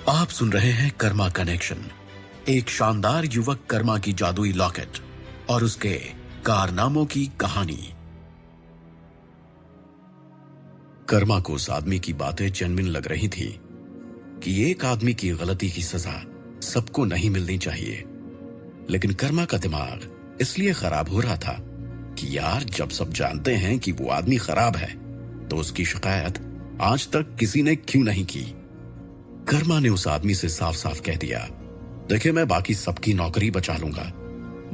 आप सुन रहे हैं कर्मा कनेक्शन, एक शानदार युवक कर्मा की जादुई लॉकेट और उसके कारनामों की कहानी। कर्मा को उस आदमी की बातें जेन्युइन लग रही थी कि एक आदमी की गलती की सजा सबको नहीं मिलनी चाहिए, लेकिन कर्मा का दिमाग इसलिए खराब हो रहा था कि यार जब सब जानते हैं कि वो आदमी खराब है तो उसकी शिकायत आज तक किसी ने क्यों नहीं की। कर्मा ने उस आदमी से साफ साफ कह दिया, देखिए मैं बाकी सबकी नौकरी बचा लूंगा,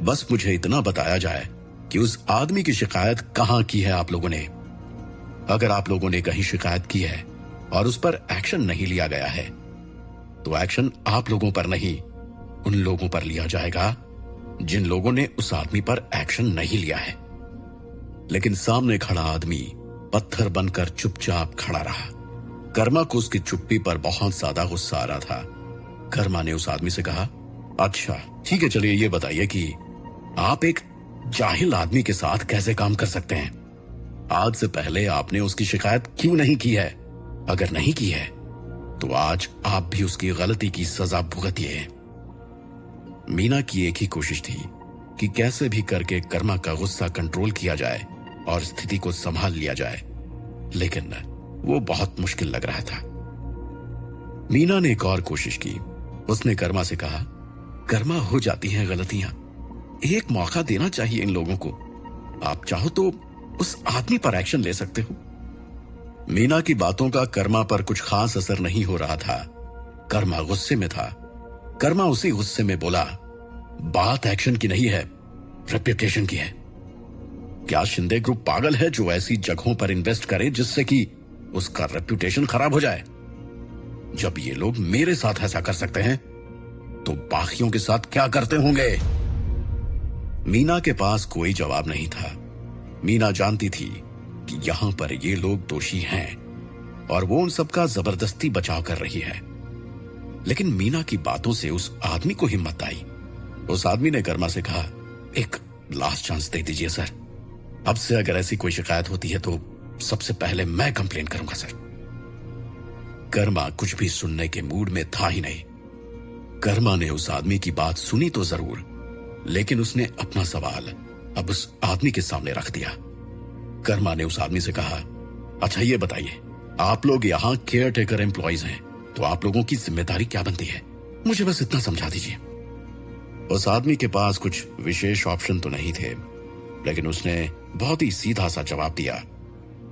बस मुझे इतना बताया जाए कि उस आदमी की शिकायत कहां की है आप लोगों ने। अगर आप लोगों ने कहीं शिकायत की है और उस पर एक्शन नहीं लिया गया है तो एक्शन आप लोगों पर नहीं उन लोगों पर लिया जाएगा जिन लोगों ने उस आदमी पर एक्शन नहीं लिया है। लेकिन सामने खड़ा आदमी पत्थर बनकर चुपचाप खड़ा रहा। कर्मा को उसकी चुप्पी पर बहुत ज्यादा गुस्सा आ रहा था। कर्मा ने उस आदमी से कहा, अच्छा ठीक है, चलिए ये बताइए कि आप एक जाहिल आदमी के साथ कैसे काम कर सकते हैं। आज से पहले आपने उसकी शिकायत क्यों नहीं की है? अगर नहीं की है तो आज आप भी उसकी गलती की सजा भुगतिए। मीना की एक ही कोशिश थी कि कैसे भी करके कर्मा का गुस्सा कंट्रोल किया जाए और स्थिति को संभाल लिया जाए, लेकिन वो बहुत मुश्किल लग रहा था। मीना ने एक और कोशिश की। उसने कर्मा से कहा, कर्मा हो जाती हैं गलतियां, एक मौका देना चाहिए इन लोगों को। आप चाहो तो उस आदमी पर एक्शन ले सकते हो। मीना की बातों का कर्मा पर कुछ खास असर नहीं हो रहा था। कर्मा गुस्से में था। कर्मा उसी गुस्से में बोला, बात एक्शन की नहीं है, रेप्यूटेशन की है। क्या शिंदे ग्रुप पागल है जो ऐसी जगहों पर इन्वेस्ट करे जिससे कि उसका रेप्यूटेशन खराब हो जाए? जब ये लोग मेरे साथ ऐसा कर सकते हैं तो बाकियों के साथ क्या करते होंगे? मीना के पास कोई जवाब नहीं था। मीना जानती थी कि यहां पर ये लोग दोषी हैं और वो उन सबका जबरदस्ती बचाव कर रही है, लेकिन मीना की बातों से उस आदमी को हिम्मत आई। उस आदमी ने कर्मा से कहा, एक लास्ट चांस दे दीजिए सर, अब से अगर ऐसी कोई शिकायत होती है तो सबसे पहले मैं कंप्लेन करूंगा सर। कर्मा कुछ भी सुनने के मूड में था ही नहीं। कर्मा ने उस आदमी की बात सुनी तो जरूर, लेकिन उसने अपना सवाल अब उस आदमी के सामने रख दिया। कर्मा ने उस आदमी से कहा, अच्छा ये बताइए, आप लोग यहां केयर टेकर एम्प्लॉइज हैं तो आप लोगों की जिम्मेदारी क्या बनती है? मुझे बस इतना समझा दीजिए। उस आदमी के पास कुछ विशेष ऑप्शन तो नहीं थे, लेकिन उसने बहुत ही सीधा सा जवाब दिया।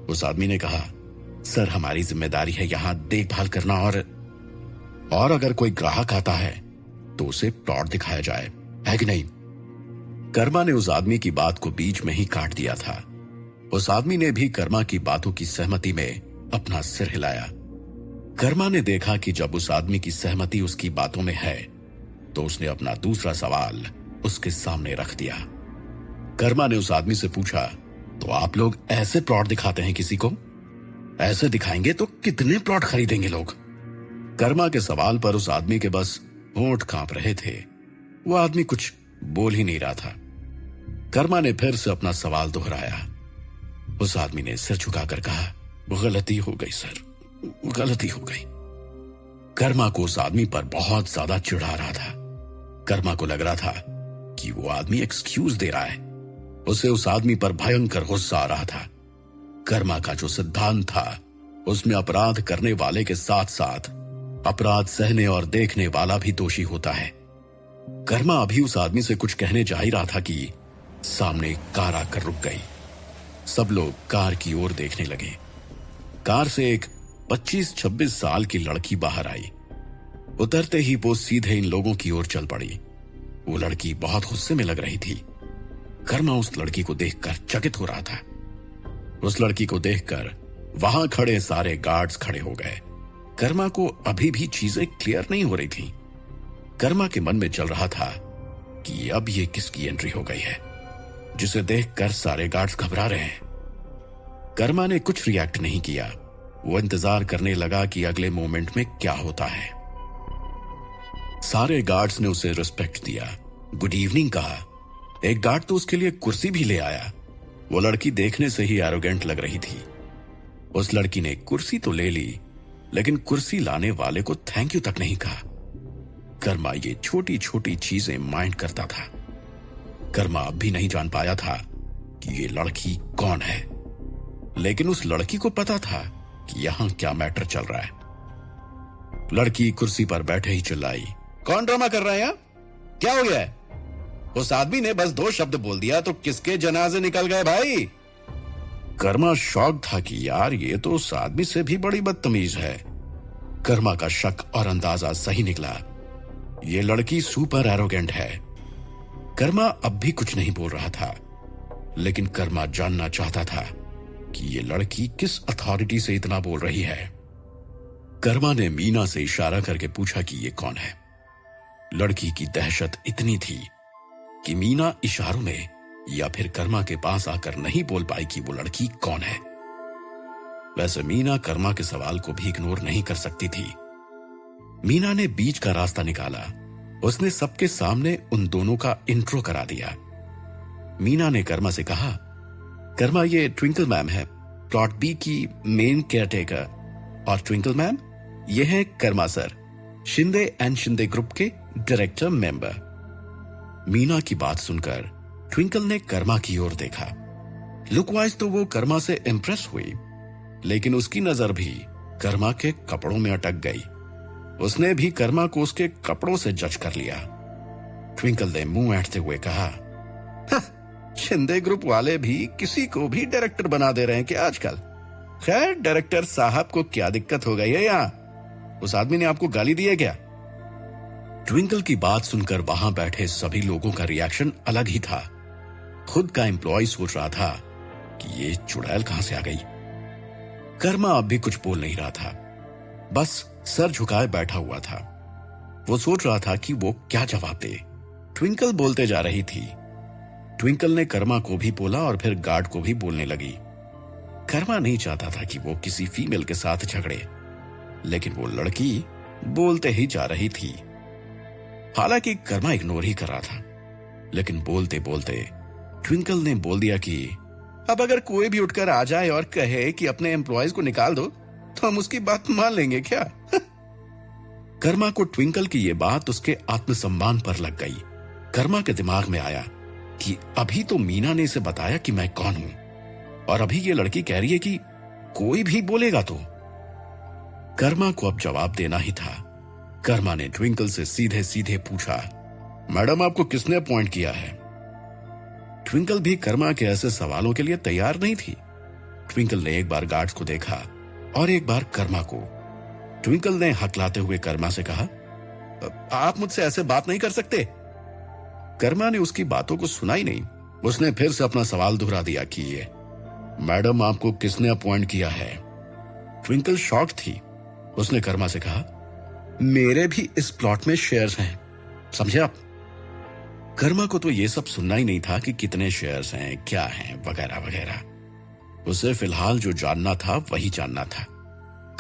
उस आदमी ने कहा, सर हमारी जिम्मेदारी है यहां देखभाल करना और अगर कोई ग्राहक आता है तो उसे प्लॉट दिखाया जाए, है कि नहीं? कर्मा ने उस आदमी की बात को बीच में ही काट दिया था। उस आदमी ने भी कर्मा की बातों की सहमति में अपना सिर हिलाया। कर्मा ने देखा कि जब उस आदमी की सहमति उसकी बातों में है तो उसने अपना दूसरा सवाल उसके सामने रख दिया। कर्मा ने उस आदमी से पूछा, तो आप लोग ऐसे प्लॉट दिखाते हैं किसी को? ऐसे दिखाएंगे तो कितने प्लॉट खरीदेंगे लोग? कर्मा के सवाल पर उस आदमी के बस होंठ कांप रहे थे। वो आदमी कुछ बोल ही नहीं रहा था। कर्मा ने फिर से अपना सवाल दोहराया। उस आदमी ने सिर झुकाकर कहा, गलती हो गई सर, गलती हो गई। कर्मा को उस आदमी पर बहुत ज्यादा चिढ़ा रहा था। कर्मा को लग रहा था कि वो आदमी एक्सक्यूज दे रहा है। उसे उस आदमी पर भयंकर गुस्सा आ रहा था। कर्मा का जो सिद्धांत था उसमें अपराध करने वाले के साथ साथ अपराध सहने और देखने वाला भी दोषी होता है। कर्मा अभी उस आदमी से कुछ कहने जा ही रहा था कि सामने एक कार आकर रुक गई। सब लोग कार की ओर देखने लगे। कार से एक 25-26 साल की लड़की बाहर आई। उतरते ही वो सीधे इन लोगों की ओर चल पड़ी। वो लड़की बहुत गुस्से में लग रही थी। कर्मा उस लड़की को देखकर चकित हो रहा था। उस लड़की को देखकर वहां खड़े सारे गार्ड्स खड़े हो गए। कर्मा को अभी भी चीजें क्लियर नहीं हो रही थी। कर्मा के मन में चल रहा था कि अब ये किसकी एंट्री हो गई है जिसे देखकर सारे गार्ड्स घबरा रहे हैं। कर्मा ने कुछ रिएक्ट नहीं किया। वो इंतजार करने लगा कि अगले मोमेंट में क्या होता है। सारे गार्ड्स ने उसे रिस्पेक्ट दिया, गुड इवनिंग कहा। एक गार्ड तो उसके लिए कुर्सी भी ले आया। वो लड़की देखने से ही एरोगेंट लग रही थी। उस लड़की ने कुर्सी तो ले ली, लेकिन कुर्सी लाने वाले को थैंक यू तक नहीं कहा। कर्मा ये छोटी छोटी चीजें माइंड करता था। कर्मा अब भी नहीं जान पाया था कि ये लड़की कौन है, लेकिन उस लड़की को पता था कि यहां क्या मैटर चल रहा है। लड़की कुर्सी पर बैठे ही चिल्लाई, कौन ड्रामा कर रहा है यहां? क्या हो गया है? उस आदमी ने बस 2 शब्द बोल दिया तो किसके जनाजे निकल गए भाई? कर्मा शॉक था कि यार ये तो उस आदमी से भी बड़ी बदतमीज है। कर्मा का शक और अंदाजा सही निकला। ये लड़की सुपर एरोगेंट है। कर्मा अब भी कुछ नहीं बोल रहा था, लेकिन कर्मा जानना चाहता था कि ये लड़की किस अथॉरिटी से इतना बोल रही है। कर्मा ने मीना से इशारा करके पूछा कि ये कौन है। लड़की की दहशत इतनी थी कि मीना इशारों में या फिर कर्मा के पास आकर नहीं बोल पाई कि वो लड़की कौन है। वैसे मीना कर्मा के सवाल को भी इग्नोर नहीं कर सकती थी। मीना ने बीच का रास्ता निकाला। उसने सबके सामने उन दोनों का इंट्रो करा दिया। मीना ने कर्मा से कहा, कर्मा ये ट्विंकल मैम है, प्लॉट बी की मेन केयरटेकर, और ट्विंकल मैम ये है Karma sir, Shinde and Shinde group के डायरेक्टर मेंबर। मीना की बात सुनकर ट्विंकल ने कर्मा की ओर देखा। लुक वाइज तो वो कर्मा से इंप्रेस हुई, लेकिन उसकी नजर भी कर्मा के कपड़ों में अटक गई। उसने भी कर्मा को उसके कपड़ों से जज कर लिया। ट्विंकल ने मुंह ऐंठते हुए कहा, शिंदे ग्रुप वाले भी किसी को भी डायरेक्टर बना दे रहे हैं क्या आजकल? खैर डायरेक्टर साहब को क्या दिक्कत हो गई है यहां? उस आदमी ने आपको गाली दी है क्या? ट्विंकल की बात सुनकर वहां बैठे सभी लोगों का रिएक्शन अलग ही था। खुद का एम्प्लॉय सोच रहा था कि ये चुड़ैल कहां से आ गई। कर्मा अब भी कुछ बोल नहीं रहा था, बस सर झुकाए बैठा हुआ था। वो सोच रहा था कि वो क्या जवाब दे। ट्विंकल बोलते जा रही थी। ट्विंकल ने कर्मा को भी बोला और फिर गार्ड को भी बोलने लगी। कर्मा नहीं चाहता था कि वो किसी फीमेल के साथ झगड़े, लेकिन वो लड़की बोलते ही जा रही थी। हालांकि कर्मा इग्नोर ही कर रहा था, लेकिन बोलते बोलते ट्विंकल ने बोल दिया कि अब अगर कोई भी उठकर आ जाए और कहे कि अपने एम्प्लॉयज को निकाल दो तो हम उसकी बात मान लेंगे क्या? कर्मा को ट्विंकल की ये बात उसके आत्मसम्मान पर लग गई। कर्मा के दिमाग में आया कि अभी तो मीना ने इसे बताया कि मैं कौन हूं, और अभी ये लड़की कह रही है कि कोई भी बोलेगा तो। कर्मा को अब जवाब देना ही था। कर्मा ने ट्विंकल से सीधे सीधे पूछा, मैडम आपको किसने अपॉइंट किया है? ट्विंकल भी कर्मा के ऐसे सवालों के लिए तैयार नहीं थी। ट्विंकल ने एक बार गार्ड्स को देखा और एक बार कर्मा को। ट्विंकल ने हकलाते हुए कर्मा से कहा, आप मुझसे ऐसे बात नहीं कर सकते। कर्मा ने उसकी बातों को सुना ही नहीं। उसने फिर से अपना सवाल दोहरा दिया कि ये मैडम आपको किसने अपॉइंट किया है? ट्विंकल शॉक्ड थी। उसने कर्मा से कहा, मेरे भी इस प्लॉट में शेयर्स हैं, समझे आप? कर्मा को तो ये सब सुनना ही नहीं था कि कितने शेयर्स हैं, क्या हैं, वगैरह वगैरह। उसे फिलहाल जो जानना था वही जानना था।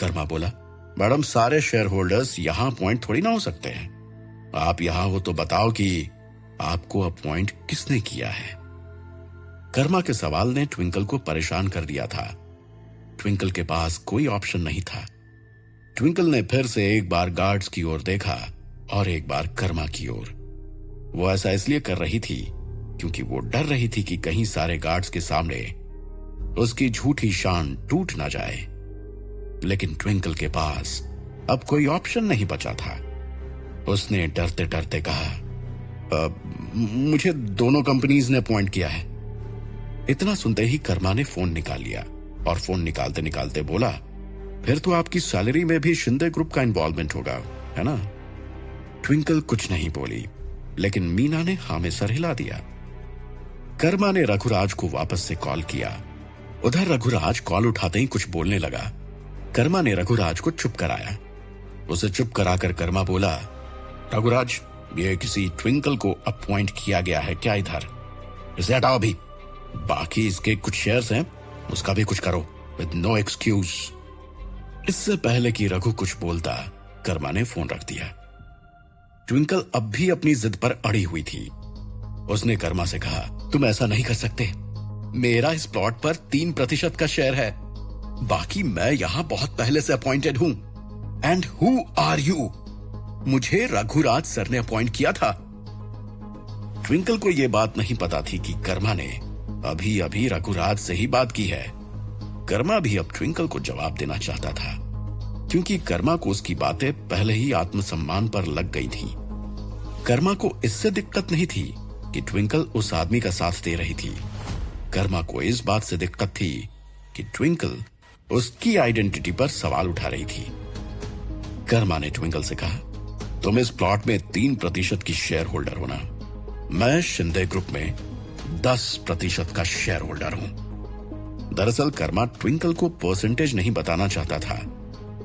कर्मा बोला, मैडम सारे शेयर होल्डर्स यहां अपॉइंट थोड़ी ना हो सकते हैं। आप यहां हो तो बताओ कि आपको अपॉइंट किसने किया है? कर्मा के सवाल ने ट्विंकल को परेशान कर दिया था। ट्विंकल के पास कोई ऑप्शन नहीं था। ट्विंकल ने फिर से एक बार गार्ड्स की ओर देखा और एक बार कर्मा की ओर। वो ऐसा इसलिए कर रही थी क्योंकि वो डर रही थी कि कहीं सारे गार्ड्स के सामने उसकी झूठी शान टूट ना जाए। लेकिन ट्विंकल के पास अब कोई ऑप्शन नहीं बचा था। उसने डरते डरते कहा, मुझे दोनों कंपनीज ने अपॉइंट किया है। इतना सुनते ही कर्मा ने फोन निकाल लिया और फोन निकालते निकालते बोला, फिर तो आपकी सैलरी में भी शिंदे ग्रुप का इन्वॉल्वमेंट होगा, है ना? ट्विंकल कुछ नहीं बोली, लेकिन मीना ने हाँ में सर हिला दिया। कर्मा ने रघुराज को वापस से कॉल किया। उधर रघुराज कॉल उठाते ही कुछ बोलने लगा। कर्मा ने रघुराज को चुप कराया। उसे चुप कराकर कर्मा बोला, रघुराज ये किसी ट्विंकल को अपॉइंट किया गया है क्या इधर? इसे हटाओ अभी। बाकी इसके कुछ शेयर्स हैं, उसका भी कुछ करो विद नो एक्सक्यूज। इससे पहले कि रघु कुछ बोलता, कर्मा ने फोन रख दिया। ट्विंकल अब भी अपनी जिद पर अड़ी हुई थी। उसने कर्मा से कहा, तुम ऐसा नहीं कर सकते। मेरा इस प्लॉट पर 3% का शेयर है। बाकी मैं यहां बहुत पहले से अपॉइंटेड हूं। And who are you? मुझे रघुराज सर ने अपॉइंट किया था। ट्विंकल को यह बात नहीं पता थी कि कर्मा ने अभी अभी रघुराज से ही बात की है। कर्मा भी अब ट्विंकल को जवाब देना चाहता था, क्योंकि कर्मा को उसकी बातें पहले ही आत्मसम्मान पर लग गई थीं। कर्मा को इससे दिक्कत नहीं थी कि ट्विंकल उस आदमी का साथ दे रही थी। कर्मा को इस बात से दिक्कत थी कि ट्विंकल उसकी आइडेंटिटी पर सवाल उठा रही थी। कर्मा ने ट्विंकल से कहा, तुम इस प्लॉट में 3% की शेयर होल्डर हो ना? मैं शिंदे ग्रुप में 10% का शेयर होल्डर हूं। दरअसल कर्मा ट्विंकल को परसेंटेज नहीं बताना चाहता था,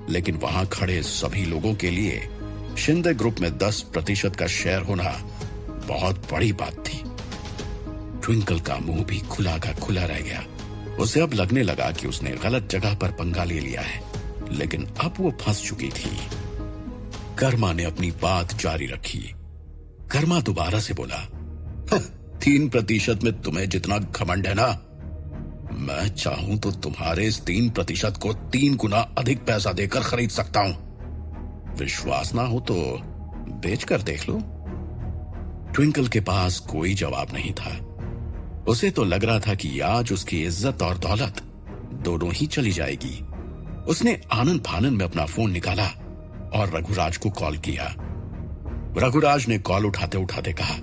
लेकिन वहां खड़े सभी लोगों के लिए शिंदे ग्रुप में 10% का शेयर होना बहुत बड़ी बात थी। ट्विंकल का मुंह भी खुला का खुला रह गया। उसे अब लगने लगा कि उसने गलत जगह पर पंगा ले लिया है, लेकिन अब वो फंस चुकी थी। कर्मा ने अपनी बात जारी रखी। कर्मा दोबारा से बोला, 3% में तुम्हें जितना घमंड है ना, मैं चाहूं तो तुम्हारे इस 3% को 3 गुना अधिक पैसा देकर खरीद सकता हूं। विश्वास ना हो तो बेच कर देख लो। ट्विंकल के पास कोई जवाब नहीं था। उसे तो लग रहा था कि आज उसकी इज्जत और दौलत दोनों ही चली जाएगी। उसने आनंद फानन में अपना फोन निकाला और रघुराज को कॉल किया। रघुराज ने कॉल उठाते उठाते कहा,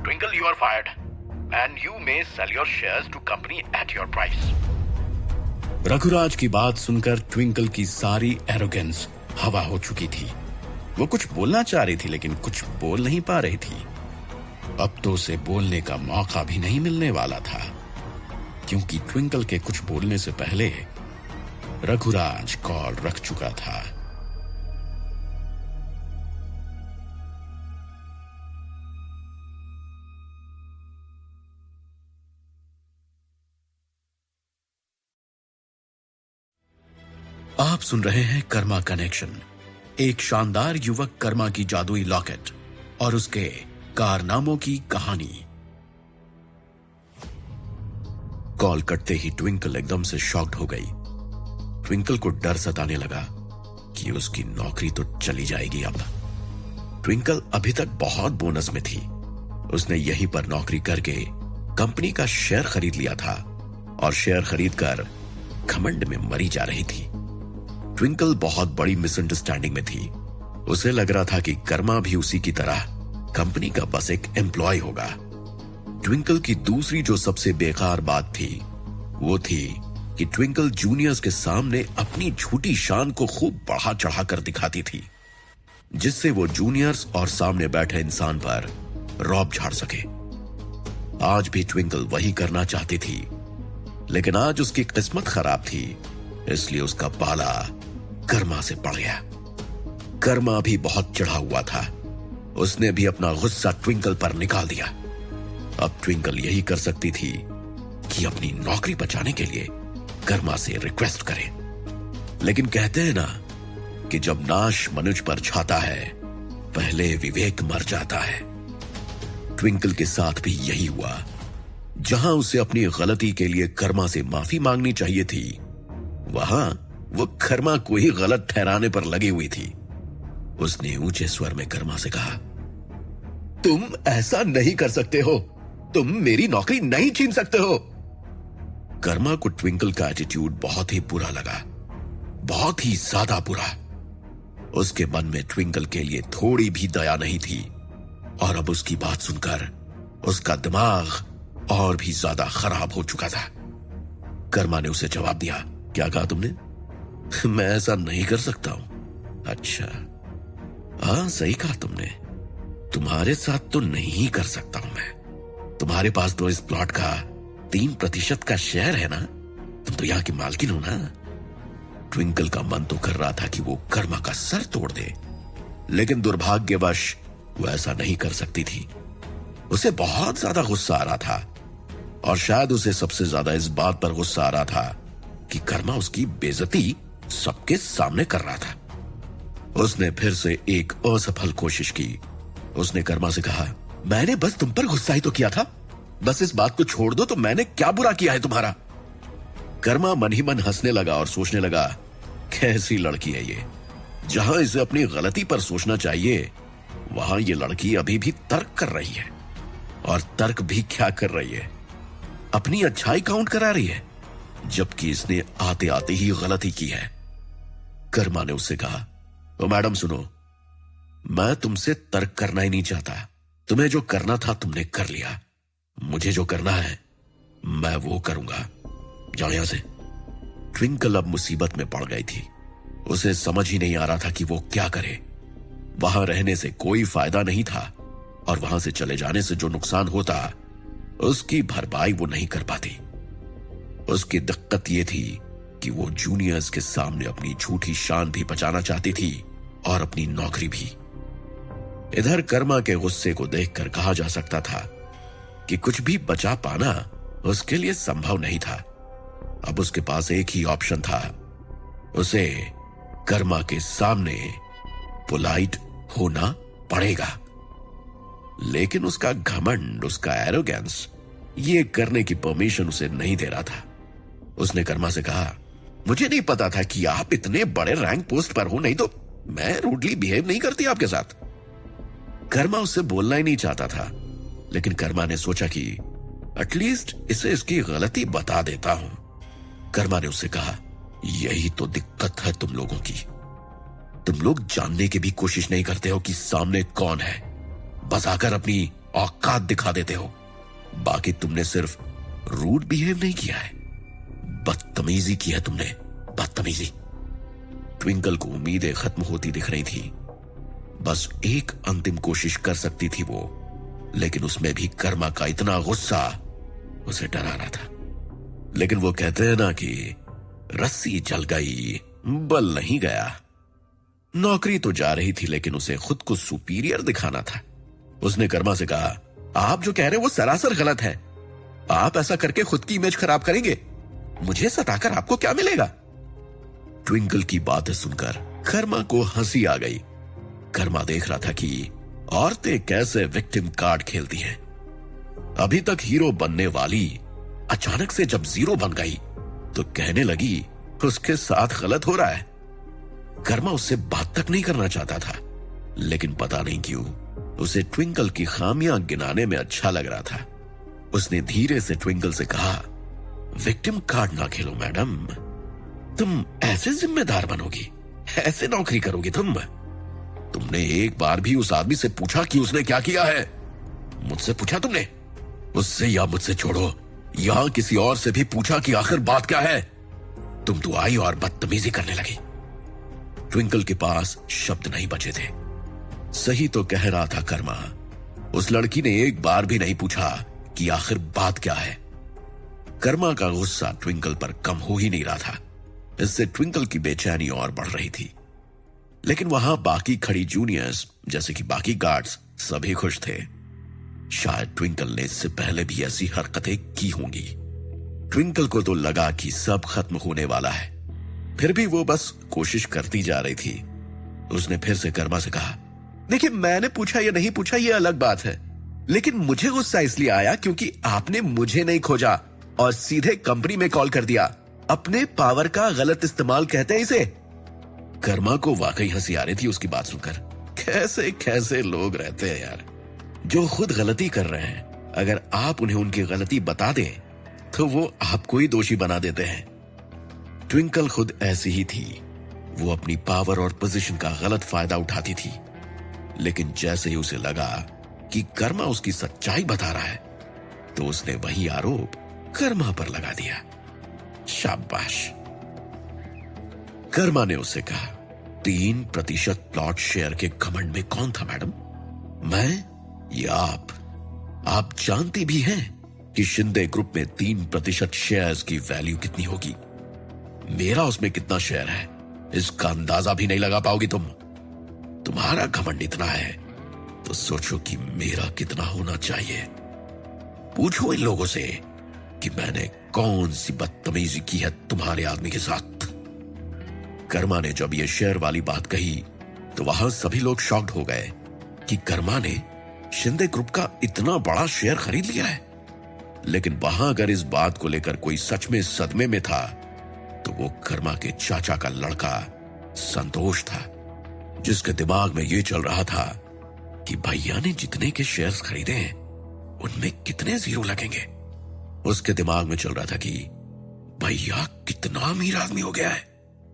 Twinkle, you are fired and you may sell your shares to company at your price. Raghuraj की बात सुनकर ट्विंकल की सारी एरोगेंस हवा हो चुकी थी। वो कुछ बोलना चाह रही थी, लेकिन कुछ बोल नहीं पा रही थी। अब तो उसे बोलने का मौका भी नहीं मिलने वाला था, क्योंकि ट्विंकल के कुछ बोलने से पहले रघुराज कॉल रख चुका था। आप सुन रहे हैं कर्मा कनेक्शन, एक शानदार युवक कर्मा की जादुई लॉकेट और उसके कारनामों की कहानी। कॉल कटते ही ट्विंकल एकदम से शॉक्ड हो गई। ट्विंकल को डर सताने लगा कि उसकी नौकरी तो चली जाएगी अब। ट्विंकल अभी तक बहुत बोनस में थी। उसने यहीं पर नौकरी करके कंपनी का शेयर खरीद लिया था और शेयर खरीदकर घमंड में मरी जा रही थी। ट्विंकल बहुत बड़ी मिसअंडरस्टैंडिंग में थी। उसे लग रहा था कि कर्मा भी उसी की तरह कंपनी का बस एक एम्प्लॉय होगा। ट्विंकल की दूसरी जो सबसे बेकार बात थी, वो थी कि ट्विंकल जूनियर्स के सामने अपनी झूठी शान को खूब बढ़ा चढ़ा कर दिखाती थी, जिससे वो जूनियर्स और सामने बैठे इंसान पर रौब झाड़ सके। आज भी ट्विंकल वही करना चाहती थी, लेकिन आज उसकी किस्मत खराब थी, इसलिए उसका पाला कर्मा से पड़ गया। कर्मा भी बहुत चढ़ा हुआ था। उसने भी अपना गुस्सा ट्विंकल पर निकाल दिया। अब ट्विंकल यही कर सकती थी कि अपनी नौकरी बचाने के लिए कर्मा से रिक्वेस्ट करे। लेकिन कहते हैं ना कि जब नाश मनुष्य पर छाता है, पहले विवेक मर जाता है। ट्विंकल के साथ भी यही हुआ। जहां उसे अपनी गलती के लिए कर्मा से माफी मांगनी चाहिए थी, वहां वो कर्मा को ही गलत ठहराने पर लगी हुई थी। उसने ऊंचे स्वर में कर्मा से कहा, तुम ऐसा नहीं कर सकते हो। तुम मेरी नौकरी नहीं छीन सकते हो। कर्मा को ट्विंकल का एटीट्यूड बहुत ही बुरा लगा, बहुत ही ज्यादा बुरा। उसके मन में ट्विंकल के लिए थोड़ी भी दया नहीं थी और अब उसकी बात सुनकर उसका दिमाग और भी ज्यादा खराब हो चुका था। कर्मा ने उसे जवाब दिया, क्या कहा तुमने? मैं ऐसा नहीं कर सकता हूं। अच्छा, हाँ सही कहा तुमने। तुम्हारे साथ तो नहीं कर सकता हूं मैं। तुम्हारे पास तो इस प्लॉट का 3% का शेयर है ना। तुम तो यहां की मालकिन हो ना। ट्विंकल का मन तो कर रहा था कि वो कर्मा का सर तोड़ दे, लेकिन दुर्भाग्यवश वो ऐसा नहीं कर सकती थी। उसे बहुत ज्यादा गुस्सा आ रहा था और शायद उसे सबसे ज्यादा इस बात पर गुस्सा आ रहा था कि कर्मा उसकी बेइज्जती सबके सामने कर रहा था। उसने फिर से एक असफल कोशिश की। उसने कर्मा से कहा, मैंने बस तुम पर गुस्सा ही तो किया था। बस इस बात को छोड़ दो तो मैंने क्या बुरा किया है तुम्हारा। कर्मा मन ही मन हंसने लगा और सोचने लगा, कैसी लड़की है जहां इसे अपनी गलती पर सोचना चाहिए, वहां ये लड़की अभी भी तर्क कर रही है। और तर्क भी क्या कर रही है, अपनी अच्छाई काउंट करा रही है, जबकि इसने आते आते ही गलती की है। कर्मा ने उससे कहा, ओ मैडम सुनो, मैं तुमसे तर्क करना ही नहीं चाहता। तुम्हें जो करना था तुमने कर लिया, मुझे जो करना है मैं वो करूंगा। जाओ यहां से। ट्विंकल अब मुसीबत में पड़ गई थी। उसे समझ ही नहीं आ रहा था कि वो क्या करे। वहां रहने से कोई फायदा नहीं था और वहां से चले जाने से जो नुकसान होता उसकी भरपाई वो नहीं कर पाती। उसकी दिक्कत ये थी कि वो जूनियर्स के सामने अपनी झूठी शान भी बचाना चाहती थी और अपनी नौकरी भी। इधर कर्मा के गुस्से को देखकर कहा जा सकता था कि कुछ भी बचा पाना उसके लिए संभव नहीं था। अब उसके पास एक ही ऑप्शन था, उसे कर्मा के सामने पोलाइट होना पड़ेगा। लेकिन उसका घमंड, उसका एरोगेंस ये करने की परमिशन उसे नहीं दे रहा था। उसने कर्मा से कहा, मुझे नहीं पता था कि आप इतने बड़े रैंक पोस्ट पर हो, नहीं तो मैं रूडली बिहेव नहीं करती आपके साथ। कर्मा उससे बोलना ही नहीं चाहता था, लेकिन कर्मा ने सोचा कि एटलीस्ट इसे इसकी गलती बता देता हूं। कर्मा ने उससे कहा, यही तो दिक्कत है तुम लोगों की। तुम लोग जानने की भी कोशिश नहीं करते हो कि सामने कौन है, बस आकर अपनी औकात दिखा देते हो। बाकी तुमने सिर्फ रूड बिहेव नहीं किया है, बदतमीजी की है तुमने, बदतमीजी। ट्विंकल को उम्मीदें खत्म होती दिख रही थी। बस एक अंतिम कोशिश कर सकती थी वो, लेकिन उसमें भी कर्मा का इतना गुस्सा उसे डरा रहा था। लेकिन वो कहते हैं ना कि रस्सी जल गई बल नहीं गया। नौकरी तो जा रही थी, लेकिन उसे खुद को सुपीरियर दिखाना था। उसने कर्मा से कहा, आप जो कह रहे हैं वो सरासर गलत है। आप ऐसा करके खुद की इमेज खराब करेंगे, मुझे सताकर आपको क्या मिलेगा। ट्विंकल की बातें सुनकर कर्मा को हंसी आ गई। कर्मा देख रहा था कि औरतें कैसे विक्टिम कार्ड खेलती हैं। अभी तक हीरो बनने वाली अचानक से जब जीरो बन गई तो कहने लगी उसके साथ गलत हो रहा है। कर्मा उससे बात तक नहीं करना चाहता था, लेकिन पता नहीं क्यों उसे ट्विंकल की खामियां गिनाने में अच्छा लग रहा था। उसने धीरे से ट्विंकल से कहा, विक्टिम कार्ड ना खेलो मैडम, तुम ऐसे जिम्मेदार बनोगी, ऐसे नौकरी करोगी तुमने एक बार भी उस आदमी से पूछा कि उसने क्या किया है? मुझसे पूछा तुमने? उससे या मुझसे छोड़ो, यहां किसी और से भी पूछा कि आखिर बात क्या है? तुम तो आई और बदतमीजी करने लगी। ट्विंकल के पास शब्द नहीं बचे थे। सही तो कह रहा था कर्मा, उस लड़की ने एक बार भी नहीं पूछा कि आखिर बात क्या है। कर्मा का गुस्सा ट्विंकल पर कम हो ही नहीं रहा था। इससे ट्विंकल की बेचैनी और बढ़ रही थी। लेकिन वहां बाकी खड़ी जूनियर्स जैसे कि बाकी गार्ड्स सभी खुश थे। शायद ट्विंकल ने इससे पहले भी ऐसी हरकतें की होंगी। ट्विंकल को तो लगा कि सब खत्म होने वाला है, फिर भी वो बस कोशिश करती जा रही थी। उसने फिर से कर्मा से कहा, देखिए मैंने पूछा या नहीं पूछा ये अलग बात है, लेकिन मुझे गुस्सा इसलिए आया क्योंकि आपने मुझे नहीं खोजा और सीधे कंपनी में कॉल कर दिया। अपने पावर का गलत इस्तेमाल कहते हैं इसे। कर्मा को वाकई हंसी आ रही थी उसकी बात सुनकर। कैसे कैसे लोग रहते हैं यार, जो खुद गलती कर रहे हैं, अगर आप उन्हें उनकी गलती बता दें तो वो आपको ही दोषी बना देते हैं। ट्विंकल खुद ऐसी ही थी। वो अपनी पावर और पोजीशन का गलत फायदा उठाती थी, लेकिन जैसे ही उसे लगा कि कर्मा उसकी सच्चाई बता रहा है तो उसने वही आरोप कर्मा पर लगा दिया। शाबाश। कर्मा ने उससे कहा, 3% प्लॉट शेयर के घमंड में कौन था मैडम, मैं या आप जानती भी हैं कि शिंदे ग्रुप में 3% शेयर्स की वैल्यू कितनी होगी। मेरा उसमें कितना शेयर है इसका अंदाजा भी नहीं लगा पाओगी तुम। तुम्हारा घमंड इतना है तो सोचो कि मेरा कितना होना चाहिए। पूछो इन लोगों से कि मैंने कौन सी बदतमीजी की है तुम्हारे आदमी के साथ। कर्मा ने जब ये शेयर वाली बात कही तो वहां सभी लोग शॉक्ड हो गए कि कर्मा ने शिंदे ग्रुप का इतना बड़ा शेयर खरीद लिया है। लेकिन वहां अगर इस बात को लेकर कोई सच में सदमे में था तो वो कर्मा के चाचा का लड़का संतोष था। जिसके दिमाग में यह चल रहा था कि भैया ने जितने के शेयर्स खरीदे हैं उनमें कितने जीरो लगेंगे। उसके दिमाग में चल रहा था कि भैया कितना अमीर आदमी हो गया है,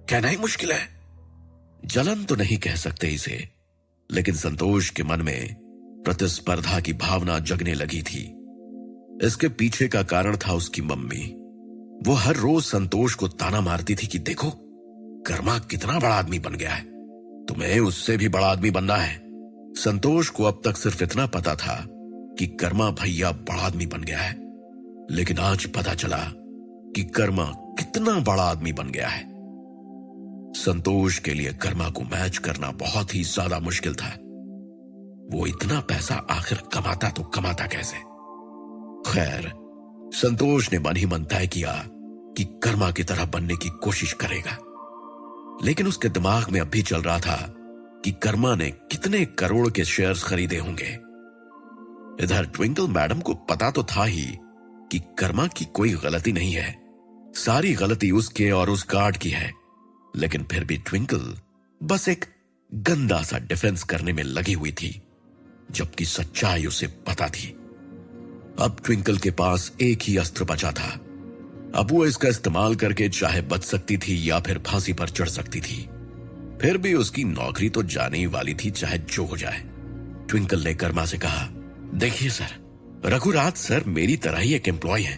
कहना ही मुश्किल है। जलन तो नहीं कह सकते इसे, लेकिन संतोष के मन में प्रतिस्पर्धा की भावना जगने लगी थी। इसके पीछे का कारण था उसकी मम्मी। वो हर रोज संतोष को ताना मारती थी कि देखो कर्मा कितना बड़ा आदमी बन गया है, तुम्हें उससे भी बड़ा आदमी बनना है। संतोष को अब तक सिर्फ इतना पता था कि कर्मा भैया बड़ा आदमी बन गया है, लेकिन आज पता चला कि कर्मा कितना बड़ा आदमी बन गया है। संतोष के लिए कर्मा को मैच करना बहुत ही ज्यादा मुश्किल था। वो इतना पैसा आखिर कमाता तो कमाता कैसे? खैर, संतोष ने मन ही मन तय किया कि कर्मा की तरह बनने की कोशिश करेगा। लेकिन उसके दिमाग में अब भी चल रहा था कि कर्मा ने कितने करोड़ के शेयर्स खरीदे होंगे। इधर ट्विंकल मैडम को पता तो था ही कि कर्मा की कोई गलती नहीं है, सारी गलती उसके और उस गार्ड की है। लेकिन फिर भी ट्विंकल बस एक गंदा सा डिफेंस करने में लगी हुई थी, जबकि सच्चाई उसे पता थी। अब ट्विंकल के पास एक ही अस्त्र बचा था। अब वो इसका इस्तेमाल करके चाहे बच सकती थी या फिर फांसी पर चढ़ सकती थी। फिर भी उसकी नौकरी तो जाने ही वाली थी, चाहे जो हो जाए। ट्विंकल ने कर्मा से कहा, देखिए सर, रघुराज सर मेरी तरह ही एक एम्प्लॉय है।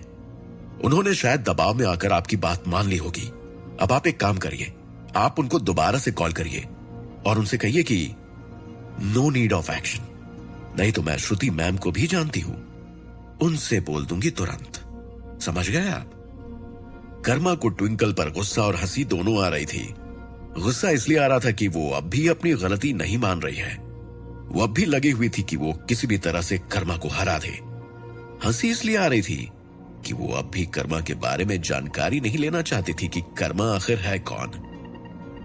उन्होंने शायद दबाव में आकर आपकी बात मान ली होगी। अब आप एक काम करिए, आप उनको दोबारा से कॉल करिए और उनसे कहिए कि नो नीड ऑफ एक्शन, नहीं तो मैं श्रुति मैम को भी जानती हूं, उनसे बोल दूंगी तुरंत। समझ गए आप? कर्मा को ट्विंकल पर गुस्सा और हंसी दोनों आ रही थी। गुस्सा इसलिए आ रहा था कि वो अब भी अपनी गलती नहीं मान रही है। वो अब भी लगी हुई थी कि वो किसी भी तरह से कर्मा को हरा दे। हंसी इसलिए आ रही थी कि वो अब भी कर्मा के बारे में जानकारी नहीं लेना चाहती थी कि कर्मा आखिर है कौन,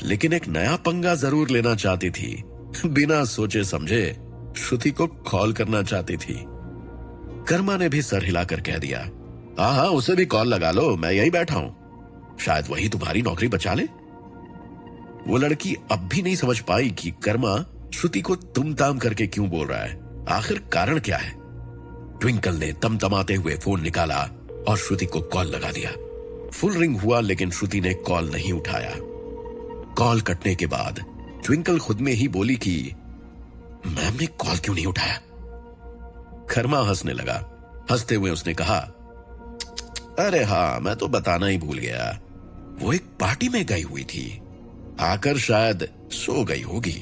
लेकिन एक नया पंगा जरूर लेना चाहती थी। बिना सोचे समझे श्रुति को कॉल करना चाहती थी। कर्मा ने भी सर हिलाकर कह दिया, हाँ हाँ, उसे भी कॉल लगा लो, मैं यहीं बैठा हूं, शायद वही तुम्हारी नौकरी बचा ले। वो लड़की अब भी नहीं समझ पाई कि कर्मा श्रुति को तुम ताम करके क्यों बोल रहा है, आखिर कारण क्या है। ट्विंकल ने तमतमाते हुए फोन निकाला और श्रुति को कॉल लगा दिया। फुल रिंग हुआ, लेकिन श्रुति ने कॉल नहीं उठाया। कॉल कटने के बाद ट्विंकल खुद में ही बोली कि मैम ने कॉल क्यों नहीं उठाया। कर्मा हंसने लगा। हंसते हुए उसने कहा, अरे हाँ, मैं तो बताना ही भूल गया, वो एक पार्टी में गई हुई थी, आकर शायद सो गई होगी।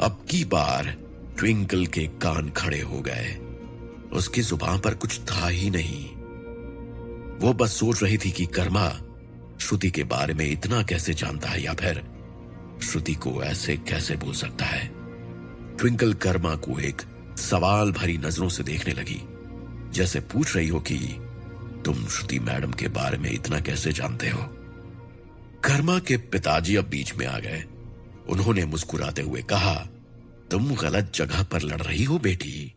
अब की बार ट्विंकल के कान खड़े हो गए। उसकी जुबान पर कुछ था ही नहीं। वो बस सोच रही थी कि कर्मा श्रुति के बारे में इतना कैसे जानता है, या फिर श्रुति को ऐसे कैसे बोल सकता है। ट्विंकल कर्मा को एक सवाल भरी नजरों से देखने लगी, जैसे पूछ रही हो कि तुम श्रुति मैडम के बारे में इतना कैसे जानते हो। कर्मा के पिताजी अब बीच में आ गए। उन्होंने मुस्कुराते हुए कहा, तुम गलत जगह पर लड़ रही हो बेटी।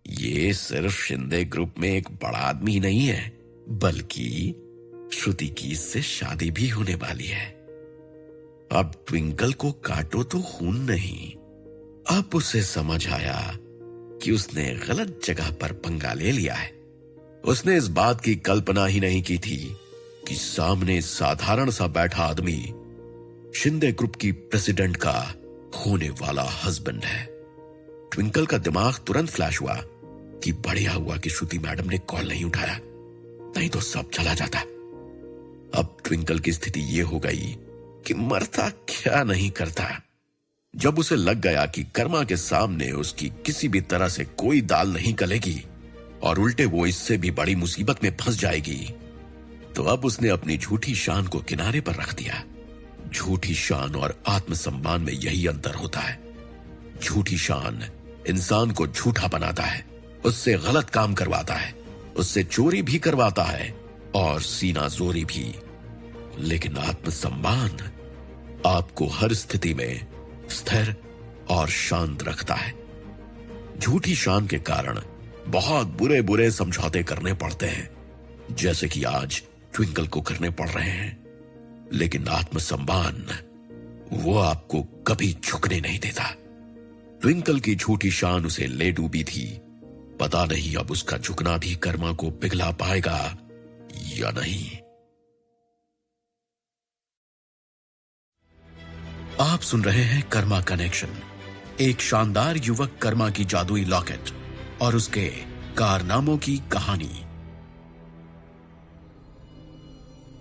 ये सिर्फ शिंदे ग्रुप में एक बड़ा आदमी नहीं है, बल्कि श्रुति की इससे शादी भी होने वाली है। अब ट्विंकल को काटो तो खून नहीं। अब उसे समझ आया कि उसने गलत जगह पर पंगा ले लिया है। उसने इस बात की कल्पना ही नहीं की थी कि सामने साधारण सा बैठा आदमी शिंदे ग्रुप की प्रेसिडेंट का होने वाला हस्बैंड है। ट्विंकल का दिमाग तुरंत फ्लैश हुआ कि बढ़िया हुआ कि श्रुति मैडम ने कॉल नहीं उठाया, नहीं तो सब चला जाता। अब ट्विंकल की स्थिति यह हो गई कि मरता क्या नहीं करता। जब उसे लग गया कि कर्मा के सामने उसकी किसी भी तरह से कोई दाल नहीं गलेगी और उल्टे वो इससे भी बड़ी मुसीबत में फंस जाएगी, तो अब उसने अपनी झूठी शान को किनारे पर रख दिया। झूठी शान और आत्मसम्मान में यही अंतर होता है। झूठी शान इंसान को झूठा बनाता है, उससे गलत काम करवाता है, उससे चोरी भी करवाता है और सीना जोरी भी। लेकिन आत्मसम्मान आपको हर स्थिति में स्थिर और शांत रखता है। झूठी शान के कारण बहुत बुरे बुरे समझौते करने पड़ते हैं, जैसे कि आज ट्विंकल को करने पड़ रहे हैं। लेकिन आत्मसम्मान वो आपको कभी झुकने नहीं देता। ट्विंकल की झूठी शान उसे ले डूबी थी। पता नहीं अब उसका झुकना भी कर्मा को पिघला पाएगा या नहीं। आप सुन रहे हैं कर्मा कनेक्शन, एक शानदार युवक कर्मा की जादुई लॉकेट और उसके कारनामों की कहानी।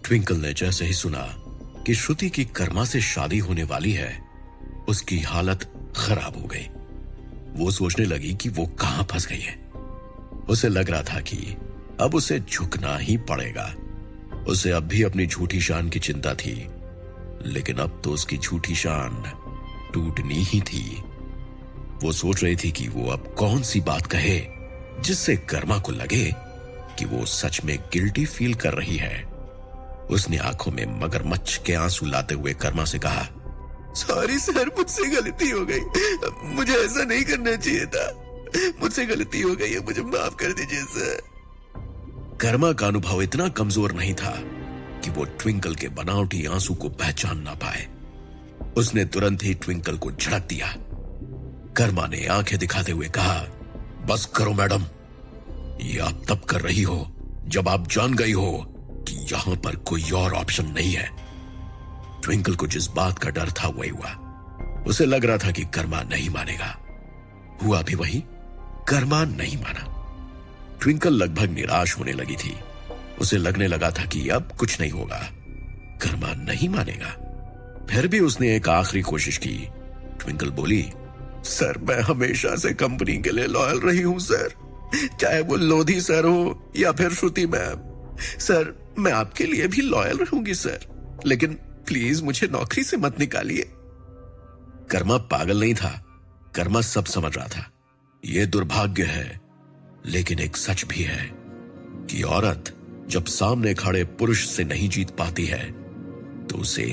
ट्विंकल ने जैसे ही सुना कि श्रुति की कर्मा से शादी होने वाली है, उसकी हालत खराब हो गई। वो सोचने लगी कि वो कहां फंस गई है। उसे लग रहा था कि अब उसे झुकना ही पड़ेगा। उसे अब भी अपनी झूठी शान की चिंता थी, लेकिन अब तो उसकी झूठी शान टूटनी ही थी। वो सोच रही थी कि वो अब कौन सी बात कहे जिससे कर्मा को लगे कि वो सच में गिल्टी फील कर रही है। उसने आंखों में मगरमच्छ के आंसू लाते हुए कर्मा से कहा, सॉरी सर, मुझसे गलती हो गई। मुझे ऐसा नहीं करना चाहिए था। मुझसे गलती हो गई है, मुझे माफ कर दीजिए सर। कर्मा का अनुभव इतना कमजोर नहीं था कि वो ट्विंकल के बनावटी आंसू को पहचान ना पाए। उसने तुरंत ही ट्विंकल को झड़क दिया। कर्मा ने आंखें दिखाते हुए कहा, बस करो मैडम, ये आप तब कर रही हो जब आप जान गई हो कि यहां पर कोई और ऑप्शन नहीं है। ट्विंकल को जिस बात का डर था वही हुआ। उसे लग रहा था कि कर्मा नहीं मानेगा। हुआ भी वही, कर्मा नहीं माना। ट्विंकल लगभग निराश होने लगी थी। उसे लगने लगा था कि अब कुछ नहीं होगा, कर्मा नहीं मानेगा। फिर भी उसने एक आखिरी कोशिश की। ट्विंकल बोली, सर मैं हमेशा से कंपनी के लिए लॉयल रही हूं सर, चाहे वो लोधी सर हो या फिर श्रुति मैम। सर मैं आपके लिए भी लॉयल रहूंगी सर, लेकिन प्लीज मुझे नौकरी से मत निकालिए। कर्मा पागल नहीं था। कर्मा सब समझ रहा था। यह दुर्भाग्य है, लेकिन एक सच भी है कि औरत जब सामने खड़े पुरुष से नहीं जीत पाती है तो उसे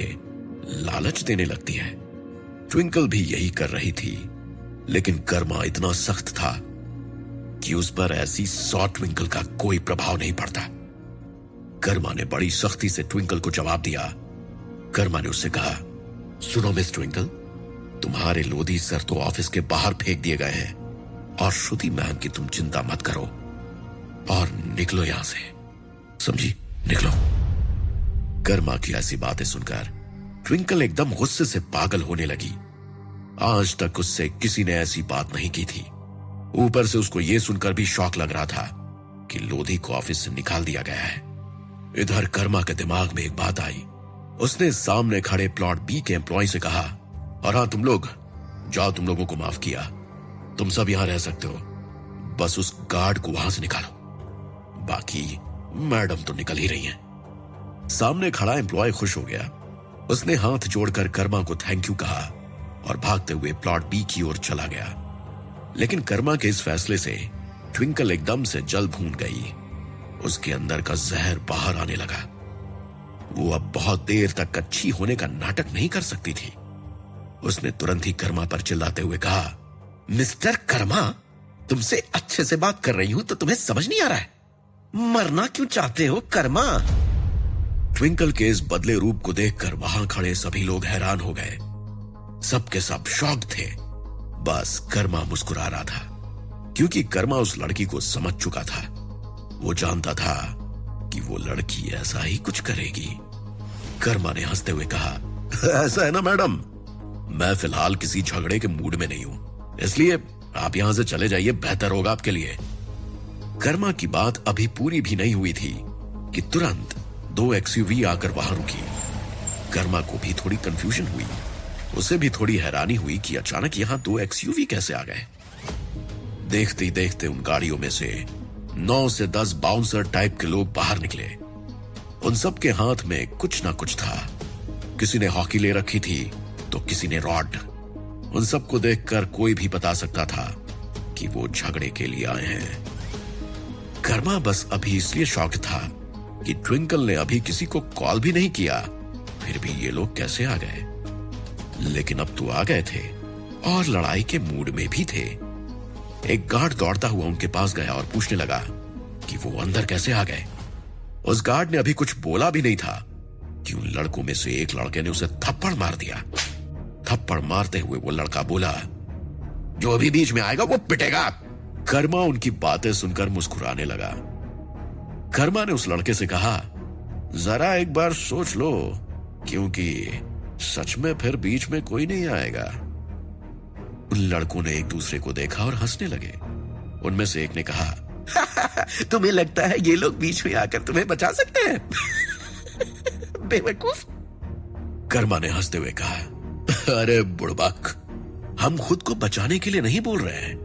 लालच देने लगती है। ट्विंकल भी यही कर रही थी, लेकिन कर्मा इतना सख्त था कि उस पर ऐसी 100 ट्विंकल का कोई प्रभाव नहीं पड़ता। कर्मा ने बड़ी सख्ती से ट्विंकल को जवाब दिया। कर्मा ने उससे कहा, सुनो मिस ट्विंकल, तुम्हारे लोधी सर तो ऑफिस के बाहर फेंक दिए गए हैं और श्रुति मैम की तुम चिंता मत करो और निकलो यहां से, समझी? निकलो। कर्मा की ऐसी बातें सुनकर ट्विंकल एकदम गुस्से से पागल होने लगी। आज तक उससे किसी ने ऐसी बात नहीं की थी। ऊपर से उसको यह सुनकर भी शौक लग रहा था कि लोधी को ऑफिस से निकाल दिया गया है। इधर कर्मा के दिमाग में एक बात आई। उसने सामने खड़े प्लॉट बी के एम्प्लॉय से कहा, और हाँ तुम लोग जाओ, तुम लोगों को माफ किया, तुम सब यहां रह सकते हो, बस उस गार्ड को वहां से निकालो, बाकी मैडम तो निकल ही रही हैं। सामने खड़ा एम्प्लॉय खुश हो गया। उसने हाथ जोड़कर कर्मा को थैंक यू कहा और भागते हुए प्लॉट बी की ओर चला गया। लेकिन कर्मा के इस फैसले से ट्विंकल एकदम से जल भून गई। उसके अंदर का जहर बाहर आने लगा। वो अब बहुत देर तक अच्छी होने का नाटक नहीं कर सकती थी। उसने तुरंत ही कर्मा पर चिल्लाते हुए कहा, मिस्टर कर्मा, तुमसे अच्छे से बात कर रही हूं तो तुम्हें समझ नहीं आ रहा है? मरना क्यों चाहते हो कर्मा? ट्विंकल के इस बदले रूप को देखकर वहां खड़े सभी लोग हैरान हो गए। सबके सब शॉक्ड थे। बस कर्मा मुस्कुरा रहा था, क्योंकि कर्मा उस लड़की को समझ चुका था। वो जानता था कि वो लड़की ऐसा ही कुछ करेगी। कर्मा ने हंसते हुए कहा, ऐसा है ना मैडम, मैं फिलहाल किसी झगड़े के मूड में नहीं हूं, इसलिए आप यहां से चले जाइए, बेहतर होगा आपके लिए। कर्मा की बात अभी पूरी भी नहीं हुई थी कि तुरंत 2 एक्सयूवी आकर वहां रुकी। कर्मा को भी थोड़ी कंफ्यूजन हुई। उसे भी थोड़ी हैरानी हुई कि अचानक यहां 2 एक्सयूवी कैसे आ गए। देखते ही देखते उन गाड़ियों में से 9 से 10 बाउंसर टाइप के लोग बाहर निकले। उन सब के हाथ में कुछ ना कुछ था। किसी ने हॉकी ले रखी थी तो किसी ने रॉड। उन सबको देखकर कोई भी बता सकता था कि वो झगड़े के लिए आए हैं। कर्मा बस अभी इसलिए शॉक था कि ट्विंकल ने अभी किसी को कॉल भी नहीं किया, फिर भी ये लोग कैसे आ गए। लेकिन अब तो आ गए थे और लड़ाई के मूड में भी थे। एक गार्ड दौड़ता हुआ उनके पास गया और पूछने लगा कि वो अंदर कैसे आ गए। उस गार्ड ने अभी कुछ बोला भी नहीं था कि उन लड़कों में से एक लड़के ने उसे थप्पड़ मार दिया। थप्पड़ मारते हुए वो लड़का बोला, जो अभी बीच में आएगा वो पिटेगा। कर्मा उनकी बातें सुनकर मुस्कुराने लगा। कर्मा ने उस लड़के से कहा, जरा एक बार सोच लो, क्योंकि सच में फिर बीच में कोई नहीं आएगा। उन लड़कों ने एक दूसरे को देखा और हंसने लगे। उनमें से एक ने कहा, तुम्हें लगता है ये लोग बीच में आकर तुम्हें बचा सकते हैं? बेवकूफ। कर्मा ने हंसते हुए कहा, अरे बुड़बक, हम खुद को बचाने के लिए नहीं बोल रहे हैं,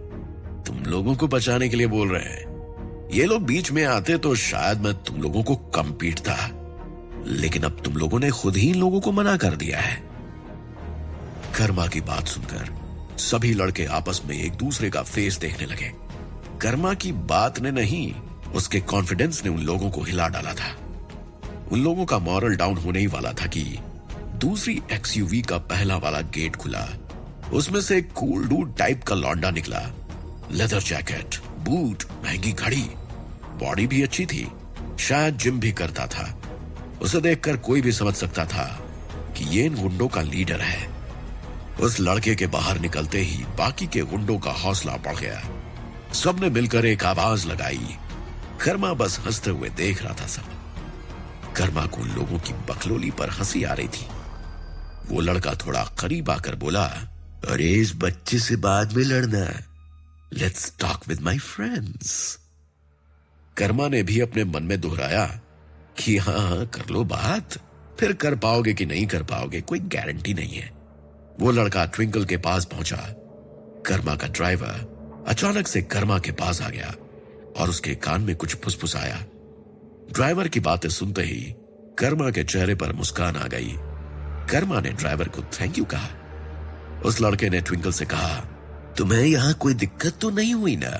तुम लोगों को बचाने के लिए बोल रहे हैं। ये लोग बीच में आते तो शायद मैं तुम लोगों को कम पीटता, लेकिन अब तुम लोगों ने खुद ही इन लोगों को मना कर दिया है। कर्मा की बात सुनकर सभी लड़के आपस में एक दूसरे का फेस देखने लगे। कर्मा की बात ने नहीं, उसके कॉन्फिडेंस ने उन लोगों को हिला डाला था। उन लोगों का मॉरल डाउन होने ही वाला था कि दूसरी एक्सयूवी का पहला वाला गेट खुला। उसमें से एक कूल डूड टाइप का लौंडा निकला। लेदर जैकेट, बूट, महंगी घड़ी, बॉडी भी अच्छी थी, शायद जिम भी करता था। उसे देखकर कोई भी समझ सकता था कि ये इन गुंडों का लीडर है। उस लड़के के बाहर निकलते ही बाकी के गुंडों का हौसला बढ़ गया। सबने मिलकर एक आवाज लगाई। कर्मा बस हंसते हुए देख रहा था सब। कर्मा को उन लोगों की बकलोली पर हंसी आ रही थी। वो लड़का थोड़ा करीब आकर बोला, अरे इस बच्चे से बाद में लड़ना, let's talk with my friends. Karma ने भी अपने मन में दोहराया कि हाँ कर लो बात, फिर कर पाओगे कि नहीं कर पाओगे कोई गारंटी नहीं है। वो लड़का ट्विंकल के पास पहुंचा। कर्मा का ड्राइवर अचानक से कर्मा के पास आ गया और उसके कान में कुछ फुसफुसाया। ड्राइवर की बातें सुनते ही कर्मा के चेहरे पर मुस्कान आ गई। कर्मा ने ड्राइवर को थैंक यू कहा। उस लड़के ने ट्विंकल से कहा, तुम्हें यहां कोई दिक्कत तो नहीं हुई ना?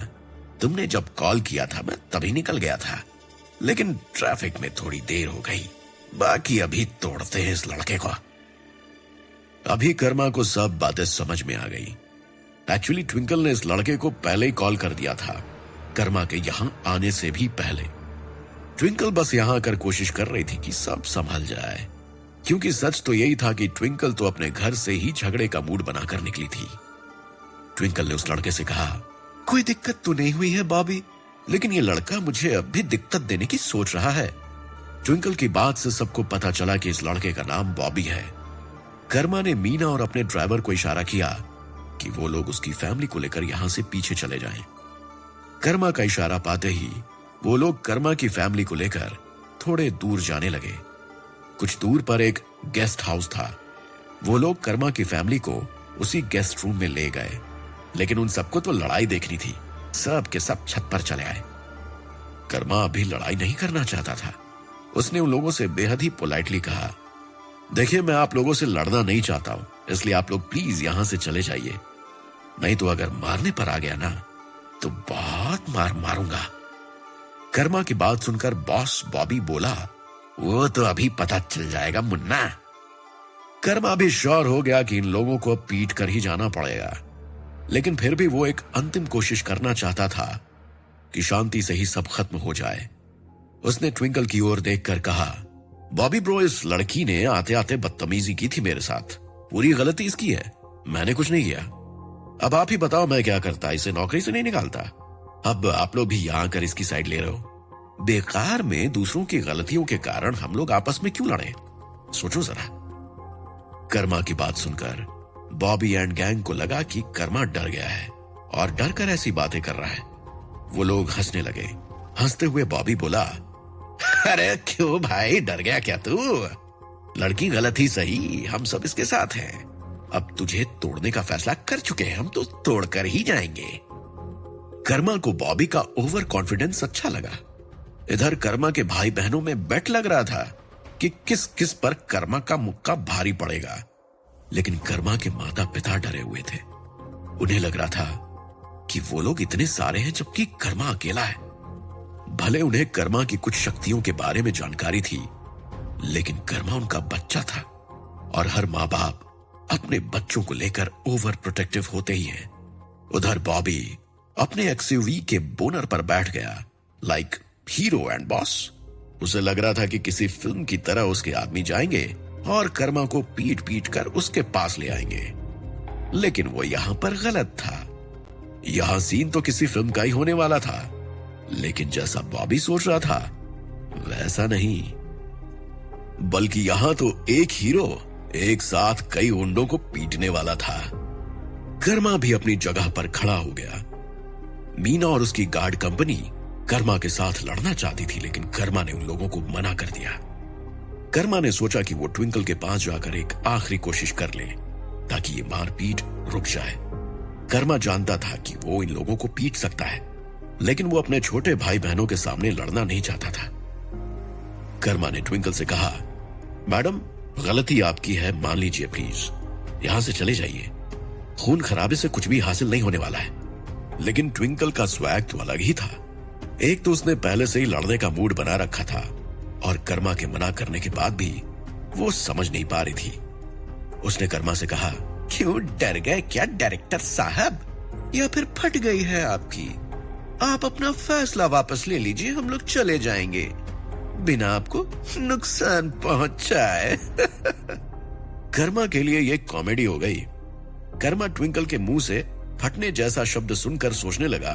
तुमने जब कॉल किया था मैं तभी निकल गया था, लेकिन ट्रैफिक में थोड़ी देर हो गई। बाकी अभी तोड़ते हैं इस लड़के को। अभी कर्मा को सब बातें समझ में आ गई। एक्चुअली ट्विंकल ने इस लड़के को पहले ही कॉल कर दिया था, कर्मा के यहां आने से भी पहले। ट्विंकल बस यहां आकर कोशिश कर रही थी कि सब संभल जाए, क्योंकि सच तो यही था कि ट्विंकल तो अपने घर से ही झगड़े का मूड बनाकर निकली थी। ट्विंकल ने उस लड़के से कहा, कोई दिक्कत तो नहीं हुई है बॉबी, लेकिन ये लड़का मुझे अब भी दिक्कत देने की सोच रहा है। ट्विंकल की बात से सबको पता चला कि इस लड़के का नाम बॉबी है। कर्मा ने मीना और अपने ड्राइवर को इशारा किया कि वो लोग उसकी फैमिली को लेकर यहां से पीछे चले जाएं। कर्मा का इशारा पाते ही वो लोग कर्मा की फैमिली को लेकर थोड़े दूर जाने लगे। कुछ दूर पर एक गेस्ट हाउस था। वो लोग कर्मा की फैमिली को उसी गेस्ट रूम में ले गए, लेकिन उन सबको तो लड़ाई देखनी थी। सब के सब छत पर चले आए। कर्मा अभी लड़ाई नहीं करना चाहता था। उसने उन लोगों से बेहद ही पोलाइटली कहा, देखिए मैं आप लोगों से लड़ना नहीं चाहता हूं, इसलिए आप लोग प्लीज यहां से चले जाइए, नहीं तो अगर मारने पर आ गया ना तो बहुत मार मारूंगा। कर्मा की बात सुनकर बॉस बॉबी बोला, वो तो अभी पता चल जाएगा मुन्ना। कर्मा भी श्योर हो गया कि इन लोगों को पीट कर ही जाना पड़ेगा, लेकिन फिर भी वो एक अंतिम कोशिश करना चाहता था कि शांति से ही सब खत्म हो जाए। उसने ट्विंकल की ओर देखकर कहा, बॉबी ब्रो, इस लड़की ने आते आते बदतमीजी की थी मेरे साथ, पूरी गलती इसकी है, मैंने कुछ नहीं किया। अब आप ही बताओ मैं क्या करता, इसे नौकरी से नहीं निकालता। अब आप लोग भी यहां कर इसकी साइड ले रहे हो। बेकार में दूसरों की गलतियों के कारण हम लोग आपस में क्यों लड़े, सोचो जरा। कर्मा की बात सुनकर बॉबी एंड गैंग को लगा कि कर्मा डर गया है और डर कर ऐसी बातें कर रहा है। वो लोग हंसने लगे। हंसते हुए बॉबी बोला, अरे क्यों भाई, डर गया क्या तू? लड़की गलत ही सही, हम सब इसके साथ हैं। अब तुझे तोड़ने का फैसला कर चुके हैं, हम तो तोड़कर ही जाएंगे। कर्मा को बॉबी का ओवर कॉन्फिडेंस अच्छा लगा। इधर कर्मा के भाई बहनों में बेट लग रहा था कि किस किस पर कर्मा का मुक्का भारी पड़ेगा, लेकिन कर्मा के माता पिता डरे हुए थे। उन्हें लग रहा था कि वो लोग इतने सारे हैं जबकि कर्मा अकेला है। भले उन्हें कर्मा की कुछ शक्तियों के बारे में जानकारी थी, लेकिन कर्मा उनका बच्चा था और हर माँ बाप अपने बच्चों को लेकर ओवर प्रोटेक्टिव होते ही हैं। उधर बॉबी अपने एक्सयूवी के बोनर पर बैठ गया लाइक हीरो एंड बॉस। उसे लग रहा था कि किसी फिल्म की तरह उसके आदमी जाएंगे और कर्मा को पीट पीट कर उसके पास ले आएंगे। लेकिन वो यहां पर गलत था। यहां सीन तो किसी फिल्म का ही होने वाला था, लेकिन जैसा बॉबी सोच रहा था वैसा नहीं। बल्कि यहां तो एक हीरो एक साथ कई गुंडों को पीटने वाला था। कर्मा भी अपनी जगह पर खड़ा हो गया। मीना और उसकी गार्ड कंपनी कर्मा के साथ लड़ना चाहती थी, लेकिन कर्मा ने उन लोगों को मना कर दिया। कर्मा ने सोचा कि वो ट्विंकल के पास जाकर एक आखिरी कोशिश कर ले ताकि ये मारपीट रुक जाए। कर्मा जानता था कि वो इन लोगों को पीट सकता है, लेकिन वो अपने छोटे भाई बहनों के सामने लड़ना नहीं चाहता था। कर्मा ने ट्विंकल से कहा, मैडम गलती आपकी है, मान लीजिए प्लीज, यहां से चले जाइए। खून खराबे से कुछ भी हासिल नहीं होने वाला है। लेकिन ट्विंकल का स्वैग तो अलग ही था। एक तो उसने पहले से ही लड़ने का मूड बना रखा था, और कर्मा के मना करने के बाद भी वो समझ नहीं पा रही थी। उसने कर्मा से कहा, क्यों डर गए क्या डायरेक्टर साहब, या फिर फट गई है आपकी? आप अपना फैसला वापस ले लीजिए, हम लोग चले जाएंगे बिना आपको नुकसान पहुंचाए। कर्मा के लिए यह कॉमेडी हो गई। कर्मा ट्विंकल के मुंह से फटने जैसा शब्द सुनकर सोचने लगा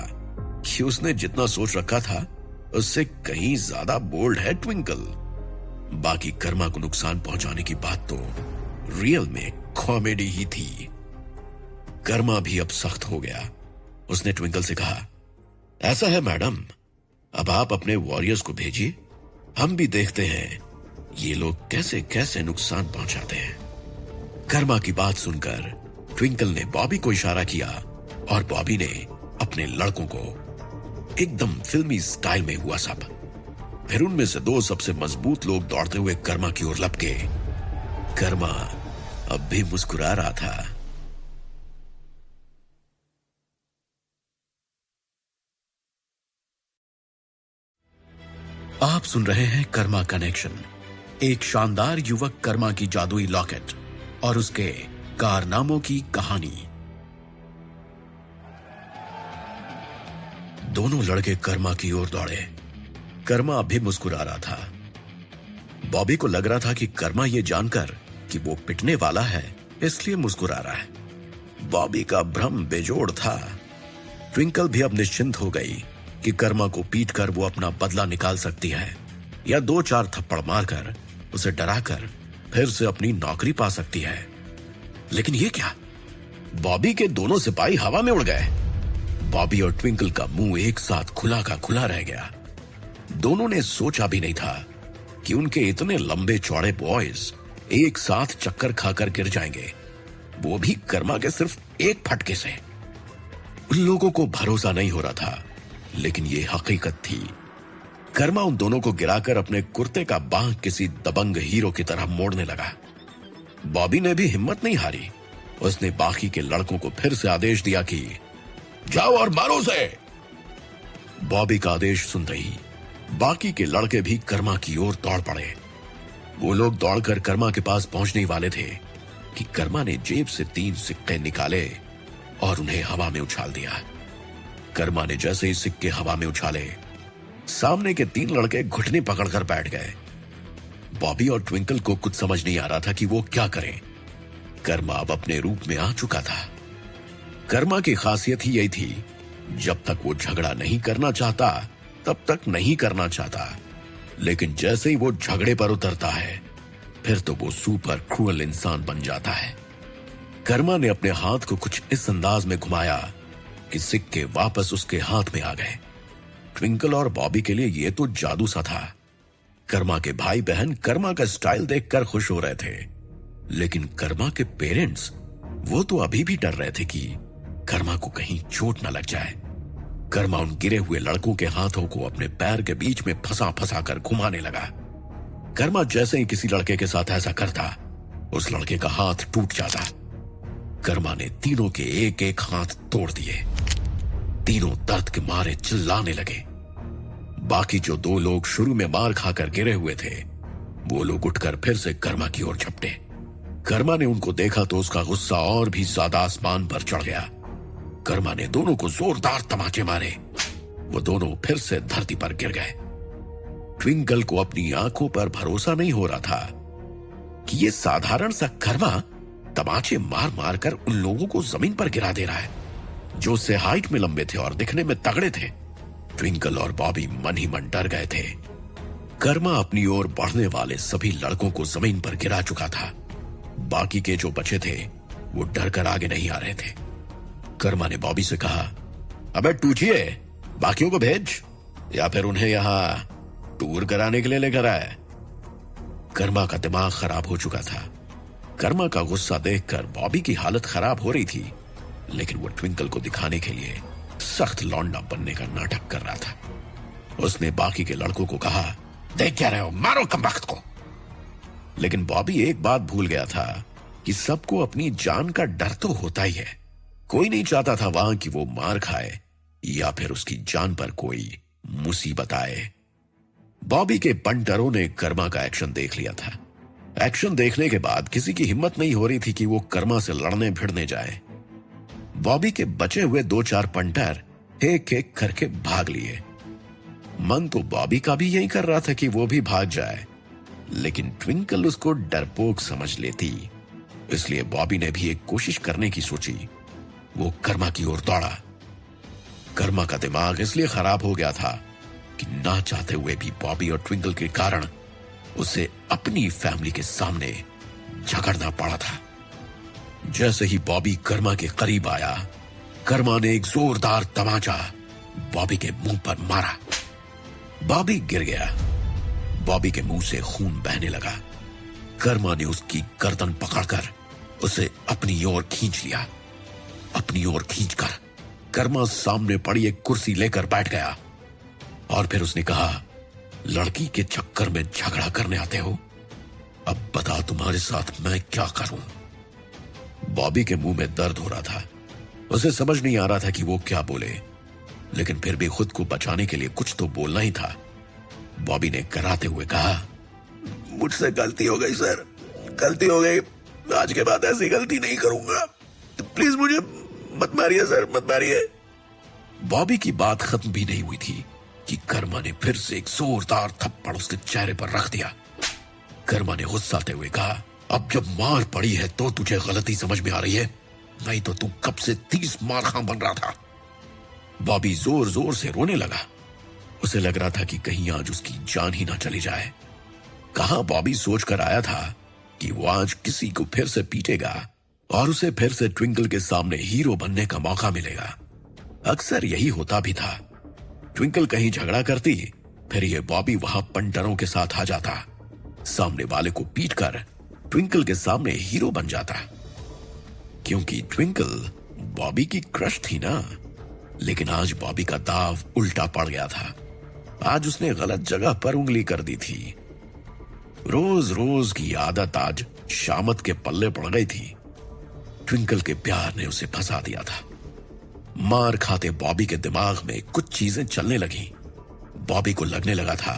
कि उसने जितना सोच रखा था उससे कहीं ज्यादा बोल्ड है ट्विंकल। बाकी कर्मा को नुकसान पहुंचाने की बात तो रियल में कॉमेडी ही थी। कर्मा भी अब सख्त हो गया। उसने ट्विंकल से कहा, ऐसा है मैडम, अब आप अपने वॉरियर्स को भेजिए, हम भी देखते हैं ये लोग कैसे कैसे नुकसान पहुंचाते हैं। कर्मा की बात सुनकर ट्विंकल ने बॉबी को इशारा किया और बॉबी ने अपने लड़कों को एकदम फिल्मी स्टाइल में हुआ सब। फिर उनमें से दो सबसे मजबूत लोग दौड़ते हुए कर्मा की ओर लपके। कर्मा अब भी मुस्कुरा रहा था। आप सुन रहे हैं कर्मा कनेक्शन, एक शानदार युवक कर्मा की जादुई लॉकेट और उसके कारनामों की कहानी। दोनों लड़के कर्मा की ओर दौड़े। कर्मा अब भी मुस्कुरा रहा था। बॉबी को लग रहा था कि कर्मा ये जानकर कि वो पिटने वाला है इसलिए मुस्कुरा रहा है। बॉबी का भ्रम बेजोड़ था। ट्विंकल भी अब निश्चिंत हो गई कि कर्मा को पीटकर वो अपना बदला निकाल सकती है, या 2-4 थप्पड़ मारकर उसे डराकर फिर से अपनी नौकरी पा सकती है। लेकिन ये क्या? बॉबी के दोनों सिपाही हवा में उड़ गए। बॉबी और ट्विंकल का मुंह एक साथ खुला का खुला रह गया। दोनों ने सोचा भी नहीं था कि उनके इतने लंबे चौड़े बॉयज एक साथ चक्कर खाकर गिर जाएंगे, वो भी कर्मा के सिर्फ एक फटके से। उन लोगों को भरोसा नहीं हो रहा था, लेकिन ये हकीकत थी। कर्मा उन दोनों को गिराकर अपने कुर्ते का बांह किसी दबंग हीरो की तरह मोड़ने लगा। बॉबी ने भी हिम्मत नहीं हारी। उसने बाकी के लड़कों को फिर से आदेश दिया कि जाओ और मारो उसे। बॉबी का आदेश सुनते ही बाकी के लड़के भी कर्मा की ओर दौड़ पड़े। वो लोग दौड़कर कर्मा के पास पहुंचने वाले थे कि कर्मा ने जेब से 3 सिक्के निकाले और उन्हें हवा में उछाल दिया। कर्मा ने जैसे ही सिक्के हवा में उछाले, सामने के 3 लड़के घुटने पकड़कर बैठ गए। बॉबी और ट्विंकल को कुछ समझ नहीं आ रहा था कि वो क्या करें। कर्मा अब अपने रूप में आ चुका था। कर्मा की खासियत ही यही थी, जब तक वो झगड़ा नहीं करना चाहता तब तक नहीं करना चाहता, लेकिन जैसे ही वो झगड़े पर उतरता है फिर तो वो सुपर क्रूअल इंसान बन जाता है। कर्मा ने अपने हाथ को कुछ इस अंदाज में घुमाया कि सिक्के वापस उसके हाथ में आ गए। ट्विंकल और बॉबी के लिए यह तो जादू सा था। कर्मा के भाई बहन कर्मा का स्टाइल देखकर खुश हो रहे थे, लेकिन कर्मा के पेरेंट्स वो तो अभी भी डर रहे थे कि कर्मा को कहीं चोट न लग जाए। कर्मा उन गिरे हुए लड़कों के हाथों को अपने पैर के बीच में फंसा फंसा कर घुमाने लगा। कर्मा जैसे ही किसी लड़के के साथ ऐसा करता, उस लड़के का हाथ टूट जाता। कर्मा ने तीनों के एक एक हाथ तोड़ दिए। तीनों दर्द के मारे चिल्लाने लगे। बाकी जो 2 लोग शुरू में मार खाकर गिरे हुए थे, वो लोग उठकर फिर से कर्मा की ओर झपटे। कर्मा ने उनको देखा तो उसका गुस्सा और भी ज्यादा आसमान पर चढ़ गया। कर्मा ने दोनों को जोरदार तमाचे मारे। वो दोनों फिर से धरती पर गिर गए। ट्विंकल को अपनी आंखों पर भरोसा नहीं हो रहा था कि ये साधारण सा कर्मा तमाचे मार मार कर उन लोगों को जमीन पर गिरा दे रहा है जो उससे हाइट में लंबे थे और दिखने में तगड़े थे। ट्विंकल और बॉबी मन ही मन डर गए थे। कर्मा अपनी ओर बढ़ने वाले सभी लड़कों को जमीन पर गिरा चुका था। बाकी के जो बचे थे वो डर कर आगे नहीं आ रहे थे। कर्मा ने बॉबी से कहा, अबे टूचिए, बाकियों को भेज या फिर उन्हें यहां टूर कराने के लिए लेकर आए। कर्मा का दिमाग खराब हो चुका था। कर्मा का गुस्सा देखकर बॉबी की हालत खराब हो रही थी, लेकिन वो ट्विंकल को दिखाने के लिए सख्त लौंडा बनने का नाटक कर रहा था। उसने बाकी के लड़कों को कहा, देख क्या रहे हो, मारो कमबख्त को। लेकिन बॉबी एक बात भूल गया था कि सबको अपनी जान का डर तो होता ही है। कोई नहीं चाहता था वहां कि वो मार खाए या फिर उसकी जान पर कोई मुसीबत आए। बॉबी के पंटरों ने कर्मा का एक्शन देख लिया था। एक्शन देखने के बाद किसी की हिम्मत नहीं हो रही थी कि वो कर्मा से लड़ने भिड़ने जाए। बॉबी के बचे हुए 2-4 पंटर एक एक करके भाग लिए। मन तो बॉबी का भी यही कर रहा था कि वो भी भाग जाए, लेकिन ट्विंकल उसको डरपोक समझ लेती, इसलिए बॉबी ने भी एक कोशिश करने की सोची। वो कर्मा की ओर दौड़ा। कर्मा का दिमाग इसलिए खराब हो गया था कि ना चाहते हुए भी बॉबी और ट्विंकल के कारण उसे अपनी फैमिली के सामने झगड़ना पड़ा था। जैसे ही बॉबी कर्मा के करीब आया, कर्मा ने एक जोरदार तमाचा बॉबी के मुंह पर मारा। बॉबी गिर गया। बॉबी के मुंह से खून बहने लगा। कर्मा ने उसकी गर्दन पकड़कर उसे अपनी ओर खींच लिया। अपनी ओर खींचकर कर्मा सामने पड़ी एक कुर्सी लेकर बैठ गया और फिर उसने कहा, लड़की के चक्कर में झगड़ा करने आते हो? अब बता तुम्हारे साथ मैं क्या करूं? बॉबी के मुंह में दर्द हो रहा था। उसे समझ नहीं आ रहा था कि वो क्या बोले, लेकिन फिर भी खुद को बचाने के लिए कुछ तो बोलना ही था। बॉबी ने कराते हुए कहा, मुझसे गलती हो गई सर, गलती हो गई। आज के बाद ऐसी गलती नहीं करूंगा। तो प्लीज मुझे मत मारिए सर, मत मारिए। बॉबी की बात खत्म भी नहीं हुई थी कि कर्मा ने फिर से एक जोरदार थप्पड़ उसके चेहरे पर रख दिया। कर्मा ने गुस्साते हुए कहा, अब जब मार पड़ी है तो तुझे गलती समझ में आ रही है, नहीं तो तू कब से 30 मार खां बन रहा था। बॉबी जोर जोर से रोने लगा। उसे लग रहा था कि कहीं आज उसकी जान ही ना चली जाए। कहां बॉबी सोच कर आया था कि वो आज किसी को फिर से पीटेगा और उसे फिर से ट्विंकल के सामने हीरो बनने का मौका मिलेगा। अक्सर यही होता भी था। ट्विंकल कहीं झगड़ा करती, फिर ये बॉबी वहां पंटरों के साथ आ जाता, सामने वाले को पीटकर ट्विंकल के सामने हीरो बन जाता। क्योंकि ट्विंकल बॉबी की क्रश थी ना। लेकिन आज बॉबी का दाव उल्टा पड़ गया था। आज उसने गलत जगह पर उंगली कर दी थी। रोज रोज की आदत आज शामत के पल्ले पड़ गई थी। ट्विंकल के प्यार ने उसे फंसा दिया था। मार खाते बॉबी के दिमाग में कुछ चीजें चलने लगी। बॉबी को लगने लगा था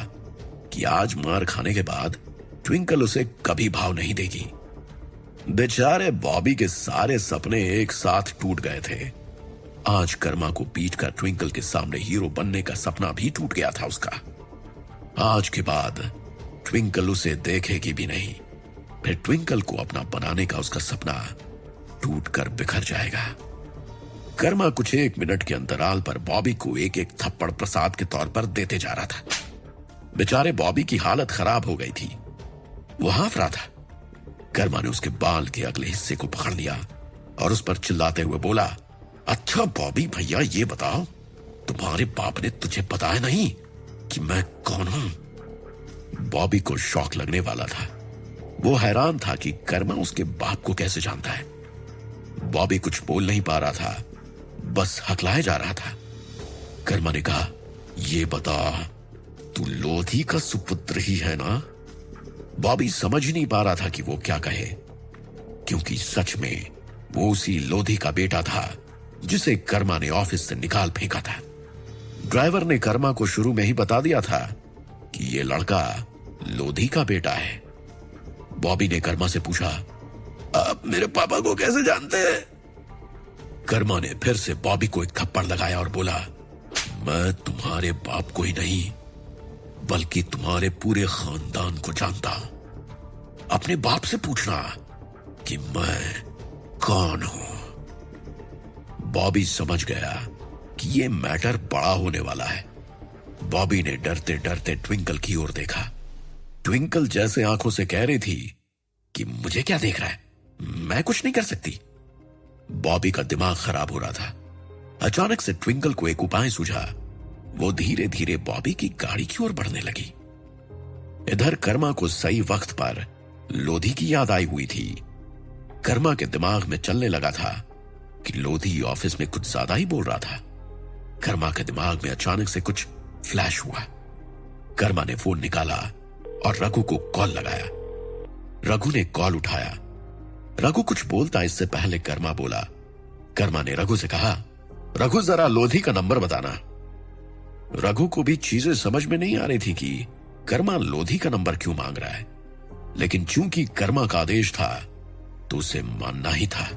कि आज मार खाने के बाद ट्विंकल उसे कभी भाव नहीं देगी। बेचारे बॉबी के सारे सपने एक साथ टूट गए थे। आज कर्मा को पीटकर ट्विंकल के सामने हीरो बनने का सपना भी टूट गया था उसका। आज के बाद ट्विंकल उसे देखेगी भी नहीं। फिर ट्विंकल को अपना बनाने का उसका सपना टूटकर बिखर जाएगा। कर्मा कुछ 1 मिनट के अंतराल पर बॉबी को एक एक थप्पड़ प्रसाद के तौर पर देते जा रहा था। बेचारे बॉबी की हालत खराब हो गई थी। वो हाफ रहा था। कर्मा ने उसके बाल के अगले हिस्से को पकड़ लिया और उस पर चिल्लाते हुए बोला, अच्छा बॉबी भैया, ये बताओ तुम्हारे बाप ने तुझे बताया नहीं कि मैं कौन हूं? बॉबी को शौक लगने वाला था। वो हैरान था कि कर्मा उसके बाप को कैसे जानता है। बॉबी कुछ बोल नहीं पा रहा था, बस हकलाया जा रहा था। कर्मा ने कहा, ये बता तू लोधी का सुपुत्र ही है ना? बॉबी समझ ही नहीं पा रहा था कि वो क्या कहे, क्योंकि सच में वो उसी लोधी का बेटा था जिसे कर्मा ने ऑफिस से निकाल फेंका था। ड्राइवर ने कर्मा को शुरू में ही बता दिया था कि ये लड़का लोधी का बेटा है। बॉबी ने कर्मा से पूछा, आप मेरे पापा को कैसे जानते हैं? कर्मा ने फिर से बॉबी को एक थप्पड़ लगाया और बोला, मैं तुम्हारे बाप को ही नहीं बल्कि तुम्हारे पूरे खानदान को जानता हूं। अपने बाप से पूछना। कि मैं कौन हूं। बॉबी समझ गया कि यह मैटर बड़ा होने वाला है। बॉबी ने डरते डरते ट्विंकल की ओर देखा। ट्विंकल जैसे आंखों से कह रही थी कि मुझे क्या देख रहा है, मैं कुछ नहीं कर सकती। बॉबी का दिमाग खराब हो रहा था। अचानक से ट्विंकल को एक उपाय सूझा। वो धीरे धीरे बॉबी की गाड़ी की ओर बढ़ने लगी। इधर कर्मा को सही वक्त पर लोधी की याद आई हुई थी। कर्मा के दिमाग में चलने लगा था कि लोधी ऑफिस में कुछ ज्यादा ही बोल रहा था। कर्मा के दिमाग में अचानक से कुछ फ्लैश हुआ। कर्मा ने फोन निकाला और रघु को कॉल लगाया। रघु ने कॉल उठाया। रघु कुछ बोलता इससे पहले कर्मा बोला। कर्मा ने रघु से कहा, रघु जरा लोधी का नंबर बताना। रघु को भी चीजें समझ में नहीं आ रही थी कि कर्मा लोधी का नंबर क्यों मांग रहा है, लेकिन चूंकि कर्मा का आदेश था तो उसे मानना ही था।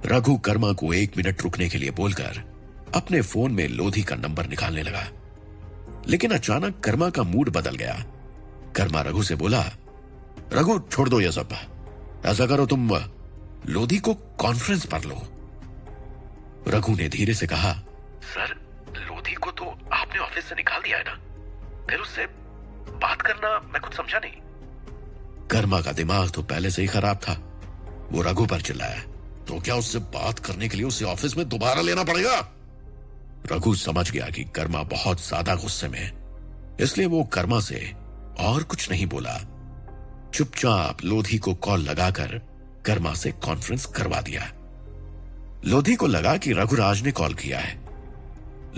रघु कर्मा को 1 मिनट रुकने के लिए बोलकर अपने फोन में लोधी का नंबर निकालने लगा। लेकिन अचानक कर्मा का मूड बदल गया। कर्मा रघु से बोला, रघु छोड़ दो ये सब, ऐसा करो तुम लोधी को कॉन्फ्रेंस पर लो। रघु ने धीरे से कहा, सर लोधी को तो आपने ऑफिस से निकाल दिया है ना, फिर उससे बात करना मैं कुछ समझा नहीं। कर्मा का दिमाग तो पहले से ही खराब था। वो रघु पर चिल्लाया, तो क्या उससे बात करने के लिए उसे ऑफिस में दोबारा लेना पड़ेगा? रघु समझ गया कि कर्मा बहुत ज्यादा गुस्से में है, इसलिए वो कर्मा से और कुछ नहीं बोला। चुपचाप लोधी को कॉल लगाकर कर्मा से कॉन्फ्रेंस करवा दिया। लोधी को लगा कि रघुराज ने कॉल किया है।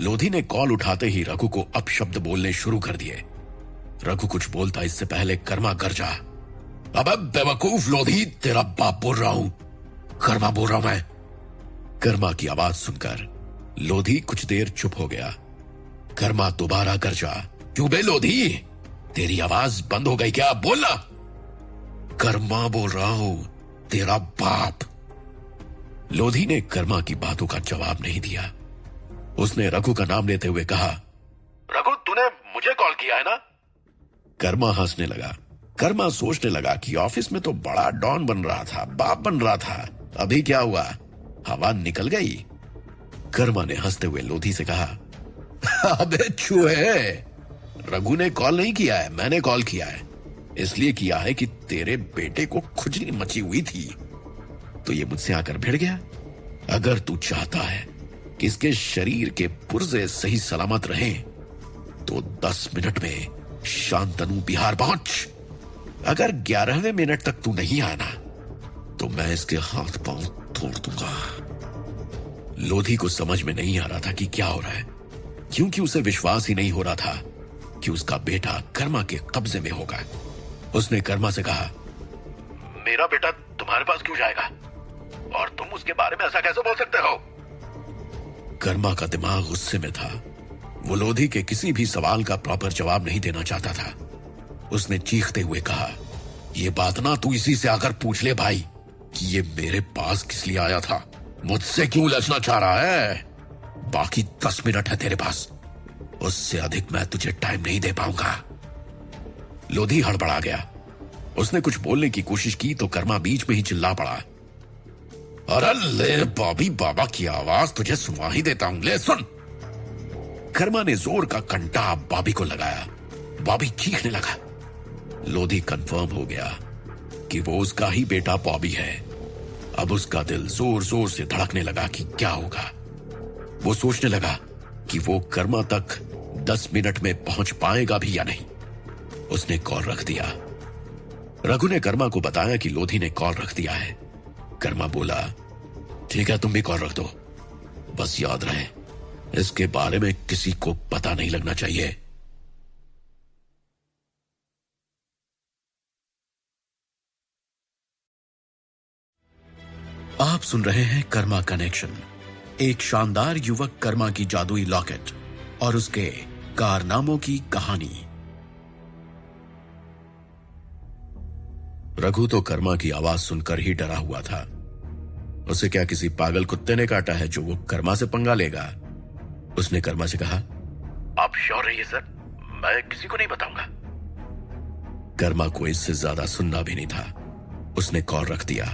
लोधी ने कॉल उठाते ही रघु को अपशब्द बोलने शुरू कर दिए। रघु कुछ बोलता इससे पहले कर्मा गरजा, अबे बेवकूफ लोधी, तेरा बाप बोल रहा हूं, कर्मा बोल रहा हूं मैं। कर्मा की आवाज सुनकर लोधी कुछ देर चुप हो गया। कर्मा दोबारा गरजा, क्यों बे लोधी, तेरी आवाज बंद हो गई क्या, बोलना। कर्मा बोल रहा हूं, तेरा बाप। लोधी ने कर्मा की बातों का जवाब नहीं दिया। उसने रघु का नाम लेते हुए कहा, रघु तूने मुझे कॉल किया है ना? कर्मा हंसने लगा। कर्मा सोचने लगा कि ऑफिस में तो बड़ा डॉन बन रहा था, बाप बन रहा था, अभी क्या हुआ, हवा निकल गई। कर्मा ने हंसते हुए लोधी से कहा, अबे चूहे, रघु ने कॉल नहीं किया है, मैंने कॉल किया है। इसलिए किया है कि तेरे बेटे को खुजली मची हुई थी तो ये मुझसे आकर भिड़ गया। अगर तू चाहता है कि इसके शरीर के पुर्जे सही सलामत रहें तो 10 मिनट में शांतनु बिहार पहुंच। अगर 11वें मिनट तक तू नहीं आया ना तो मैं इसके हाथ पांव तोड़ दूंगा। लोधी को समझ में नहीं आ रहा था कि क्या हो रहा है, क्योंकि उसे विश्वास ही नहीं हो रहा था कि उसका बेटा कर्मा के कब्जे में होगा। उसने कर्मा से कहा, मेरा बेटा तुम्हारे पास क्यों जाएगा और तुम उसके बारे में ऐसा कैसे बोल सकते हो? कर्मा का दिमाग गुस्से में था। वो लोधी के किसी भी सवाल का प्रॉपर जवाब नहीं देना चाहता था। उसने चीखते हुए कहा, ये बात ना तू इसी से आकर पूछ ले भाई कि ये मेरे पास किस लिए आया था, मुझसे क्यों लचना चाह रहा है। बाकी 10 मिनट है तेरे पास, उससे अधिक मैं तुझे टाइम नहीं दे पाऊंगा। लोधी हड़बड़ा गया। उसने कुछ बोलने की कोशिश की तो कर्मा बीच में ही चिल्ला पड़ा, अरे ले बॉबी, बाबा की आवाज तुझे सुनवा ही देता हूं, ले सुन। कर्मा ने जोर का कंटा बॉबी को लगाया। बॉबी चीखने लगा। लोधी कंफर्म हो गया कि वो उसका ही बेटा बॉबी है। अब उसका दिल जोर जोर से धड़कने लगा कि क्या होगा। वो सोचने लगा कि वो कर्मा तक 10 मिनट में पहुंच पाएगा भी या नहीं। उसने कॉल रख दिया। रघु ने कर्मा को बताया कि लोधी ने कॉल रख दिया है। कर्मा बोला, ठीक है तुम भी कॉल रख दो, बस याद रहे इसके बारे में किसी को पता नहीं लगना चाहिए। आप सुन रहे हैं कर्मा कनेक्शन, एक शानदार युवक कर्मा की जादुई लॉकेट और उसके कारनामों की कहानी। रघु तो कर्मा की आवाज सुनकर ही डरा हुआ था। उसे क्या किसी पागल कुत्ते ने काटा है जो वो कर्मा से पंगा लेगा। उसने कर्मा से कहा, आप श्योर रहिए सर, मैं किसी को नहीं बताऊंगा। कर्मा को इससे ज्यादा सुनना भी नहीं था। उसने कॉल रख दिया।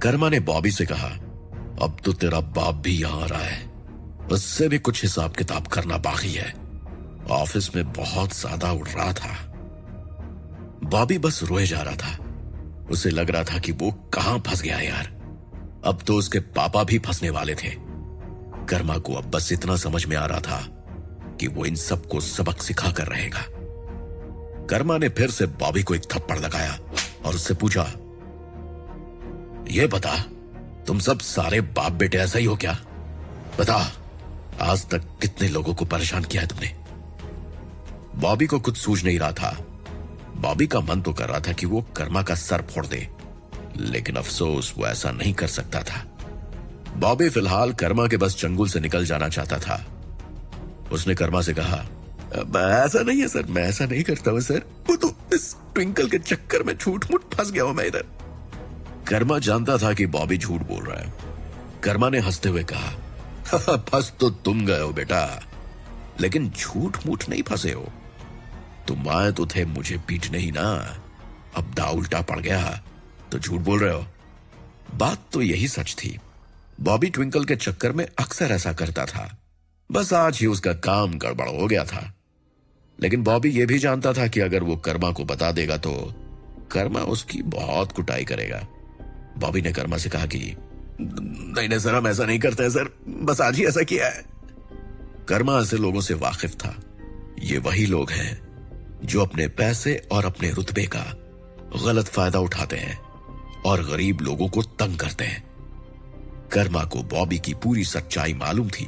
कर्मा ने बॉबी से कहा, अब तो तेरा बाप भी यहां आ रहा है, उससे भी कुछ हिसाब किताब करना बाकी है। ऑफिस में बहुत ज्यादा उड़ रहा था। बॉबी बस रोए जा रहा था। उसे लग रहा था कि वो कहां फंस गया यार। अब तो उसके पापा भी फंसने वाले थे। कर्मा को अब बस इतना समझ में आ रहा था कि वो इन सबको सबक सिखा कर रहेगा। कर्मा ने फिर से बॉबी को एक थप्पड़ लगाया और उससे पूछा, ये बता, तुम सब सारे बाप बेटे ऐसा ही हो क्या? बता, आज तक कितने लोगों को परेशान किया है तुमने? बॉबी को कुछ सूझ नहीं रहा था। बॉबी का मन तो कर रहा था कि वो कर्मा का सर फोड़ दे, लेकिन अफसोस वो ऐसा नहीं कर सकता था। बॉबी फिलहाल कर्मा के बस चंगुल से निकल जाना चाहता था। उसने कर्मा से कहा, ऐसा नहीं है सर, मैं ऐसा नहीं करता हूं सर, वो तो इस ट्विंकल के चक्कर में झूठ मूठ फंस गया हूं मैं इधर। कर्मा जानता था कि बॉबी झूठ बोल रहा है। कर्मा ने हंसते हुए कहा, फंस तो तुम गए हो बेटा, लेकिन झूठ मूठ नहीं फंसे हो। तुम आए तो थे मुझे पीटने ही ना, अब दाव उल्टा पड़ गया तो झूठ बोल रहे हो। बात तो यही सच थी। बॉबी ट्विंकल के चक्कर में अक्सर ऐसा करता था, बस आज ही उसका काम गड़बड़ हो गया था। लेकिन बॉबी यह भी जानता था कि अगर वो कर्मा को बता देगा तो कर्मा उसकी बहुत कुटाई करेगा। बॉबी ने कर्मा से कहा कि नहीं नहीं सर, हम ऐसा नहीं करते सर, बस आज ही ऐसा किया है। कर्मा ऐसे लोगों से वाकिफ था। ये वही लोग हैं जो अपने पैसे और अपने रुतबे का गलत फायदा उठाते हैं और गरीब लोगों को तंग करते हैं। कर्मा को बॉबी की पूरी सच्चाई मालूम थी,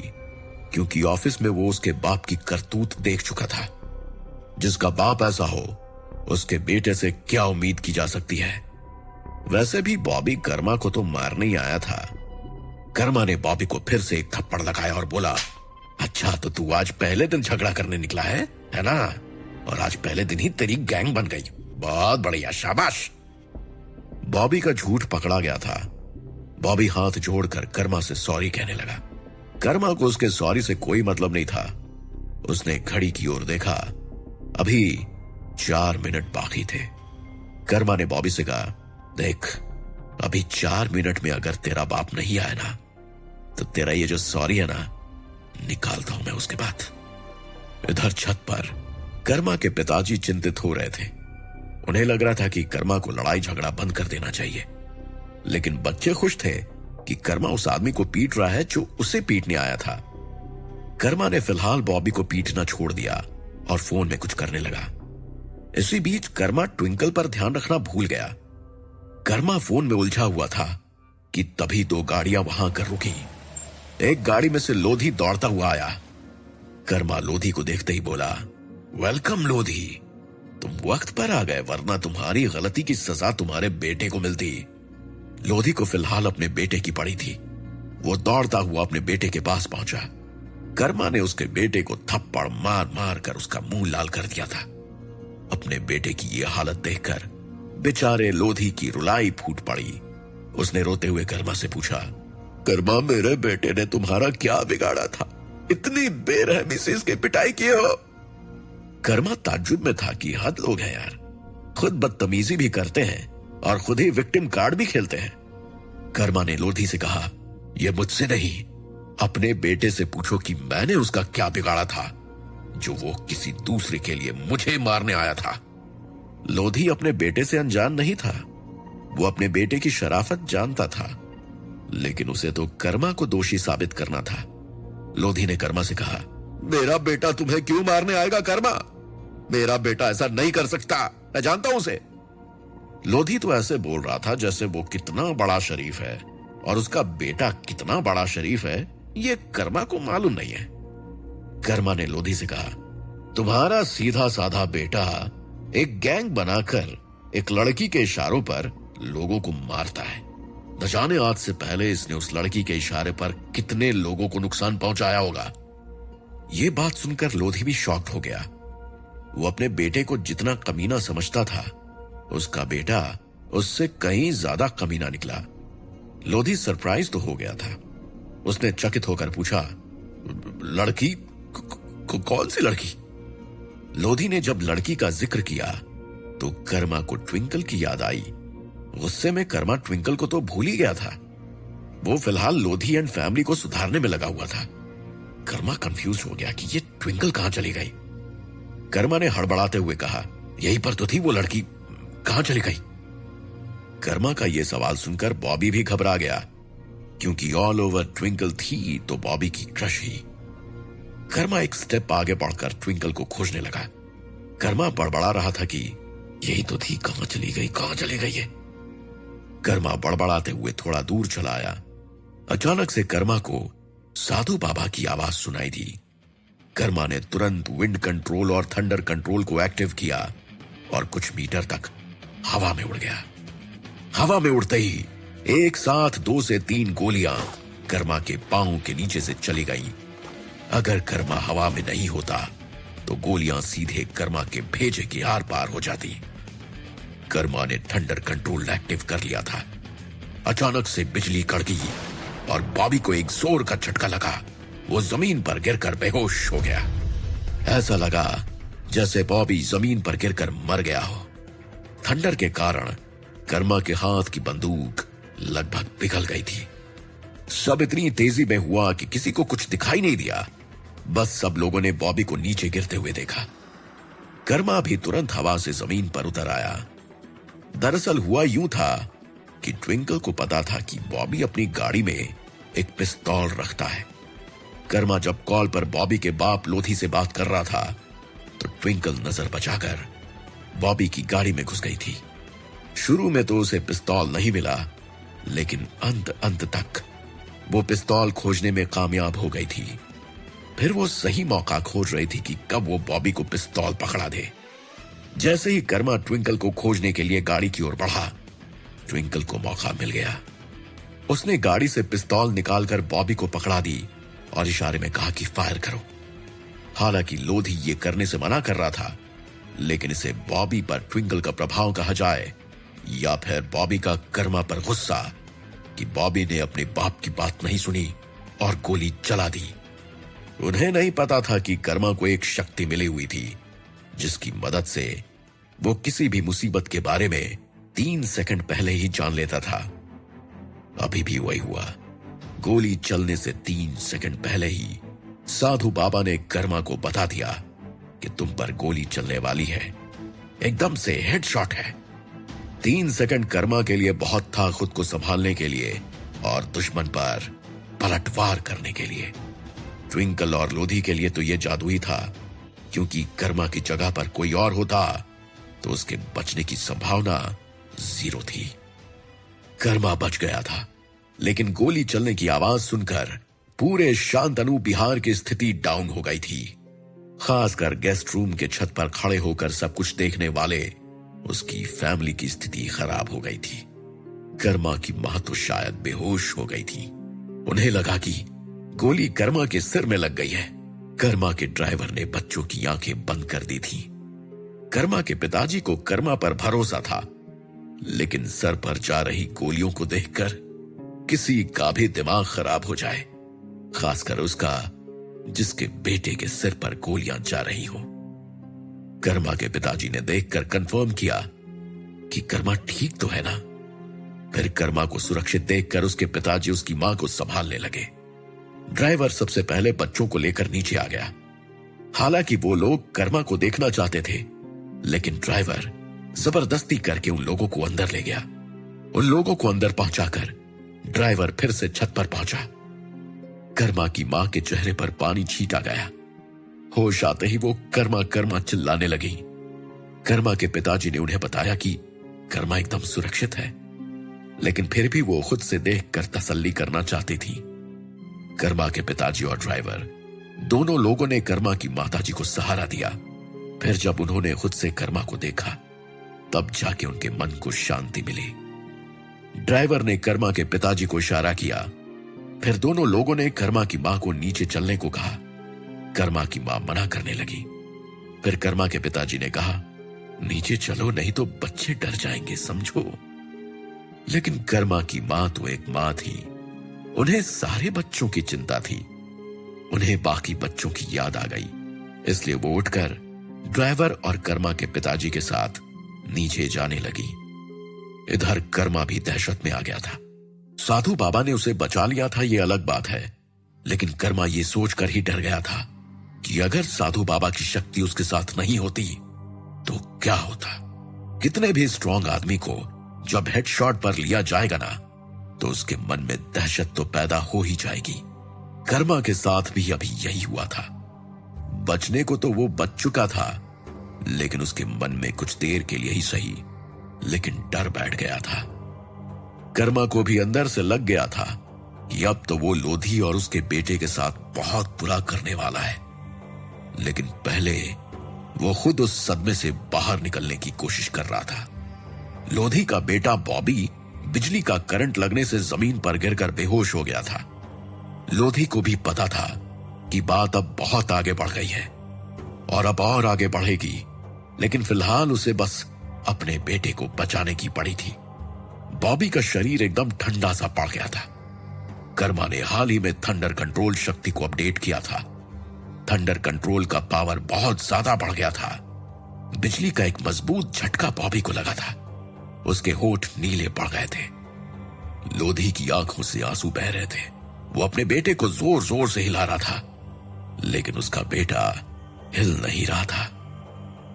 क्योंकि ऑफिस में वो उसके बाप की करतूत देख चुका था। जिसका बाप ऐसा हो, उसके बेटे से क्या उम्मीद की जा सकती है? वैसे भी बॉबी कर्मा को तो मारने ही आया था। कर्मा ने बॉबी को फिर से एक थप्पड़ लगाया और बोला, अच्छा तो तू आज पहले दिन झगड़ा करने निकला है ना? और आज पहले दिन ही तेरी गैंग बन गई, बहुत बढ़िया, शाबाश। बॉबी का झूठ पकड़ा गया था। बॉबी हाथ जोड़कर कर्मा से सॉरी कहने लगा। कर्मा को उसके सॉरी से कोई मतलब नहीं था। उसने घड़ी की ओर देखा, अभी 4 मिनट बाकी थे। कर्मा ने बॉबी से कहा, देख, अभी 4 मिनट में अगर तेरा बाप नहीं आया ना, तो तेरा ये जो सॉरी है ना, निकालता हूं मैं उसके बाद। इधर छत पर कर्मा के पिताजी चिंतित हो रहे थे। उन्हें लग रहा था कि कर्मा को लड़ाई झगड़ा बंद कर देना चाहिए, लेकिन बच्चे खुश थे कि कर्मा उस आदमी को पीट रहा है जो उसे पीटने आया था। कर्मा ने फिलहाल बॉबी को पीटना छोड़ दिया और फोन में कुछ करने लगा। इसी बीच कर्मा ट्विंकल पर ध्यान रखना भूल गया। कर्मा फोन में उलझा हुआ था कि तभी 2 गाड़ियां वहां कर रुकी। एक गाड़ी में से लोधी दौड़ता हुआ आया। कर्मा लोधी को देखते ही बोला, वेलकम लोधी, तुम वक्त पर आ गए, वरना तुम्हारी गलती की सजा तुम्हारे बेटे को मिलती। लोधी को फिलहाल अपने बेटे की पड़ी थी। वो दौड़ता हुआ अपने बेटे के पास पहुंचा। कर्मा ने उसके बेटे को थप्पड़ मार मार कर उसका मुंह लाल कर दिया था। अपने बेटे की ये हालत देखकर बेचारे लोधी की रुलाई फूट पड़ी। उसने रोते हुए कर्मा से पूछा, कर्मा, मेरे बेटे ने तुम्हारा क्या बिगाड़ा था? इतनी बेरहमी से इसकी पिटाई की हो? कर्मा ताज्जुब में था कि हद लोग हैं यार, खुद बदतमीजी भी करते हैं और खुद ही विक्टिम कार्ड भी खेलते हैं। कर्मा ने लोधी से कहा, यह मुझसे नहीं, अपने बेटे से पूछो कि मैंने उसका क्या बिगाड़ा था जो वो किसी दूसरे के लिए मुझे मारने आया था। लोधी अपने बेटे से अनजान नहीं था। वो अपने बेटे की शराफत जानता था, लेकिन उसे तो कर्मा को दोषी साबित करना था। लोधी ने कर्मा से कहा, मेरा बेटा तुम्हें क्यों मारने आएगा कर्मा? मेरा बेटा ऐसा नहीं कर सकता, मैं जानता हूं उसे। लोधी तो ऐसे बोल रहा था जैसे वो कितना बड़ा शरीफ है और उसका बेटा कितना बड़ा शरीफ है ये कर्मा को मालूम नहीं है। कर्मा ने लोधी से कहा, तुम्हारा सीधा साधा बेटा एक गैंग बनाकर एक लड़की के इशारों पर लोगों को मारता है। न जाने आज से पहले इसने उस लड़की के इशारे पर कितने लोगों को नुकसान पहुंचाया होगा। ये बात सुनकर लोधी भी शॉक्ड हो गया। वो अपने बेटे को जितना कमीना समझता था, उसका बेटा उससे कहीं ज्यादा कमीना निकला। लोधी सरप्राइज तो हो गया था। उसने चकित होकर पूछा, लड़की? कौन सी लड़की? लोधी ने जब लड़की का जिक्र किया तो कर्मा को ट्विंकल की याद आई। गुस्से में कर्मा ट्विंकल को तो भूल ही गया था। वो फिलहाल लोधी एंड फैमिली को सुधारने में लगा हुआ था। कर्मा कंफ्यूज हो गया कि ये ट्विंकल कहां चली गई। कर्मा ने हड़बड़ाते हुए कहा, यहीं पर तो थी वो लड़की, कहां चली गई? कर्मा का यह सवाल सुनकर बॉबी भी घबरा गया, क्योंकि ऑल ओवर ट्विंकल थी तो बॉबी की क्रश ही। कर्मा एक स्टेप आगे बढ़कर ट्विंकल को खोजने लगा। कर्मा बड़बड़ा रहा था कि यही तो थी, कहां चली गई, कहां चली गई है? कर्मा बड़बड़ाते हुए थोड़ा दूर चला आया। अचानक से कर्मा को साधु बाबा की आवाज सुनाई दी। कर्मा ने तुरंत विंड कंट्रोल और थंडर कंट्रोल को एक्टिव किया और कुछ मीटर तक हवा में उड़ गया। हवा में उड़ते ही एक साथ 2 से 3 गोलियां कर्मा के पांव के नीचे से चली गईं। अगर कर्मा हवा में नहीं होता तो गोलियां सीधे कर्मा के भेजे के आर पार हो जाती। कर्मा ने थंडर कंट्रोल एक्टिव कर लिया था। अचानक से बिजली कड़की और बॉबी को एक जोर का झटका लगा। वो जमीन पर गिरकर बेहोश हो गया। ऐसा लगा जैसे बॉबी जमीन पर गिरकर मर गया हो। थंडर के कारण कर्मा के हाथ की बंदूक लगभग पिघल गई थी। सब इतनी तेजी में हुआ कि किसी को कुछ दिखाई नहीं दिया। बस सब लोगों ने बॉबी को नीचे गिरते हुए देखा। कर्मा भी तुरंत हवा से जमीन पर उतर आया। दरअसल हुआ यूं था कि ट्विंकल को पता था कि बॉबी अपनी गाड़ी में एक पिस्तौल रखता है। कर्मा जब कॉल पर बॉबी के बाप लोधी से बात कर रहा था तो ट्विंकल नजर बचाकर बॉबी की गाड़ी में घुस गई थी। शुरू में तो उसे पिस्तौल नहीं मिला, लेकिन अंत तक वो पिस्तौल खोजने में कामयाब हो गई थी। फिर वो सही मौका खोज रही थी कि कब वो बॉबी को पिस्तौल पकड़ा दे। जैसे ही कर्मा ट्विंकल को खोजने के लिए गाड़ी की ओर बढ़ा, ट्विंकल को मौका मिल गया। उसने गाड़ी से पिस्तौल निकालकर बॉबी को पकड़ा दी और इशारे में कहा कि फायर करो। हालांकि लोधी ये करने से मना कर रहा था, लेकिन इसे बॉबी पर ट्विंकल का प्रभाव कहा जाए या फिर बॉबी का कर्मा पर गुस्सा कि बॉबी ने अपने बाप की बात नहीं सुनी और गोली चला दी। उन्हें नहीं पता था कि कर्मा को एक शक्ति मिली हुई थी जिसकी मदद से वो किसी भी मुसीबत के बारे में 3 सेकंड पहले ही जान लेता था। अभी भी वही हुआ। गोली चलने से 3 सेकंड पहले ही साधु बाबा ने कर्मा को बता दिया कि तुम पर गोली चलने वाली है। एकदम से हेडशॉट है। 3 सेकंड कर्मा के लिए बहुत था खुद को संभालने के लिए और दुश्मन पर पलटवार करने के लिए। ट्विंकल और लोधी के लिए तो यह जादू ही था, क्योंकि कर्मा की जगह पर कोई और होता तो उसके बचने की संभावना 0 थी। कर्मा बच गया था, लेकिन गोली चलने की आवाज सुनकर पूरे शांतनु बिहार की स्थिति डाउन हो गई थी। खासकर गेस्ट रूम के छत पर खड़े होकर सब कुछ देखने वाले उसकी फैमिली की स्थिति खराब हो गई थी। कर्मा की मां तो शायद बेहोश हो गई थी। उन्हें लगा कि गोली कर्मा के सिर में लग गई है। कर्मा के ड्राइवर ने बच्चों की आंखें बंद कर दी थी। कर्मा के पिताजी को कर्मा पर भरोसा था, लेकिन सर पर जा रही गोलियों को देखकर किसी का भी दिमाग खराब हो जाए, खासकर उसका जिसके बेटे के सिर पर गोलियां जा रही हो। कर्मा के पिताजी ने देखकर कंफर्म किया कि कर्मा ठीक तो है ना। फिर कर्मा को सुरक्षित देखकर उसके पिताजी उसकी मां को संभालने लगे। ड्राइवर सबसे पहले बच्चों को लेकर नीचे आ गया। हालांकि वो लोग कर्मा को देखना चाहते थे, लेकिन ड्राइवर जबरदस्ती करके उन लोगों को अंदर ले गया। उन लोगों को अंदर पहुंचाकर ड्राइवर फिर से छत पर पहुंचा। कर्मा की मां के चेहरे पर पानी छीटा गया। होश आते ही वो कर्मा कर्मा चिल्लाने लगी। कर्मा के पिताजी ने उन्हें बताया कि कर्मा एकदम सुरक्षित है, लेकिन फिर भी वो खुद से देखकर तसल्ली करना चाहती थी। कर्मा के पिताजी और ड्राइवर दोनों लोगों ने कर्मा की माताजी को सहारा दिया। फिर जब उन्होंने खुद से कर्मा को देखा, तब जाके उनके मन को शांति मिली। ड्राइवर ने कर्मा के पिताजी को इशारा किया। फिर दोनों लोगों ने कर्मा की मां को नीचे चलने को कहा। कर्मा की मां मना करने लगी। फिर कर्मा के पिताजी ने कहा, नीचे चलो नहीं तो बच्चे डर जाएंगे, समझो। लेकिन कर्मा की मां तो एक मां थी। उन्हें सारे बच्चों की चिंता थी। उन्हें बाकी बच्चों की याद आ गई, इसलिए वो उठकर ड्राइवर और कर्मा के पिताजी के साथ नीचे जाने लगी। इधर कर्मा भी दहशत में आ गया था। साधु बाबा ने उसे बचा लिया था, यह अलग बात है, लेकिन कर्मा यह सोचकर ही डर गया था कि अगर साधु बाबा की शक्ति उसके साथ नहीं होती तो क्या होता। कितने भी स्ट्रांग आदमी को जब हेडशॉट पर लिया जाएगा ना, तो उसके मन में दहशत तो पैदा हो ही जाएगी। कर्मा के साथ भी अभी यही हुआ था। बचने को तो वो बच चुका था, लेकिन उसके मन में कुछ देर के लिए ही सही, लेकिन डर बैठ गया था। कर्मा को भी अंदर से लग गया था कि अब तो वो लोधी और उसके बेटे के साथ बहुत बुरा करने वाला है, लेकिन पहले वो खुद उस सदमे से बाहर निकलने की कोशिश कर रहा था। लोधी का बेटा बॉबी बिजली का करंट लगने से जमीन पर गिरकर बेहोश हो गया था। लोधी को भी पता था कि बात अब बहुत आगे बढ़ गई है और अब और आगे बढ़ेगी, लेकिन फिलहाल उसे बस अपने बेटे को बचाने की पड़ी थी। बॉबी का शरीर एकदम ठंडा सा पड़ गया था। कर्मा ने हाल ही में थंडर कंट्रोल शक्ति को अपडेट किया था। थंडर कंट्रोल का पावर बहुत ज्यादा बढ़ गया था। बिजली का एक मजबूत झटका बॉबी को लगा था। उसके होठ नीले पड़ गए थे। लोधी की आंखों से आंसू बह रहे थे। वो अपने बेटे को जोर जोर से हिला रहा था, लेकिन उसका बेटा हिल नहीं रहा था।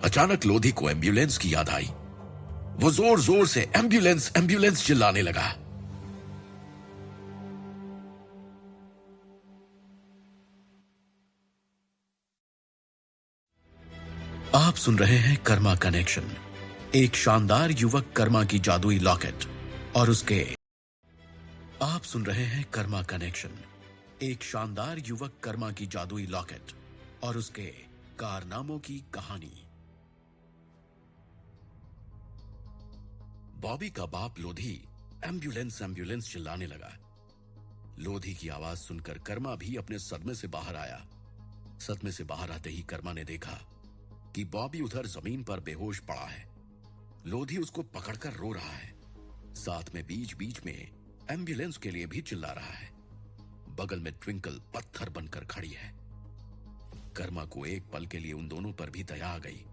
अचानक लोधी को एम्बुलेंस की याद आई। वो जोर जोर से एम्बुलेंस एम्बुलेंस चिल्लाने लगा। आप सुन रहे हैं कर्मा कनेक्शन, एक शानदार युवक कर्मा की जादुई लॉकेट और उसके आप सुन रहे हैं कर्मा कनेक्शन, एक शानदार युवक कर्मा की जादुई लॉकेट और उसके कारनामों की कहानी। बॉबी का बाप लोधी एम्बुलेंस एम्बुलेंस चिल्लाने लगा। लोधी की आवाज सुनकर कर्मा भी अपने सदमे से बाहर आया। सदमे से बाहर आते ही कर्मा ने देखा कि बॉबी उधर जमीन पर बेहोश पड़ा है। लोधी उसको पकड़कर रो रहा है, साथ में बीच बीच में एम्बुलेंस के लिए भी चिल्ला रहा है। बगल में ट्विंकल पत्थर बनकर खड़ी है। कर्मा को एक पल के लिए उन दोनों पर भी दया आ गई,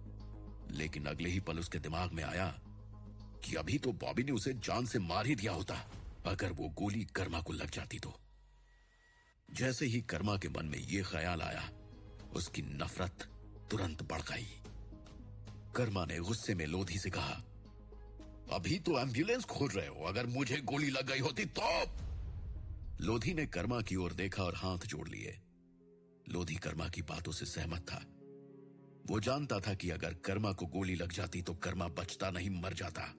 लेकिन अगले ही पल उसके दिमाग में आया कि अभी तो बॉबी ने उसे जान से मार ही दिया होता अगर वो गोली कर्मा को लग जाती तो। जैसे ही कर्मा के मन में यह ख्याल आया, उसकी नफरत तुरंत बढ़ गई। कर्मा ने गुस्से में लोधी से कहा, अभी तो एम्बुलेंस खोल रहे हो, अगर मुझे गोली लग गई होती तो। लोधी ने कर्मा की ओर देखा और हाथ जोड़ लिए। लोधी कर्मा की बातों से सहमत था। वो जानता था कि अगर कर्मा को गोली लग जाती तो कर्मा बचता नहीं, मर जाता।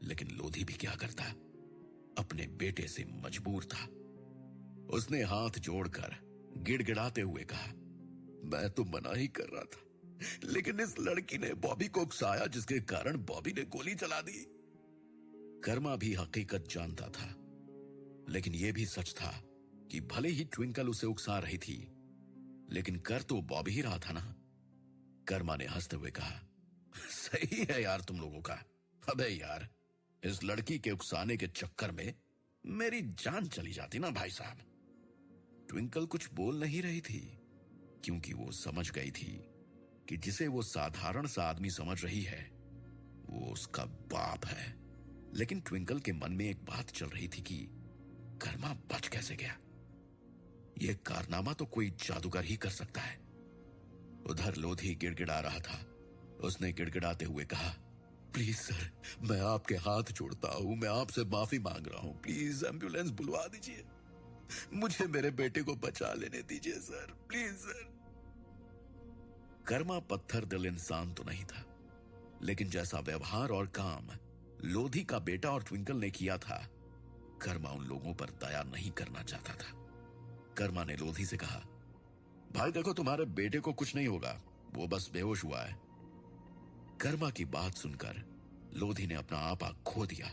लेकिन लोधी भी क्या करता, अपने बेटे से मजबूर था। उसने हाथ जोड़कर गिड़गिड़ाते हुए कहा, मैं तो मना ही कर रहा था, लेकिन इस लड़की ने बॉबी को उकसाया, जिसके कारण बॉबी ने गोली चला दी। कर्मा भी हकीकत जानता था, लेकिन यह भी सच था कि भले ही ट्विंकल उसे उकसा रही थी, लेकिन कर तो बॉबी ही रहा था ना। कर्मा ने हंसते हुए कहा, सही है यार तुम लोगों का। अबे यार, इस लड़की के उकसाने के चक्कर में मेरी जान चली जाती ना भाई साहब। ट्विंकल कुछ बोल नहीं रही थी, क्योंकि वो समझ गई थी कि जिसे वो साधारण सा आदमी समझ रही है, वो उसका बाप है। लेकिन ट्विंकल के मन में एक बात चल रही थी कि कर्मा बच कैसे गया। यह कारनामा तो कोई जादूगर ही कर सकता है। उधर लोधी गिड़गिड़ा रहा था। उसने गिड़गिड़ाते हुए कहा, प्लीज सर, मैं आपके हाथ जोड़ता हूं, मैं आपसे माफी मांग रहा हूं, प्लीज एम्बुलेंस बुलवा दीजिए, मुझे मेरे बेटे को बचा लेने दीजिए सर, प्लीज सर। कर्मा पत्थर दिल इंसान तो नहीं था, लेकिन जैसा व्यवहार और काम लोधी का बेटा और ट्विंकल ने किया था, कर्मा उन लोगों पर दया नहीं करना चाहता था। कर्मा ने लोधी से कहा, भाई देखो, तुम्हारे बेटे को कुछ नहीं होगा, वो बस बेहोश हुआ है। कर्मा की बात सुनकर लोधी ने अपना आपा खो दिया।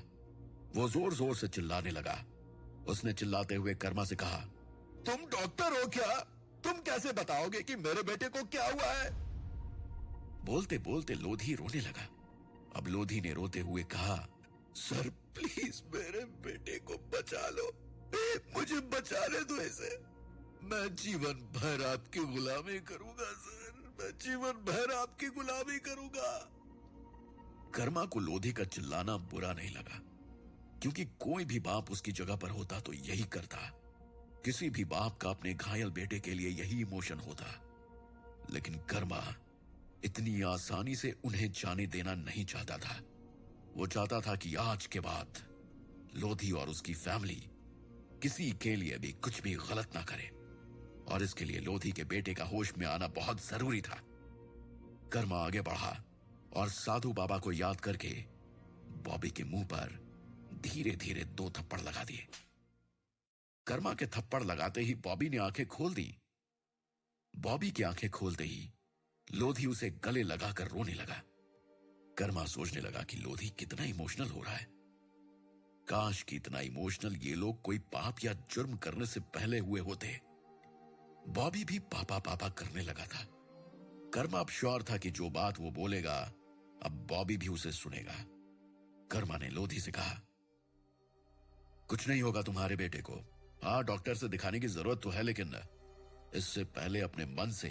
वो जोर जोर से चिल्लाने लगा। उसने चिल्लाते हुए कर्मा से कहा, तुम डॉक्टर हो क्या? तुम कैसे बताओगे कि मेरे बेटे को क्या हुआ है? बोलते बोलते लोधी रोने लगा। अब लोधी ने रोते हुए कहा, सर प्लीज मेरे बेटे को बचा लो, मुझे बचाने दो इसे, मैं जीवन भर आपकी गुलामी करूंगा सर, मैं जीवन भर आपकी गुलामी करूंगा। कर्मा को लोधी का चिल्लाना बुरा नहीं लगा, क्योंकि कोई भी बाप उसकी जगह पर होता तो यही करता। किसी भी बाप का अपने घायल बेटे के लिए यही इमोशन होता। लेकिन कर्मा इतनी आसानी से उन्हें जाने देना नहीं चाहता था। वो चाहता था कि आज के बाद लोधी और उसकी फैमिली किसी के लिए भी कुछ भी गलत ना करे, और इसके लिए लोधी के बेटे का होश में आना बहुत जरूरी था। कर्मा आगे बढ़ा और साधु बाबा को याद करके बॉबी के मुंह पर धीरे धीरे 2 थप्पड़ लगा दिए। कर्मा के थप्पड़ लगाते ही बॉबी ने आंखें खोल दी। बॉबी की आंखें खोलते ही लोधी उसे गले लगाकर रोने लगा। कर्मा सोचने लगा कि लोधी कितना इमोशनल हो रहा है। काश कि इतना इमोशनल ये लोग कोई पाप या जुर्म करने से पहले हुए होते। बॉबी भी पापा पापा करने लगा था। कर्मा अब श्योर था कि जो बात वो बोलेगा अब बॉबी भी उसे सुनेगा। कर्मा ने लोधी से कहा, कुछ नहीं होगा तुम्हारे बेटे को। हाँ, डॉक्टर से दिखाने की जरूरत तो है, लेकिन इससे पहले अपने मन से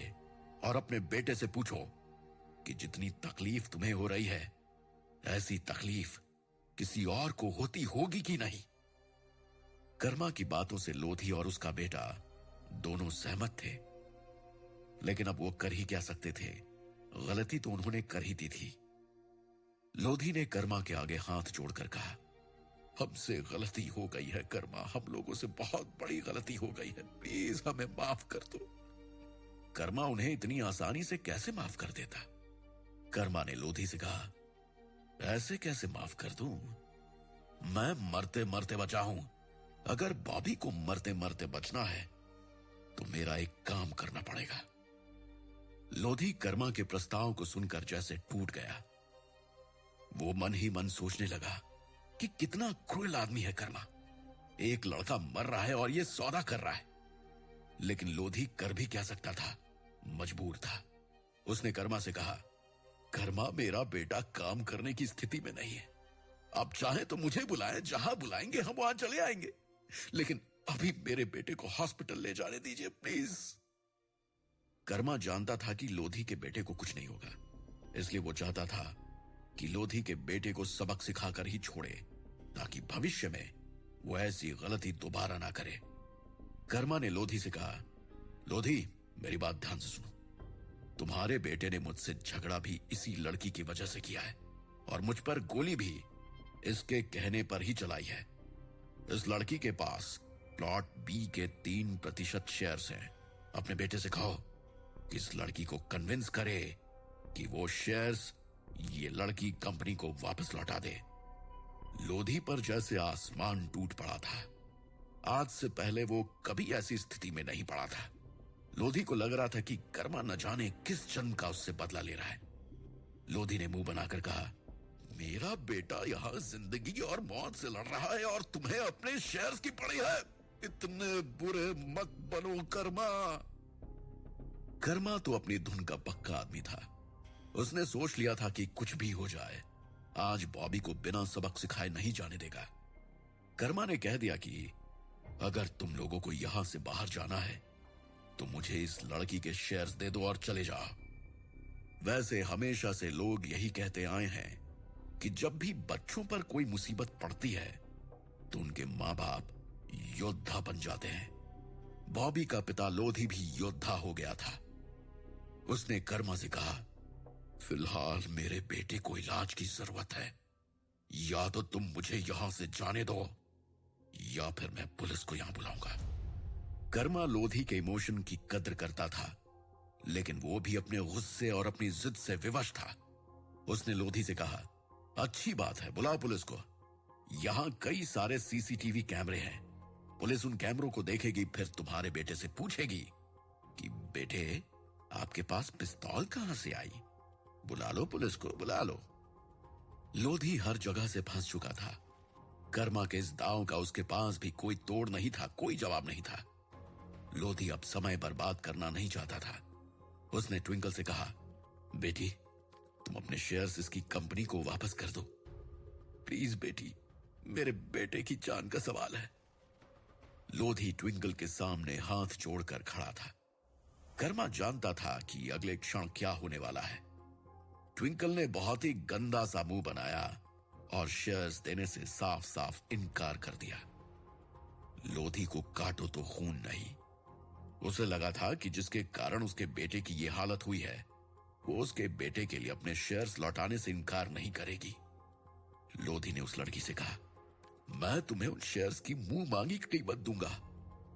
और अपने बेटे से पूछो कि जितनी तकलीफ तुम्हें हो रही है, ऐसी तकलीफ किसी और को होती होगी कि नहीं। कर्मा की बातों से लोधी और उसका बेटा दोनों सहमत थे, लेकिन अब वो कर ही क्या सकते थे। गलती तो उन्होंने कर ही दी थी। लोधी ने कर्मा के आगे हाथ जोड़कर कहा, हमसे गलती हो गई है कर्मा, हम लोगों से बहुत बड़ी गलती हो गई है, प्लीज हमें माफ कर दो। कर्मा उन्हें इतनी आसानी से कैसे माफ कर देता। कर्मा ने लोधी से कहा, ऐसे कैसे माफ कर दूं? मैं मरते मरते बचा हूं। अगर बॉबी को मरते मरते बचना है तो मेरा एक काम करना पड़ेगा। लोधी कर्मा के प्रस्ताव को सुनकर जैसे टूट गया। वो मन ही मन सोचने लगा कि कितना क्रूर आदमी है कर्मा। एक लड़का मर रहा है और ये सौदा कर रहा है। लेकिन लोधी कर भी क्या सकता था, मजबूर था। उसने कर्मा से कहा, कर्मा मेरा बेटा काम करने की स्थिति में नहीं है। आप चाहे तो मुझे बुलाएं, जहां बुलाएंगे हम वहां चले आएंगे, लेकिन अभी मेरे बेटे को हॉस्पिटल ले जाने दीजिए प्लीज। कर्मा जानता था कि लोधी के बेटे को कुछ नहीं होगा, इसलिए वो चाहता था कि लोधी के बेटे को सबक सिखाकर ही छोड़े, ताकि भविष्य में वो ऐसी गलती दोबारा ना करे। कर्मा ने लोधी से कहा, लोधी मेरी बात ध्यान से सुनो। तुम्हारे बेटे ने मुझसे झगड़ा भी इसी लड़की की वजह से किया है, और मुझ पर गोली भी इसके कहने पर ही चलाई है। इस लड़की के पास प्लॉट बी के 3% शेयर्स हैं। अपने बेटे से कहो कि इस लड़की को कन्विंस करे कि वो शेयर्स ये लड़की कंपनी को वापस लौटा दे। लोधी पर जैसे आसमान टूट पड़ा था। आज से पहले वो कभी ऐसी स्थिति में नहीं पड़ा था। लोधी को लग रहा था कि कर्मा न जाने किस जन्म का उससे बदला ले रहा है। लोधी ने मुंह बनाकर कहा, मेरा बेटा यहां जिंदगी और मौत से लड़ रहा है और तुम्हें अपने शेयर्स की पड़ी है। इतने बुरे मत बनो कर्मा। कर्मा तो अपनी धुन का पक्का आदमी था। उसने सोच लिया था कि कुछ भी हो जाए, आज बॉबी को बिना सबक सिखाए नहीं जाने देगा। कर्मा ने कह दिया कि अगर तुम लोगों को यहां से बाहर जाना है तो मुझे इस लड़की के शेयर्स दे दो और चले जाओ। वैसे हमेशा से लोग यही कहते आए हैं कि जब भी बच्चों पर कोई मुसीबत पड़ती है तो उनके मां बाप योद्धा बन जाते हैं। बॉबी का पिता लोधी भी योद्धा हो गया था। उसने कर्मा से कहा, फिलहाल मेरे बेटे को इलाज की जरूरत है, या तो तुम मुझे यहां से जाने दो या फिर मैं पुलिस को यहां बुलाऊंगा। कर्मा लोधी के इमोशन की कद्र करता था, लेकिन वो भी अपने गुस्से और अपनी जिद से विवश था। उसने लोधी से कहा, अच्छी बात है, बुलाओ पुलिस को। यहां कई सारे सीसीटीवी कैमरे हैं। पुलिस उन कैमरों को देखेगी, फिर तुम्हारे बेटे से पूछेगी कि बेटे आपके पास पिस्तौल कहां से आई। बुला लो पुलिस को, बुला लो। लोधी हर जगह से फंस चुका था। कर्मा के इस दांव का उसके पास भी कोई तोड़ नहीं था, कोई जवाब नहीं था। लोधी अब समय बर्बाद करना नहीं चाहता था। उसने ट्विंकल से कहा, बेटी तुम अपने शेयर्स इसकी कंपनी को वापस कर दो प्लीज बेटी, मेरे बेटे की जान का सवाल है। लोधी ट्विंकल के सामने हाथ जोड़कर खड़ा था। कर्मा जानता था कि अगले क्षण क्या होने वाला है। ट्विंकल ने बहुत ही गंदा सा मुंह बनाया और शेयर्स देने से साफ साफ इनकार कर दिया। लोधी को काटो तो खून नहीं। उसे लगा था कि जिसके कारण उसके बेटे की यह हालत हुई है, वो उसके बेटे के लिए अपने शेयर्स लौटाने से इनकार नहीं करेगी। लोधी ने उस लड़की से कहा, मैं तुम्हें उन शेयर्स की मुंह मांगी कीमत दूंगा।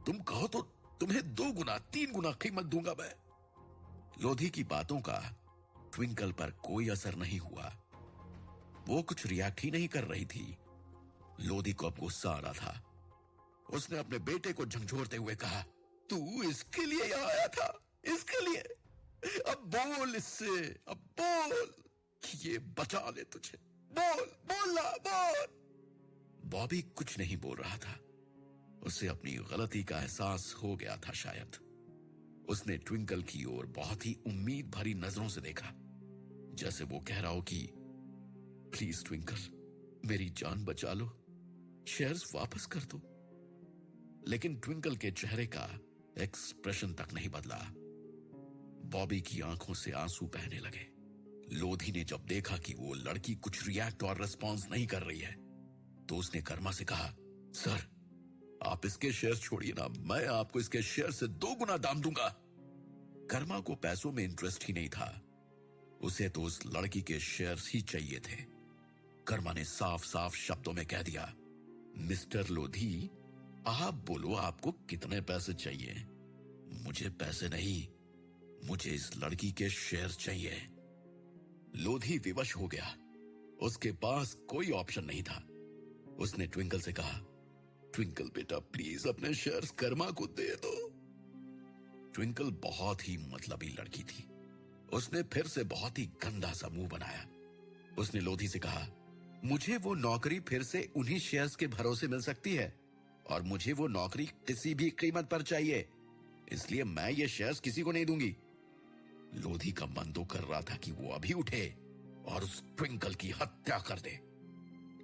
तुम कहो तो तुम्हें 2 गुना 3 गुना कीमत दूंगा मैं। लोधी की बातों का ट्विंकल पर कोई असर नहीं हुआ। वो कुछ रिएक्ट ही नहीं कर रही थी। लोधी को अब गुस्सा आ रहा था। उसने अपने बेटे को झंझोरते हुए कहा, तू इसके लिए यहां आया था? इसके लिए? अब बोल इससे, अब बोल कि ये बचा ले तुझे। बोल, बोलना, बोल। बॉबी कुछ नहीं बोल रहा था। उसे अपनी गलती का एहसास हो गया था शायद। उसने ट्विंकल की ओर बहुत ही उम्मीद भरी नजरों से देखा, जैसे वो कह रहा हो कि प्लीज ट्विंकल, मेरी जान बचा लो, शेयर्स वापस कर दो। लेकिन ट्विंकल के चेहरे का एक्सप्रेशन तक नहीं बदला। बॉबी की आंखों से आंसू बहने लगे। लोधी ने जब देखा कि वो लड़की कुछ रिएक्ट और रिस्पॉन्स नहीं कर रही है, तो उसने कर्मा से कहा, सर आप इसके शेयर छोड़िए ना, मैं आपको इसके शेयर से 2 गुना दाम दूंगा। कर्मा को पैसों में इंटरेस्ट ही नहीं था। उसे तो उस लड़की के शेयर्स ही चाहिए थे। कर्मा ने साफ साफ शब्दों में कह दिया, मिस्टर लोधी, आप बोलो आपको कितने पैसे चाहिए? मुझे पैसे नहीं, मुझे इस लड़की के शेयर चाहिए। लोधी विवश हो गया। उसके पास कोई ऑप्शन नहीं था। उसने ट्विंकल से कहा, ट्विंकल बेटा प्लीज अपने शेयर्स कर्मा को दे दो। ट्विंकल बहुत ही मतलबी लड़की थी। उसने फिर से बहुत ही गंदा सा मुंह बनाया। उसने लोधी से कहा, मुझे वो नौकरी फिर से उन्हीं शेयर्स के भरोसे मिल सकती है और मुझे वो नौकरी किसी भी कीमत पर चाहिए, इसलिए मैं ये शेयर्स किसी को नहीं दूंगी। लोधी का मन तो कर रहा था कि वो अभी उठे और उस ट्विंकल की हत्या कर दे,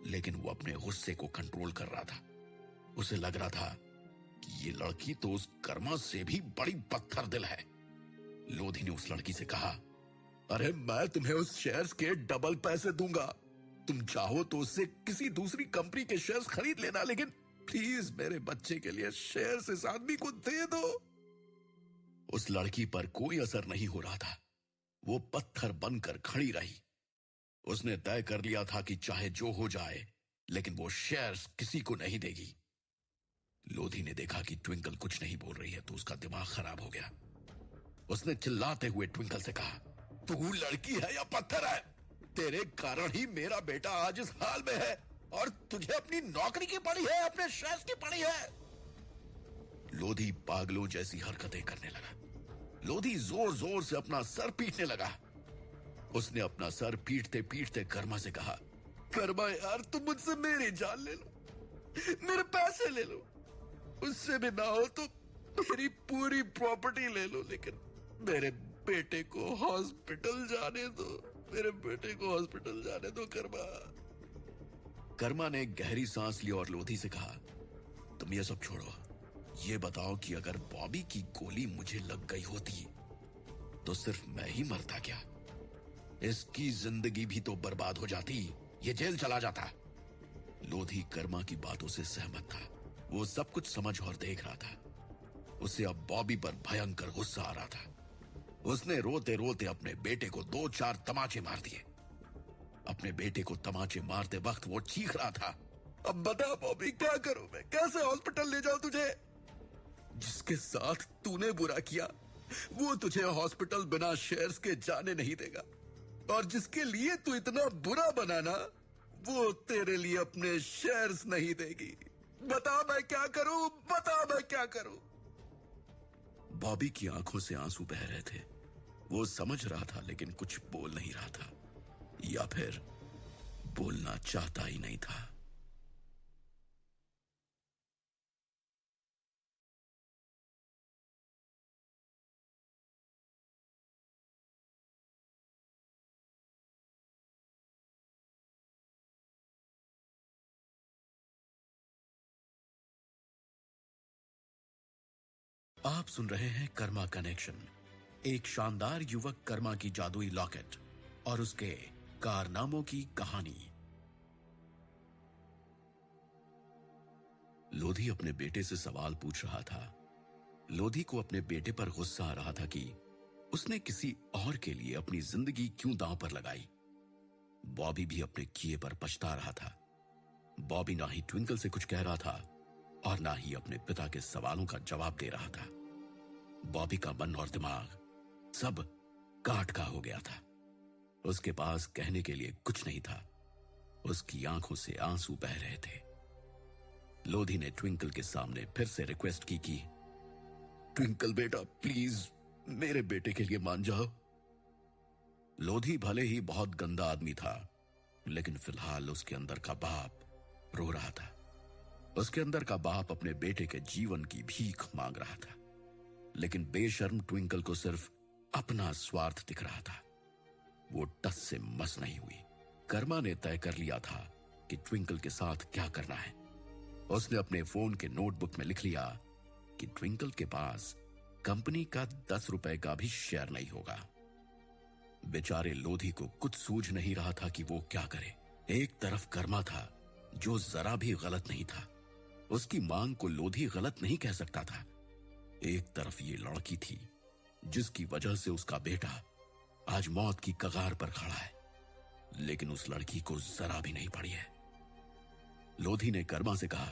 लेकिन वो अपने गुस्से को कंट्रोल कर रहा था। उसे लग रहा था कि ये लड़की तो उस कर्मा से भी बड़ी पत्थर दिल है। लोधी ने उस लड़की से कहा, अरे मैं तुम्हें उस शेयर्स के डबल पैसे दूंगा। तुम चाहो तो उससे किसी दूसरी कंपनी के शेयर्स खरीद लेना, लेकिन प्लीज मेरे बच्चे के लिए शेयर्स इस आदमी को दे दो। उस लड़की पर कोई असर नहीं हो रहा था। वो पत्थर बनकर खड़ी रही। उसने तय कर लिया था कि चाहे जो हो जाए, लेकिन वो शेयर्स किसी को नहीं देगी। लोधी ने देखा कि ट्विंकल कुछ नहीं बोल रही है, तो उसका दिमाग खराब हो गया। उसने चिल्लाते हुए ट्विंकल से कहा, तू लड़की है या पत्थर है? तेरे कारण ही मेरा बेटा आज इस हाल में है और तुझे अपनी नौकरी की पड़ी है, अपने शेयर्स की पड़ी है। लोधी पागलों जैसी हरकतें करने लगा। लोधी जोर जोर से अपना सर पीटने लगा। उसने अपना सर पीटते पीटते कर्मा से कहा, कर्मा यार तुम मुझसे मेरी जान ले लो, मेरे पैसे ले लो, उससे भी ना हो तो मेरी पूरी प्रॉपर्टी ले लो, लेकिन मेरे बेटे को हॉस्पिटल जाने दो, मेरे बेटे को हॉस्पिटल जाने दो कर्मा। कर्मा ने गहरी सांस ली और लोधी से कहा, तुम ये सब छोड़ो, ये बताओ कि अगर बॉबी की गोली मुझे लग गई होती तो सिर्फ मैं ही मरता क्या? इसकी जिंदगी भी तो बर्बाद हो जाती, ये जेल चला जाता। लोधी कर्मा की बातों से सहमत था। वो सब कुछ समझ और देख रहा था। उसे अब बॉबी पर भयंकर गुस्सा आ रहा था। उसने रोते रोते अपने बेटे को 2-4 तमाचे मार दिए। अपने बेटे को तमाचे मारते वक्त वो चीख रहा था, अब बता बॉबी क्या करूं मैं, कैसे हॉस्पिटल ले जाऊं तुझे? जिसके साथ तूने बुरा किया वो तुझे हॉस्पिटल बिना शेयर्स के जाने नहीं देगा, और जिसके लिए तू इतना बुरा बनाना वो तेरे लिए अपने शेयर्स नहीं देगी। बता मैं क्या करूं, बता मैं क्या करूं? बॉबी की आंखों से आंसू बह रहे थे। वो समझ रहा था लेकिन कुछ बोल नहीं रहा था, या फिर बोलना चाहता ही नहीं था। आप सुन रहे हैं कर्मा कनेक्शन, एक शानदार युवक कर्मा की जादुई लॉकेट। और उसके कारनामों की कहानी। लोधी अपने बेटे से सवाल पूछ रहा था। लोधी को अपने बेटे पर गुस्सा आ रहा था कि उसने किसी और के लिए अपनी जिंदगी क्यों दांव पर लगाई। बॉबी भी अपने किए पर पछता रहा था। बॉबी ना ही ट्विंकल से कुछ कह रहा था और ना ही अपने पिता के सवालों का जवाब दे रहा था। बॉबी का मन और दिमाग सब काट का हो गया था। उसके पास कहने के लिए कुछ नहीं था। उसकी आंखों से आंसू बह रहे थे। लोधी ने ट्विंकल के सामने फिर से रिक्वेस्ट की कि ट्विंकल बेटा, प्लीज मेरे बेटे के लिए मान जाओ। लोधी भले ही बहुत गंदा आदमी था, लेकिन फिलहाल उसके अंदर का बाप रो रहा था। उसके अंदर का बाप अपने बेटे के जीवन की भीख मांग रहा था। लेकिन बेशर्म ट्विंकल को सिर्फ अपना स्वार्थ दिख रहा था। वो टस से मस नहीं हुई। कर्मा ने तय कर लिया था कि ट्विंकल के साथ क्या करना है। उसने अपने फोन के नोटबुक में लिख लिया कि ट्विंकल के पास कंपनी का 10 रुपए का भी शेयर नहीं होगा। बेचारे लोधी को कुछ सूझ नहीं रहा था कि वो क्या करे। एक तरफ कर्मा था जो जरा भी गलत नहीं था। उसकी मांग को लोधी गलत नहीं कह सकता था। एक तरफ ये लड़की थी जिसकी वजह से उसका बेटा आज मौत की कगार पर खड़ा है, लेकिन उस लड़की को जरा भी नहीं पड़ी है। लोधी ने कर्मा से कहा,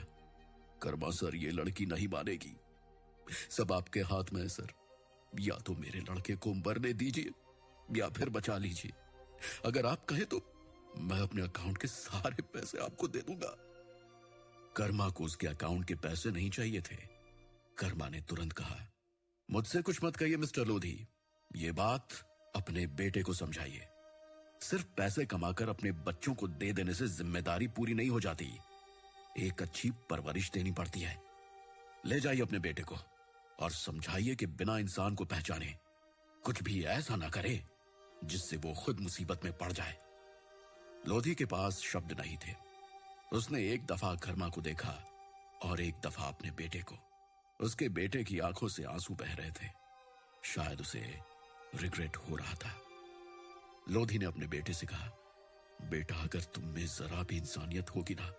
कर्मा सर, ये लड़की नहीं मानेगी। सब आपके हाथ में है सर। या तो मेरे लड़के को मरने दीजिए या फिर बचा लीजिए। अगर आप कहे तो मैं अपने अकाउंट के सारे पैसे आपको दे दूंगा। कर्मा को उसके अकाउंट के पैसे नहीं चाहिए थे। कर्मा ने तुरंत कहा, मुझसे कुछ मत कहिए मिस्टर लोधी। ये बात अपने बेटे को समझाइए। सिर्फ पैसे कमाकर अपने बच्चों को दे देने से जिम्मेदारी पूरी नहीं हो जाती। एक अच्छी परवरिश देनी पड़ती है। ले जाइए अपने बेटे को और समझाइए कि बिना इंसान को पहचाने कुछ भी ऐसा ना करे जिससे वो खुद मुसीबत में पड़ जाए। लोधी के पास शब्द नहीं थे। उसने एक दफा कर्मा को देखा और एक दफा अपने बेटे को। उसके बेटे की आंखों से आंसू बह रहे थे। शायद उसे रिग्रेट हो रहा था। लोधी ने अपने बेटे से कहा, बेटा, अगर तुम में जरा भी इंसानियत होगी ना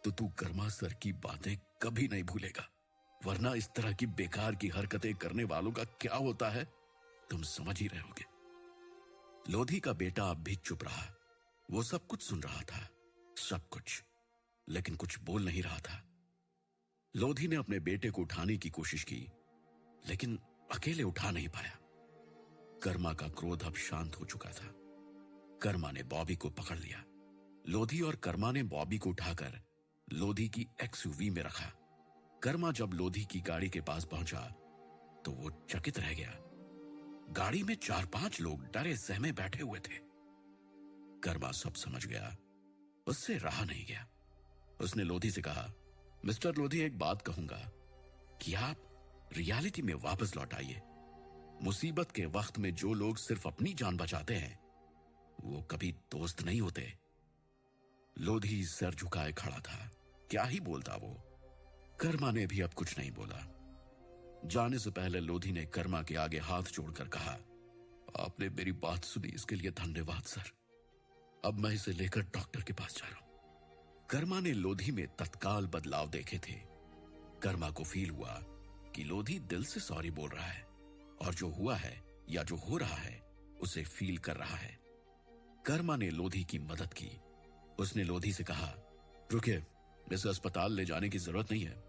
तो तू कर्मा सर की बातें कभी नहीं भूलेगा, वरना इस तरह की बेकार की हरकतें करने वालों का क्या होता है तुम समझ ही रहे होगे। लोधी का बेटा अब भी चुप रहा। वो सब कुछ सुन रहा था, सब कुछ, लेकिन कुछ बोल नहीं रहा था। लोधी ने अपने बेटे को उठाने की कोशिश की, लेकिन अकेले उठा नहीं पाया। कर्मा का क्रोध अब शांत हो चुका था। कर्मा ने बॉबी को पकड़ लिया। लोधी और कर्मा ने बॉबी को उठाकर लोधी की एक्सयूवी में रखा। कर्मा जब लोधी की गाड़ी के पास पहुंचा तो वो चकित रह गया। गाड़ी में 4-5 लोग डरे सहमे बैठे हुए थे। कर्मा सब समझ गया। उससे रहा नहीं गया। उसने लोधी से कहा, मिस्टर लोधी, एक बात कहूंगा कि आप रियलिटी में वापस लौट आइए। मुसीबत के वक्त में जो लोग सिर्फ अपनी जान बचाते हैं वो कभी दोस्त नहीं होते। लोधी सर झुकाए खड़ा था। क्या ही बोलता वो। कर्मा ने भी अब कुछ नहीं बोला। जाने से पहले लोधी ने कर्मा के आगे हाथ जोड़कर कहा, आपने मेरी बात सुनी, इसके लिए धन्यवाद सर। अब मैं इसे लेकर डॉक्टर के पास जा रहा हूं। कर्मा ने लोधी में तत्काल बदलाव देखे थे। कर्मा को फील हुआ कि लोधी दिल से सॉरी बोल रहा है और जो हुआ है या जो हो रहा है उसे फील कर रहा है। कर्मा ने लोधी की मदद की। उसने लोधी से कहा, रुकिए, इसे अस्पताल ले जाने की जरूरत नहीं है,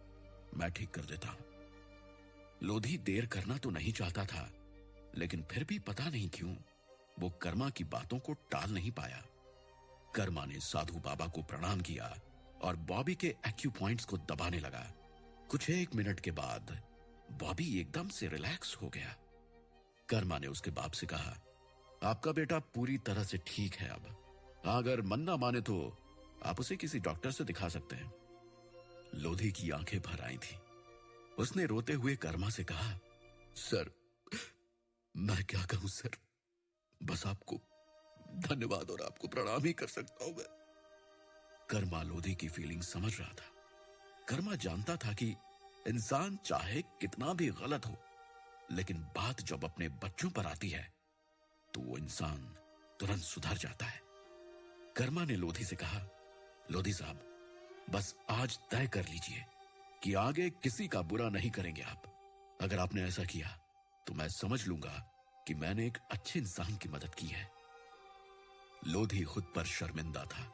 मैं ठीक कर देता हूं। लोधी देर करना तो नहीं चाहता था, लेकिन फिर भी पता नहीं क्यों वो कर्मा की बातों को टाल नहीं पाया। कर्मा ने साधु बाबा को प्रणाम किया और बॉबी के एक्यू पॉइंट्स को दबाने लगा। कुछ 1 मिनट के बाद बॉबी एकदम से रिलैक्स हो गया। कर्मा ने उसके बाप से कहा, आपका बेटा पूरी तरह से ठीक है। अब अगर मन ना माने तो आप उसे किसी डॉक्टर से दिखा सकते हैं। लोधी की आंखें भर आई थी। उसने रोते हुए कर्मा से कहा, सर, मैं क्या कहूं सर, बस आपको धन्यवाद और आपको प्रणाम ही कर सकता हूं मैं। कर्मा लोधी की फीलिंग समझ रहा था। कर्मा जानता था कि इंसान चाहे कितना भी गलत हो, लेकिन बात जब अपने बच्चों पर आती है तो वो इंसान तुरंत सुधर जाता है। कर्मा ने लोधी से कहा, लोधी साहब, बस आज तय कर लीजिए कि आगे किसी का बुरा नहीं करेंगे आप। अगर आपने ऐसा किया तो मैं समझ लूंगा कि मैंने एक अच्छे इंसान की मदद की है। लोधी खुद पर शर्मिंदा था।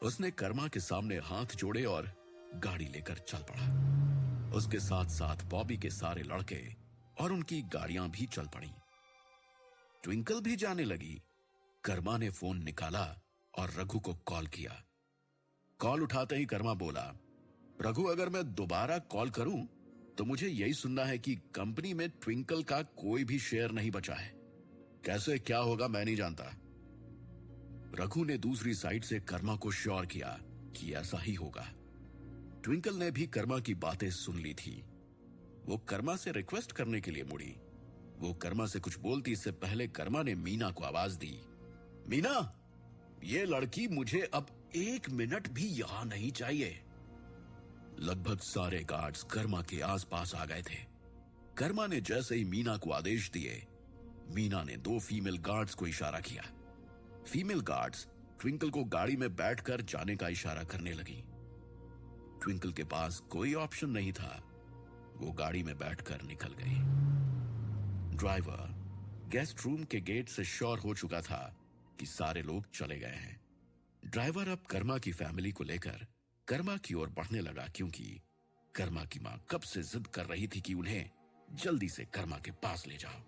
उसने कर्मा के सामने हाथ जोड़े और गाड़ी लेकर चल पड़ा। उसके साथ साथ बॉबी के सारे लड़के और उनकी गाड़ियां भी चल पड़ी। ट्विंकल भी जाने लगी। कर्मा ने फोन निकाला और रघु को कॉल किया। कॉल उठाते ही कर्मा बोला, रघु, अगर मैं दोबारा कॉल करूं तो मुझे यही सुनना है कि कंपनी में ट्विंकल का कोई भी शेयर नहीं बचा है। कैसे क्या होगा मैं नहीं जानता। रघु ने दूसरी साइड से कर्मा को श्योर किया कि ऐसा ही होगा। ट्विंकल ने भी कर्मा की बातें सुन ली थी। वो कर्मा से रिक्वेस्ट करने के लिए मुड़ी। वो कर्मा से कुछ बोलती इससे पहले कर्मा ने मीना को आवाज दी, मीना, ये लड़की मुझे अब 1 मिनट भी यहां नहीं चाहिए। लगभग सारे गार्ड्स कर्मा के आसपास आ गए थे। कर्मा ने जैसे ही मीना को आदेश दिए, मीना ने 2 फीमेल गार्ड्स को इशारा किया। फीमेल गार्ड्स ट्विंकल को गाड़ी में बैठकर जाने का इशारा करने लगी। ट्विंकल के पास कोई ऑप्शन नहीं था। वो गाड़ी में बैठकर निकल गई। ड्राइवर गेस्ट रूम के गेट से श्योर हो चुका था कि सारे लोग चले गए हैं। ड्राइवर अब कर्मा की फैमिली को लेकर कर्मा की ओर बढ़ने लगा, क्योंकि कर्मा की मां कब से जिद कर रही थी कि उन्हें जल्दी से कर्मा के पास ले जाओ।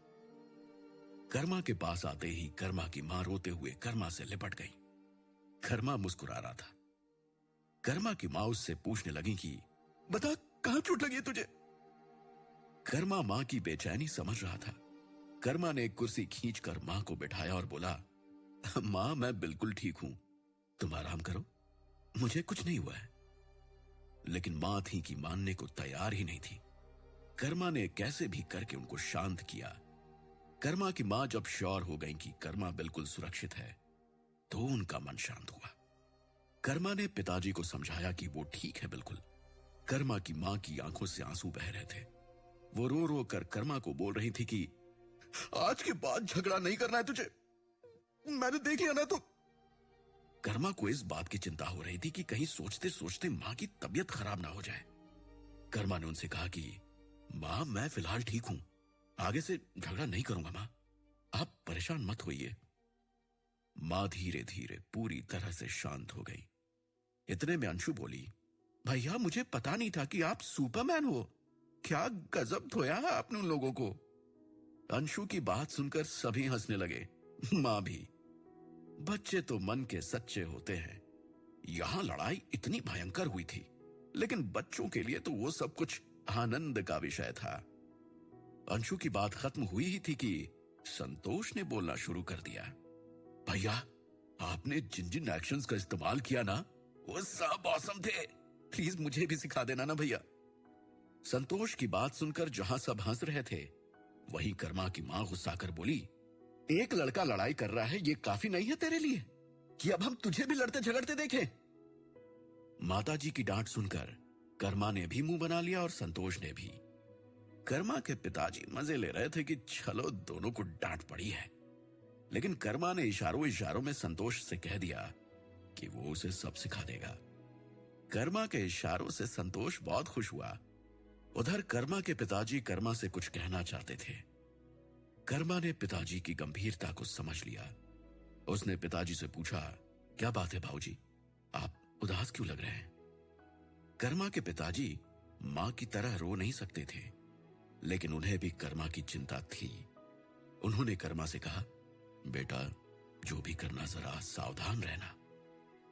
कर्मा के पास आते ही कर्मा की मां रोते हुए कर्मा से लिपट गई। कर्मा मुस्कुरा रहा था। कर्मा की मां उससे पूछने लगी कि बता, कहां चोट लगी है तुझे? कर्मा मां की बेचैनी समझ रहा था। कर्मा ने एक कुर्सी खींचकर मां को बिठाया और बोला, मां, मैं बिल्कुल ठीक हूं, तुम आराम करो, मुझे कुछ नहीं हुआ है। लेकिन मां थी कि मानने को तैयार ही नहीं थी। कर्मा ने कैसे भी करके उनको शांत किया। कर्मा की मां जब श्योर हो गई कि कर्मा बिल्कुल सुरक्षित है तो उनका मन शांत हुआ। कर्मा ने पिताजी को समझाया कि वो ठीक है बिल्कुल। कर्मा की मां की आंखों से आंसू बह रहे थे। वो रो रो कर कर्मा को बोल रही थी कि आज के बाद झगड़ा नहीं करना है तुझे, मैंने देख लिया ना। तो कर्मा को इस बात की चिंता हो रही थी कि कहीं सोचते सोचते मां की तबीयत खराब ना हो जाए। कर्मा ने उनसे कहा कि मां, मैं फिलहाल ठीक हूं, आगे से झगड़ा नहीं करूंगा मां, आप परेशान मत होइए। मां धीरे धीरे पूरी तरह से शांत हो गई। इतने में अंशु बोली, भैया, मुझे पता नहीं था कि आप सुपरमैन हो, क्या गजब धोया है आपने उन लोगों को। अंशु की बात सुनकर सभी हंसने लगे, मां भी। बच्चे तो मन के सच्चे होते हैं। यहां लड़ाई इतनी भयंकर हुई थी, लेकिन बच्चों के लिए तो वो सब कुछ आनंद का विषय था। अंशु की बात खत्म हुई ही थी कि संतोष ने बोलना शुरू कर दिया, भैया, आपने जिन जिन एक्शंस का इस्तेमाल किया ना, वो सब ऑसम थे, प्लीज मुझे भी सिखा देना ना भैया। संतोष की बात सुनकर जहां सब हंस रहे थे, वहीं कर्मा की मां गुस्सा कर बोली, एक लड़का लड़ाई कर रहा है, ये काफी नहीं है तेरे लिए कि अब हम तुझे भी लड़ते झगड़ते देखें? माताजी की डांट सुनकर कर्मा ने भी मुंह बना लिया और संतोष ने भी। कर्मा के पिताजी मजे ले रहे थे कि चलो दोनों को डांट पड़ी है, लेकिन कर्मा ने इशारों इशारों में संतोष से कह दिया कि वो उसे सब सिखा देगा। कर्मा के इशारों से संतोष बहुत खुश हुआ। उधर कर्मा के पिताजी कर्मा से कुछ कहना चाहते थे। कर्मा ने पिताजी की गंभीरता को समझ लिया। उसने पिताजी से पूछा, क्या बात है भाऊजी, आप उदास क्यों लग रहे हैं? कर्मा के पिताजी मां की तरह रो नहीं सकते थे, लेकिन उन्हें भी कर्मा की चिंता थी। उन्होंने कर्मा से कहा, बेटा, जो भी करना जरा सावधान रहना।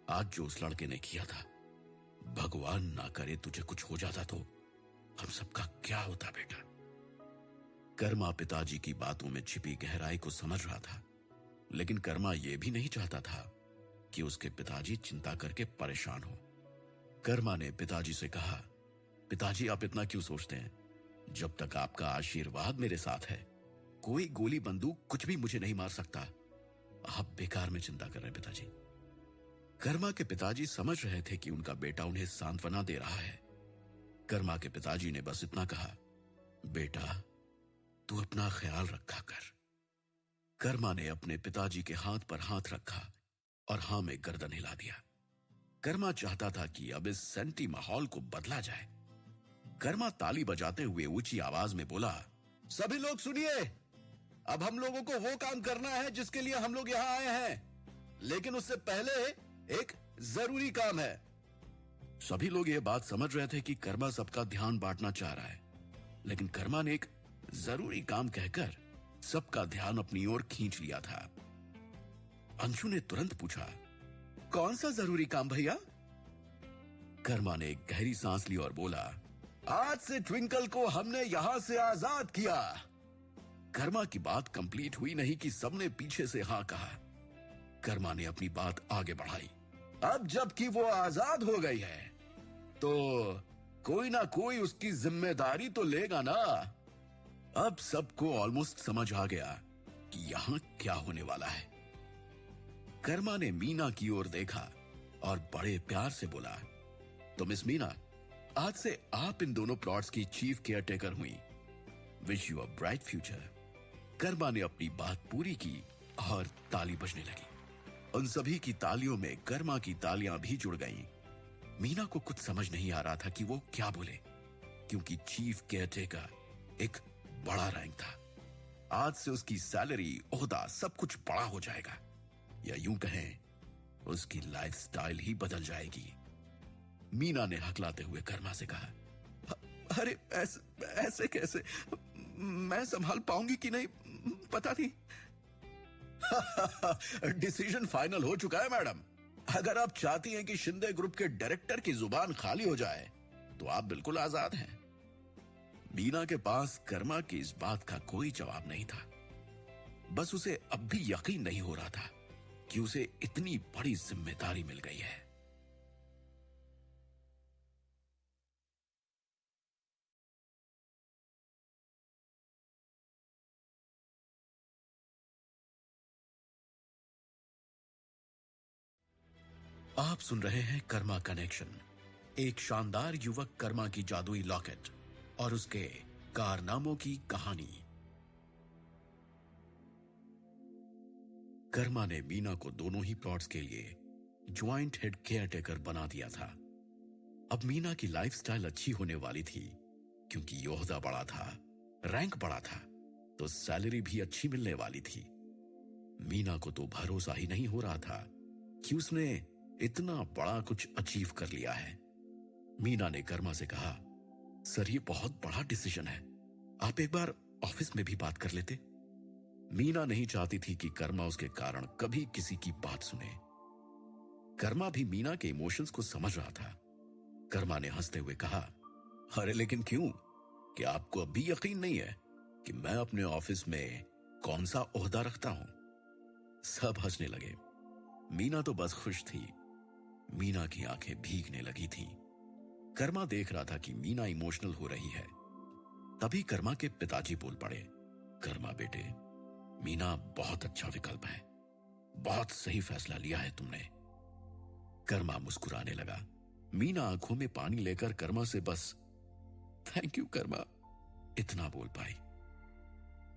आज जो उस लड़के ने किया था, भगवान ना करे तुझे कुछ हो जाता तो हम सबका क्या होता बेटा। कर्मा पिताजी की बातों में छिपी गहराई को समझ रहा था, लेकिन कर्मा यह भी नहीं चाहता था कि उसके पिताजी चिंता करके परेशान हो। कर्मा ने पिताजी से कहा, पिताजी, आप इतना क्यों सोचते हैं? जब तक आपका आशीर्वाद मेरे साथ है, कोई गोली बंदूक कुछ भी मुझे नहीं मार सकता। आप बेकार में चिंता कर रहे हैं पिताजी। कर्मा के पिताजी समझ रहे थे कि उनका बेटा उन्हें सांत्वना दे रहा है। कर्मा के पिताजी ने बस इतना कहा, बेटा, तू अपना ख्याल रखा कर। कर्मा ने अपने पिताजी के हाथ पर हाथ रखा और हां में गर्दन हिला दिया। कर्मा चाहता था कि अब इस सेंटी माहौल को बदला जाए। कर्मा ताली बजाते हुए ऊंची आवाज में बोला, सभी लोग सुनिए, अब हम लोगों को वो काम करना है जिसके लिए हम लोग यहां आए हैं, लेकिन उससे पहले एक जरूरी काम है। सभी लोग ये बात समझ रहे थे कि कर्मा सबका ध्यान बांटना चाह रहा है, लेकिन कर्मा ने एक जरूरी काम कहकर सबका ध्यान अपनी ओर खींच लिया था। अंशु ने तुरंत पूछा, कौन सा जरूरी काम भैया? कर्मा ने एक गहरी सांस ली और बोला, आज से ट्विंकल को हमने यहां से आजाद किया। कर्मा की बात कंप्लीट हुई नहीं कि सबने पीछे से हाँ कहा। कर्मा ने अपनी बात आगे बढ़ाई, अब जबकि वो आजाद हो गई है तो कोई ना कोई उसकी जिम्मेदारी तो लेगा ना। अब सबको ऑलमोस्ट समझ आ गया कि यहां क्या होने वाला है। कर्मा ने मीना की ओर देखा और बड़े प्यार से बोला, तो मिस मीना, आज से आप इन दोनों प्लॉट्स की चीफ केयर टेकर हुई। Wish you a bright future. Karma ने अपनी बात पूरी की और ताली बजने लगी। उन सभी की तालियों में कर्मा की तालियां भी जुड़ गईं। मीना को कुछ समझ नहीं आ रहा था कि वो क्या बोले, क्योंकि चीफ केयर टेकर एक बड़ा रैंक था। आज से उसकी सैलरी, ओहदा सब कुछ बड़ा हो जाएगा, या यूं कहें उसकी लाइफस्टाइल ही बदल जाएगी। मीना ने हकलाते हुए कर्मा से कहा, अरे ऐसे कैसे, मैं संभाल पाऊंगी कि नहीं पता नहीं। डिसीजन फाइनल हो चुका है मैडम। अगर आप चाहती हैं कि शिंदे ग्रुप के डायरेक्टर की जुबान खाली हो जाए तो आप बिल्कुल आजाद हैं। मीना के पास कर्मा की इस बात का कोई जवाब नहीं था। बस उसे अब भी यकीन नहीं हो रहा था कि उसे इतनी बड़ी जिम्मेदारी मिल गई है। आप सुन रहे हैं कर्मा कनेक्शन, एक शानदार युवक कर्मा की जादुई लॉकेट और उसके कारनामों की कहानी। कर्मा ने मीना को दोनों ही प्लॉट्स के लिए ज्वाइंट हेड केयर टेकर बना दिया था। अब मीना की लाइफस्टाइल अच्छी होने वाली थी, क्योंकि ओहदा बड़ा था, रैंक बड़ा था, तो सैलरी भी अच्छी मिलने वाली थी। मीना को तो भरोसा ही नहीं हो रहा था कि उसने इतना बड़ा कुछ अचीव कर लिया है। मीना ने कर्मा से कहा, सर ये बहुत बड़ा डिसीजन है, आप एक बार ऑफिस में भी बात कर लेते। मीना नहीं चाहती थी कि कर्मा उसके कारण कभी किसी की बात सुने। कर्मा भी मीना के इमोशंस को समझ रहा था। कर्मा ने हंसते हुए कहा, अरे लेकिन क्यों, क्या आपको अब भी यकीन नहीं है कि मैं अपने ऑफिस में कौन सा ओहदा रखता हूं? सब हंसने लगे। मीना तो बस खुश थी। मीना की आंखें भीगने लगी थीं। कर्मा देख रहा था कि मीना इमोशनल हो रही है। तभी कर्मा के पिताजी बोल पड़े, कर्मा बेटे, मीना बहुत अच्छा विकल्प है, बहुत सही फैसला लिया है तुमने। कर्मा मुस्कुराने लगा। मीना आंखों में पानी लेकर कर्मा से बस थैंक यू कर्मा इतना बोल पाई।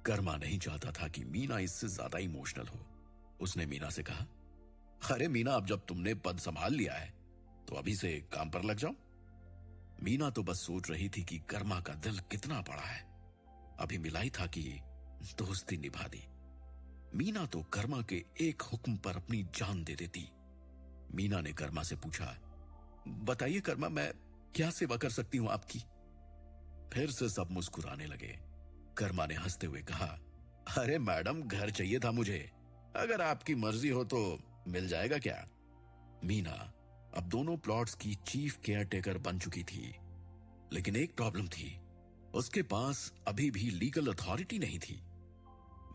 कर्मा नहीं चाहता था कि मीना इससे ज्यादा इमोशनल हो। उसने मीना से कहा, अरे मीना, अब जब तुमने पद संभाल लिया है तो अभी से काम पर लग जाओ। मीना तो बस सोच रही थी कि कर्मा का दिल कितना बड़ा है। अभी मिला ही था कि दोस्ती निभा दी। मीना तो कर्मा के एक हुक्म पर अपनी जान दे देती। मीना ने कर्मा से पूछा, बताइए कर्मा, मैं क्या सेवा कर सकती हूं आपकी? फिर से सब मुस्कुराने लगे। कर्मा ने हंसते हुए कहा, अरे मैडम, घर चाहिए था मुझे, अगर आपकी मर्जी हो तो मिल जाएगा क्या? मीना अब दोनों प्लॉट्स की चीफ केयर टेकर बन चुकी थी, लेकिन एक प्रॉब्लम थी, उसके पास अभी भी लीगल अथॉरिटी नहीं थी।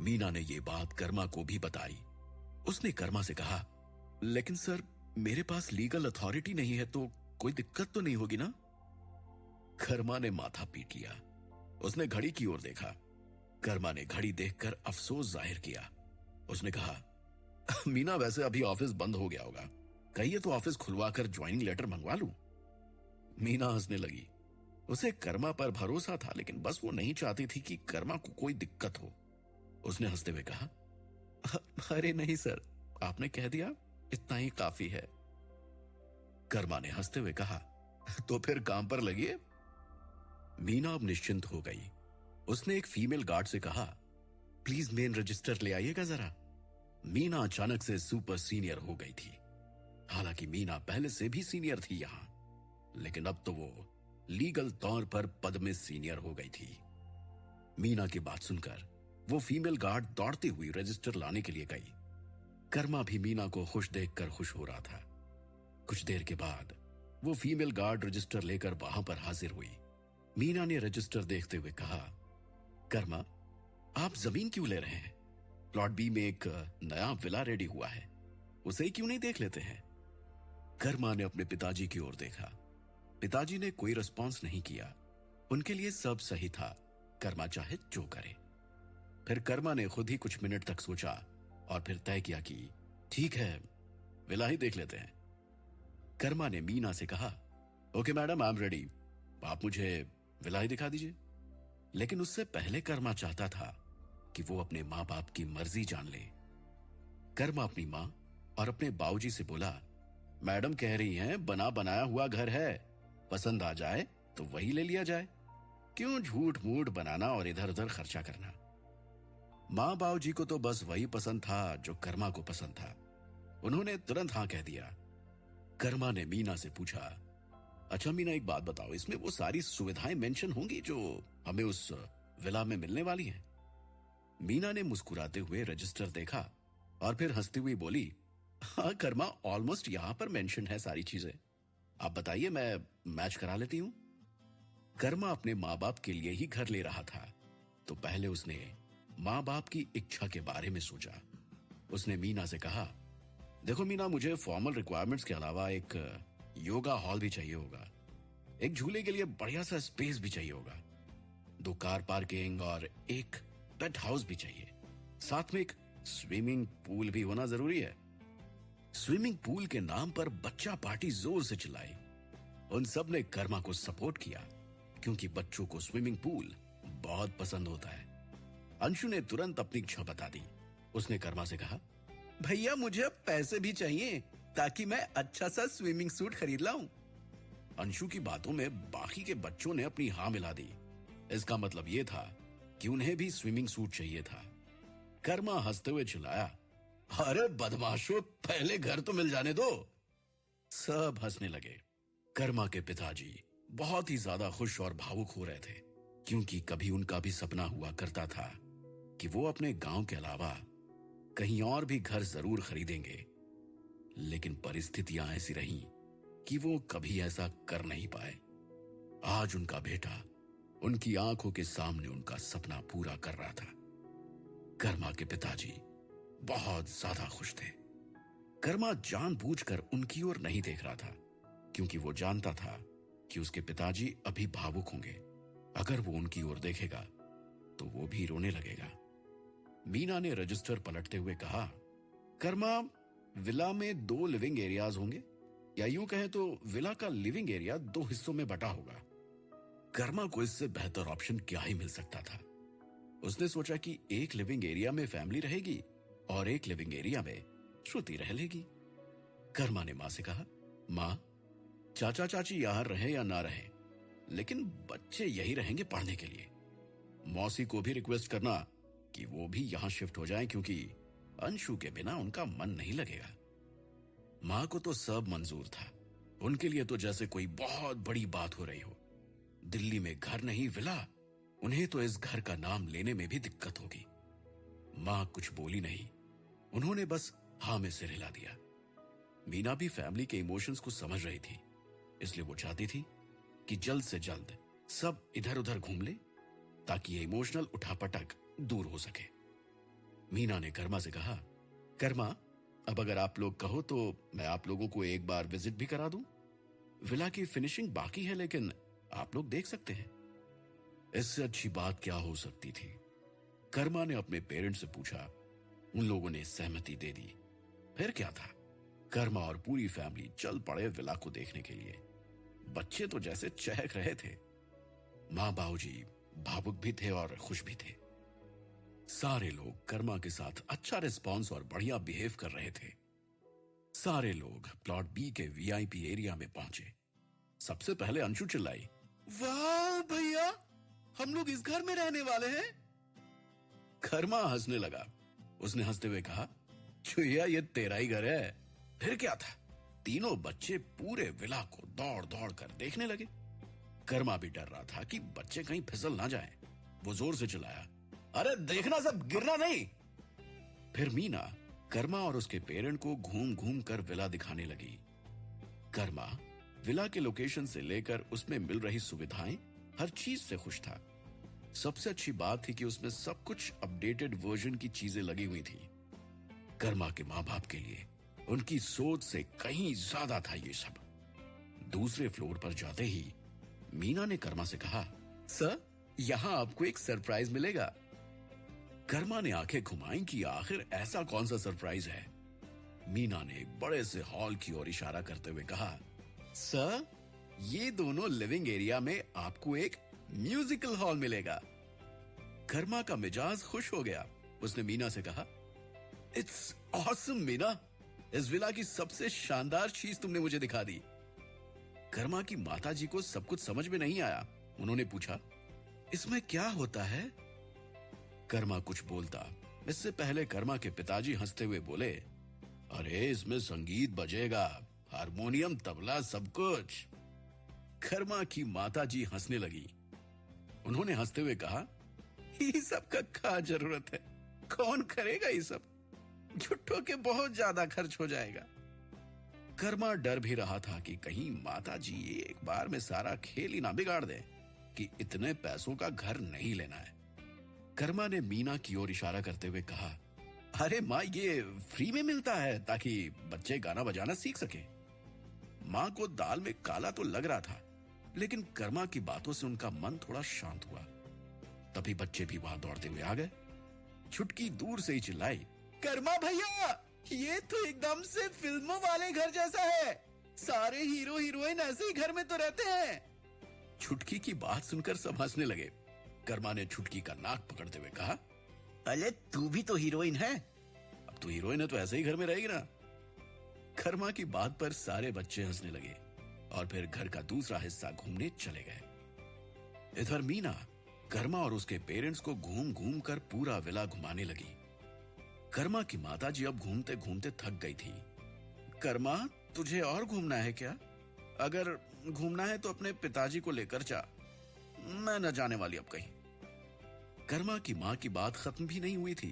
मीना ने यह बात कर्मा को भी बताई। उसने कर्मा से कहा, लेकिन सर, मेरे पास लीगल अथॉरिटी नहीं है तो कोई दिक्कत तो नहीं होगी ना? कर्मा ने माथा पीट लिया। उसने घड़ी की ओर देखा। कर्मा ने घड़ी देखकर अफसोस जाहिर किया। उसने कहा, मीना, वैसे अभी ऑफिस बंद हो गया होगा, कहिए तो ऑफिस खुलवाकर ज्वाइनिंग लेटर मंगवा लूं। मीना हंसने लगी। उसे कर्मा पर भरोसा था, लेकिन बस वो नहीं चाहती थी कि कर्मा को कोई दिक्कत हो। उसने हंसते हुए कहा, अरे नहीं सर, आपने कह दिया, इतना ही काफी है। कर्मा ने हंसते हुए कहा, तो फिर काम पर लगिए। मीना अब निश्चिंत हो गई। उसने एक फीमेल गार्ड से कहा, प्लीज मेन रजिस्टर ले आइएगा जरा। मीना अचानक से सुपर सीनियर हो गई थी। हालांकि मीना पहले से भी सीनियर थी यहां, लेकिन अब तो वो लीगल तौर पर पद में सीनियर हो गई थी। मीना की बात सुनकर वो फीमेल गार्ड दौड़ती हुई रजिस्टर लाने के लिए गई। कर्मा भी मीना को खुश देखकर खुश हो रहा था। कुछ देर के बाद वो फीमेल गार्ड रजिस्टर लेकर वहां पर हाजिर हुई। मीना ने रजिस्टर देखते हुए कहा, कर्मा, आप जमीन क्यों ले रहे हैं? प्लॉट बी में एक नया विला रेडी हुआ है, उसे क्यों नहीं देख लेते हैं? कर्मा ने अपने पिताजी की ओर देखा। पिताजी ने कोई रिस्पॉन्स नहीं किया। उनके लिए सब सही था, कर्मा चाहे जो करे। फिर कर्मा ने खुद ही कुछ मिनट तक सोचा और फिर तय किया कि ठीक है, विला ही देख लेते हैं। कर्मा ने मीना से कहा, okay madam, I am ready, आप मुझे विला ही दिखा दीजिए। लेकिन उससे पहले कर्मा चाहता था कि वो अपने माँ बाप की मर्जी जान ले। कर्मा अपनी माँ और अपने बाबूजी से बोला, मैडम कह रही हैं बना बनाया हुआ घर है, पसंद आ जाए तो वही ले लिया जाए, क्यों झूठ मूठ बनाना और इधर उधर खर्चा करना। माँ बाबूजी को तो बस वही पसंद था जो कर्मा को पसंद था। उन्होंने तुरंत हाँ कह दिया। कर्मा ने मीना से पूछा, अच्छा मीना, एक बात बताओ, इसमें वो सारी सुविधाएं मेंशन होंगी जो हमें उस विला में मिलने वाली हैं? मीना ने मुस्कुराते हुए रजिस्टर देखा और फिर हंसती हुई बोली, हाँ कर्मा, ऑलमोस्ट यहां पर मेंशन है सारी चीजें। आप बताइए, मैं मैच करा लेती हूं। कर्मा अपने माँ बाप के लिए ही घर ले रहा था, तो पहले उसने माँ बाप की इच्छा के बारे में सोचा। उसने मीना से कहा, देखो मीना, मुझे फॉर्मल रिक्वायरमेंट्स के अलावा एक योगा हॉल भी चाहिए होगा, एक झूले के लिए बढ़िया सा स्पेस भी चाहिए होगा, 2 कार पार्किंग और एक पेट हाउस भी चाहिए। साथ में एक स्विमिंग पूल भी होना जरूरी है। स्विमिंग पूल के नाम पर बच्चा पार्टी जोर से चिल्लाई। उन सब ने कर्मा को सपोर्ट किया क्योंकि बच्चों को स्विमिंग पूल बहुत पसंद होता है। अंशु ने तुरंत अपनी इच्छा बता दी। उसने कर्मा से कहा, भैया मुझे अब पैसे भी चाहिए ताकि मैं अच्छा सा स्विमिंग सूट खरीद लाऊं। अंशु की बातों में बाकी के बच्चों ने अपनी हाँ मिला दी। इसका मतलब यह था कि उन्हें भी स्विमिंग सूट चाहिए था। कर्मा हंसते हुए चिल्लाया, अरे बदमाशों, पहले घर तो मिल जाने दो। सब हंसने लगे। कर्मा के पिताजी बहुत ही ज्यादा खुश और भावुक हो रहे थे क्योंकि कभी उनका भी सपना हुआ करता था कि वो अपने गांव के अलावा कहीं और भी घर जरूर खरीदेंगे, लेकिन परिस्थितियां ऐसी रहीं कि वो कभी ऐसा कर नहीं पाए। आज उनका बेटा उनकी आंखों के सामने उनका सपना पूरा कर रहा था। कर्मा के पिताजी बहुत ज्यादा खुश थे। कर्मा जानबूझकर उनकी ओर नहीं देख रहा था क्योंकि वो जानता था कि उसके पिताजी अभी भावुक होंगे। अगर वो उनकी ओर देखेगा तो वो भी रोने लगेगा। मीना ने रजिस्टर पलटते हुए कहा, कर्मा, विला में 2 लिविंग एरियाज होंगे, या यूं कहें तो विला का लिविंग एरिया 2 हिस्सों में बटा होगा। कर्मा को इससे बेहतर ऑप्शन क्या ही मिल सकता था। उसने सोचा कि एक लिविंग एरिया में फैमिली रहेगी और एक लिविंग एरिया में श्रुति रह लेगी। कर्मा ने मां से कहा, मां, चाचा चाची यहां रहे या ना रहे, लेकिन बच्चे यही रहेंगे पढ़ने के लिए। मौसी को भी रिक्वेस्ट करना कि वो भी यहां शिफ्ट हो जाएं क्योंकि अंशु के बिना उनका मन नहीं लगेगा। मां को तो सब मंजूर था। उनके लिए तो जैसे कोई बहुत बड़ी बात हो रही हो। दिल्ली में घर नहीं, विला। उन्हें तो इस घर का नाम लेने में भी दिक्कत होगी। मां कुछ बोली नहीं, उन्होंने बस हां में सिर हिला दिया। मीना भी फैमिली के इमोशंस को समझ रही थी, इसलिए वो चाहती थी कि जल्द से जल्द सब इधर उधर घूम ले ताकि ये इमोशनल उठापटक दूर हो सके। मीना ने कर्मा से कहा, कर्मा, अब अगर आप लोग कहो तो मैं आप लोगों को एक बार विजिट भी करा दूं। विला की फिनिशिंग बाकी है, लेकिन आप लोग देख सकते हैं। इससे अच्छी बात क्या हो सकती थी। कर्मा ने अपने पेरेंट्स से पूछा। उन लोगों ने सहमति दे दी। फिर क्या था, कर्मा और पूरी फैमिली चल पड़े विला को देखने के लिए। बच्चे तो जैसे चहक रहे थे। मां बाबूजी भावुक भी थे और खुश भी थे। सारे लोग कर्मा के साथ अच्छा रिस्पॉन्स और बढ़िया बिहेव कर रहे थे। सारे लोग प्लॉट बी के वीआईपी एरिया में पहुंचे। सबसे पहले अंशु चिल्लाई, वाह भैया, हम लोग इस घर में रहने वाले हैं। कर्मा हंसने लगा। उसने हंसते हुए कहा, चुहिया ये तेरा ही घर है। फिर क्या था, तीनों बच्चे पूरे विला को दौड़ दौड़ कर देखने लगे। कर्मा भी डर रहा था कि बच्चे कहीं फिसल ना जाएं। वो जोर से चिल्लाया, अरे देखना सब, गिरना नहीं। फिर मीना कर्मा और उसके पेरेंट को घूम घूम कर विला दिखाने लगी। कर्मा विला के लोकेशन से लेकर उसमें मिल रही सुविधाएं, हर चीज से खुश था। सबसे अच्छी बात थी कि उसमें सब कुछ अपडेटेड वर्जन की चीजें लगी हुई थी। कर्मा के माँ बाप के लिए उनकी सोच से कहीं ज्यादा था ये सब। दूसरे फ्लोर पर जाते ही मीना ने कर्मा से कहा, सर यहां आपको एक सरप्राइज मिलेगा। कर्मा ने आंखें घुमाई कि आखिर ऐसा कौन सा सरप्राइज है। मीना ने एक बड़े से हॉल की ओर इशारा करते हुए कहा, सर ये दोनों लिविंग एरिया में आपको एक म्यूजिकल हॉल मिलेगा। कर्मा का मिजाज खुश हो गया। उसने मीना से कहा, इट्स ऑसम मीना, इस विला की सबसे शानदार चीज तुमने मुझे दिखा दी। कर्मा की माताजी को सब कुछ समझ में नहीं आया। उन्होंने पूछा, इसमें क्या होता है? कर्मा कुछ बोलता, इससे पहले कर्मा के पिताजी हंसते हुए बोले, अरे इसमें संगीत बजेगा, हारमोनियम, तबला, सब कुछ। कर्मा की माताजी हंसने लगी। उन्होंने हंसते हुए कहा, ये सब का क्या जरूरत है, कौन करेगा ये सब, झुट्टो के बहुत ज्यादा खर्च हो जाएगा। कर्मा डर भी रहा था कि कहीं माताजी एक बार में सारा खेल ही ना बिगाड़ दे कि इतने पैसों का घर नहीं लेना है। कर्मा ने मीना की ओर इशारा करते हुए कहा, अरे माँ ये फ्री में मिलता है ताकि बच्चे गाना बजाना सीख सके। माँ को दाल में काला तो लग रहा था, लेकिन कर्मा की बातों से उनका मन थोड़ा शांत हुआ। तभी बच्चे भी वहां दौड़ते हुए आ गए। छुटकी दूर से ही चिल्लाई, कर्मा भैया ये तो एकदम से फिल्मों वाले घर जैसा है, सारे हीरो हीरोइन ऐसे ही घर में तो रहते हैं। छुटकी की बात सुनकर सब हंसने लगे। कर्मा ने छुटकी का नाक पकड़ते हुए कहा, अरे तू भी तो हीरोइन है, अब तू हीरोइन है तो ऐसे ही घर में रहेगी ना। कर्मा की बात पर सारे बच्चे हंसने लगे और फिर घर का दूसरा हिस्सा घूमने चले गए। इधर मीना कर्मा और उसके पेरेंट्स को घूम घूम कर पूरा विला घुमाने लगी। कर्मा की माताजी अब घूमते घूमते थक गई थी। कर्मा तुझे और घूमना है क्या? अगर घूमना है तो अपने पिताजी को लेकर जा, मैं न जाने वाली अब कहीं। कर्मा की माँ की बात खत्म भी नहीं हुई थी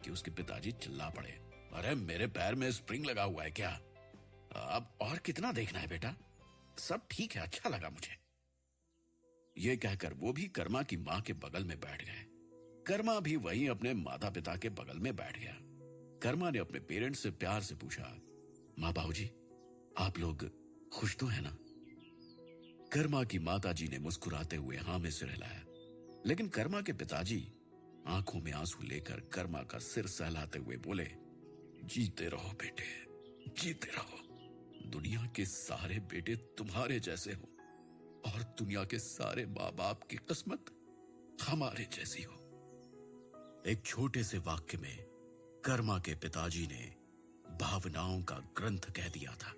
कि उसके पिताजी चिल्ला पड़े, अरे मेरे पैर में स्प्रिंग लगा हुआ है क्या? अब और कितना देखना है बेटा, सब ठीक है, अच्छा लगा मुझे। ये कहकर वो भी कर्मा की माँ के बगल में बैठ गए। कर्मा भी वहीं अपने माता पिता के बगल में बैठ गया। कर्मा ने अपने पेरेंट्स से प्यार से पूछा, माँ बाबूजी आप लोग खुश तो है ना? कर्मा की माताजी ने मुस्कुराते हुए हाँ में सिर हिलाया, लेकिन कर्मा के पिताजी आंखों में आंसू लेकर कर्मा का सिर सहलाते हुए बोले, जीते रहो बेटे, जीते रहो। दुनिया के सारे बेटे तुम्हारे जैसे हो और दुनिया के सारे माँ बाप की किस्मत हमारे जैसी हो। एक छोटे से वाक्य में कर्मा के पिताजी ने भावनाओं का ग्रंथ कह दिया था,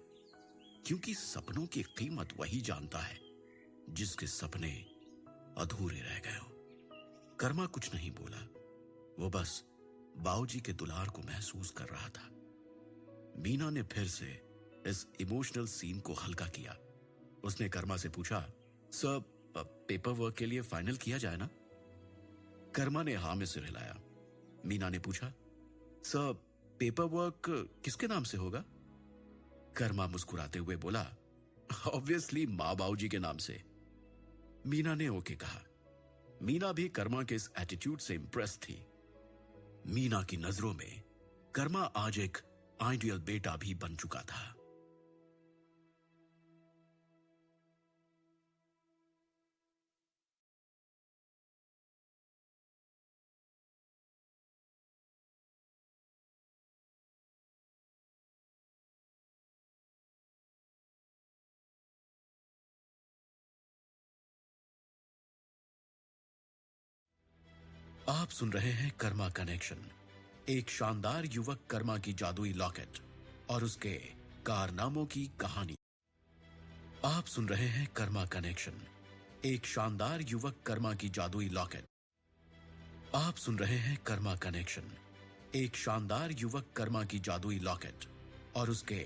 क्योंकि सपनों की कीमत वही जानता है जिसके सपने अधूरे रह गए हो। कर्मा कुछ नहीं बोला, वो बस बाऊजी के दुलार को महसूस कर रहा था। मीना ने फिर से इस इमोशनल सीन को हल्का किया। उसने कर्मा से पूछा, सर पेपर वर्क के लिए फाइनल किया जाए ना? कर्मा ने हाँ में सिर हिलाया। मीना ने पूछा, सर पेपर वर्क किसके नाम से होगा? कर्मा मुस्कुराते हुए बोला, ऑब्वियसली माँ बाऊजी के नाम से। मीना ने ओके कहा। मीना भी कर्मा के इस एटीट्यूड से इंप्रेस थी। मीना की नजरों में कर्मा आज एक आइडियल बेटा भी बन चुका था। आप सुन रहे हैं कर्मा कनेक्शन, एक शानदार युवक कर्मा की जादुई लॉकेट और उसके कारनामों की कहानी। आप सुन रहे हैं कर्मा कनेक्शन, एक शानदार युवक कर्मा की जादुई लॉकेट। आप सुन रहे हैं कर्मा कनेक्शन, एक शानदार युवक कर्मा की जादुई लॉकेट और उसके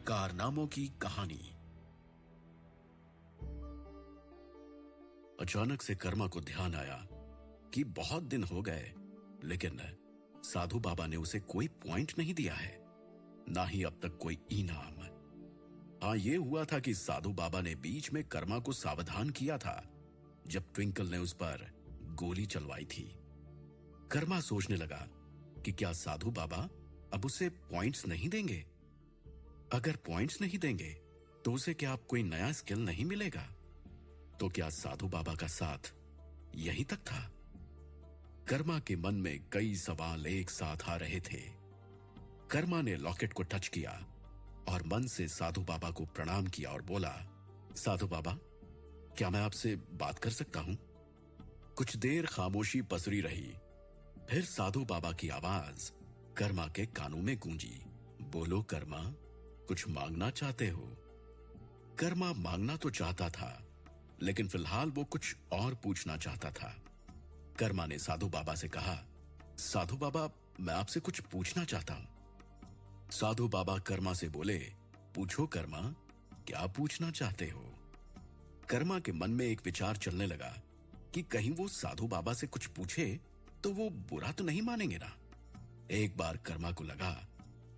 कारनामों की कहानी। अचानक से कर्मा को ध्यान आया कि बहुत दिन हो गए, लेकिन साधु बाबा ने उसे कोई पॉइंट नहीं दिया है, ना ही अब तक कोई इनाम। हाँ, ये हुआ था कि साधु बाबा ने बीच में कर्मा को सावधान किया था जब ट्विंकल ने उस पर गोली चलवाई थी। कर्मा सोचने लगा कि क्या साधु बाबा अब उसे पॉइंट्स नहीं देंगे? अगर पॉइंट्स नहीं देंगे तो उसे क्या अब कोई नया स्किल नहीं मिलेगा? तो क्या साधु बाबा का साथ यहीं तक था? कर्मा के मन में कई सवाल एक साथ आ रहे थे। कर्मा ने लॉकेट को टच किया और मन से साधु बाबा को प्रणाम किया और बोला, साधु बाबा, क्या मैं आपसे बात कर सकता हूं? कुछ देर खामोशी पसरी रही। फिर साधु बाबा की आवाज कर्मा के कानों में गूंजी, बोलो कर्मा, कुछ मांगना चाहते हो? कर्मा मांगना तो चाहता था, लेकिन फिलहाल वो कुछ और पूछना चाहता था। कर्मा ने साधु बाबा से कहा, साधु बाबा, मैं आपसे कुछ पूछना चाहता हूं। साधु बाबा कर्मा से बोले, पूछो कर्मा, क्या पूछना चाहते हो? कर्मा के मन में एक विचार चलने लगा कि कहीं वो साधु बाबा से कुछ पूछे तो वो बुरा तो नहीं मानेंगे ना। एक बार कर्मा को लगा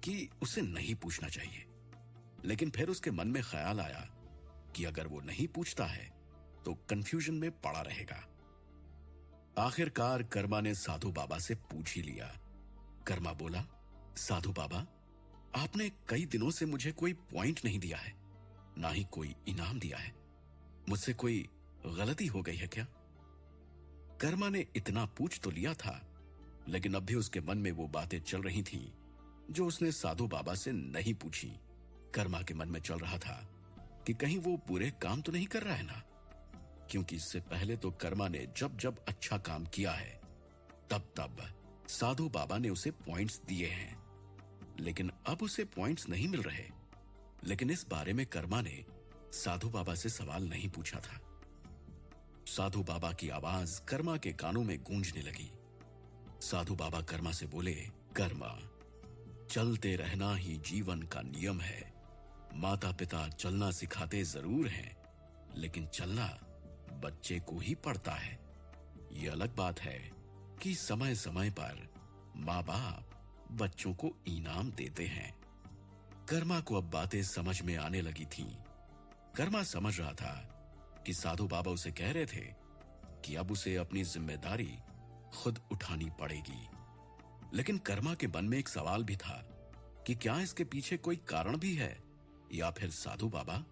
कि उसे नहीं पूछना चाहिए, लेकिन फिर उसके मन में ख्याल आया कि अगर वो नहीं पूछता है तो कंफ्यूजन में पड़ा रहेगा। आखिरकार कर्मा ने साधु बाबा से पूछ ही लिया। कर्मा बोला, साधु बाबा, आपने कई दिनों से मुझे कोई पॉइंट नहीं दिया है, ना ही कोई इनाम दिया है। मुझसे कोई गलती हो गई है क्या? कर्मा ने इतना पूछ तो लिया था, लेकिन अब भी उसके मन में वो बातें चल रही थीं जो उसने साधु बाबा से नहीं पूछी। कर्मा के मन में चल रहा था कि कहीं वो बुरे काम तो नहीं कर रहा है ना, क्योंकि इससे पहले तो कर्मा ने जब जब अच्छा काम किया है तब तब साधु बाबा ने उसे पॉइंट्स दिए हैं, लेकिन अब उसे पॉइंट्स नहीं मिल रहे। लेकिन इस बारे में कर्मा ने साधु बाबा से सवाल नहीं पूछा था। साधु बाबा की आवाज कर्मा के कानों में गूंजने लगी। साधु बाबा कर्मा से बोले, कर्मा, चलते रहना ही जीवन का नियम है। माता पिता चलना सिखाते जरूर हैं, लेकिन चलना बच्चे को ही पड़ता है। ये अलग बात है कि समय समय पर माँ बाप बच्चों को इनाम देते हैं। कर्मा को अब बातें समझ में आने लगी थीं। कर्मा समझ रहा था कि साधु बाबा उसे कह रहे थे कि अब उसे अपनी जिम्मेदारी खुद उठानी पड़ेगी। लेकिन कर्मा के मन में एक सवाल भी था कि क्या इसके पीछे कोई कारण भी है, या फिर साधु बाबा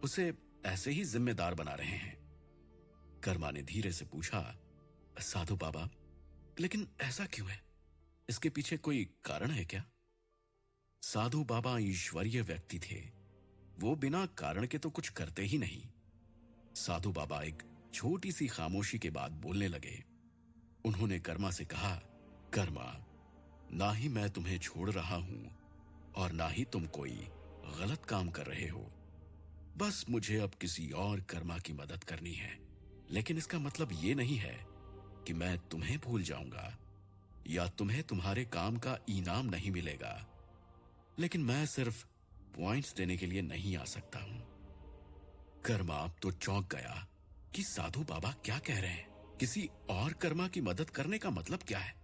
उसे ऐसे ही जिम्मेदार बना रहे हैं। कर्मा ने धीरे से पूछा, साधु बाबा, लेकिन ऐसा क्यों है? इसके पीछे कोई कारण है क्या? साधु बाबा ईश्वरीय व्यक्ति थे, वो बिना कारण के तो कुछ करते ही नहीं। साधु बाबा एक छोटी सी खामोशी के बाद बोलने लगे। उन्होंने कर्मा से कहा, कर्मा, ना ही मैं तुम्हें छोड़ रहा हूं और ना ही तुम कोई गलत काम कर रहे हो। बस मुझे अब किसी और कर्मा की मदद करनी है, लेकिन इसका मतलब ये नहीं है कि मैं तुम्हें भूल जाऊंगा या तुम्हें तुम्हारे काम का इनाम नहीं मिलेगा। लेकिन मैं सिर्फ पॉइंट्स देने के लिए नहीं आ सकता हूं। कर्मा अब तो चौंक गया कि साधु बाबा क्या कह रहे हैं। किसी और कर्मा की मदद करने का मतलब क्या है?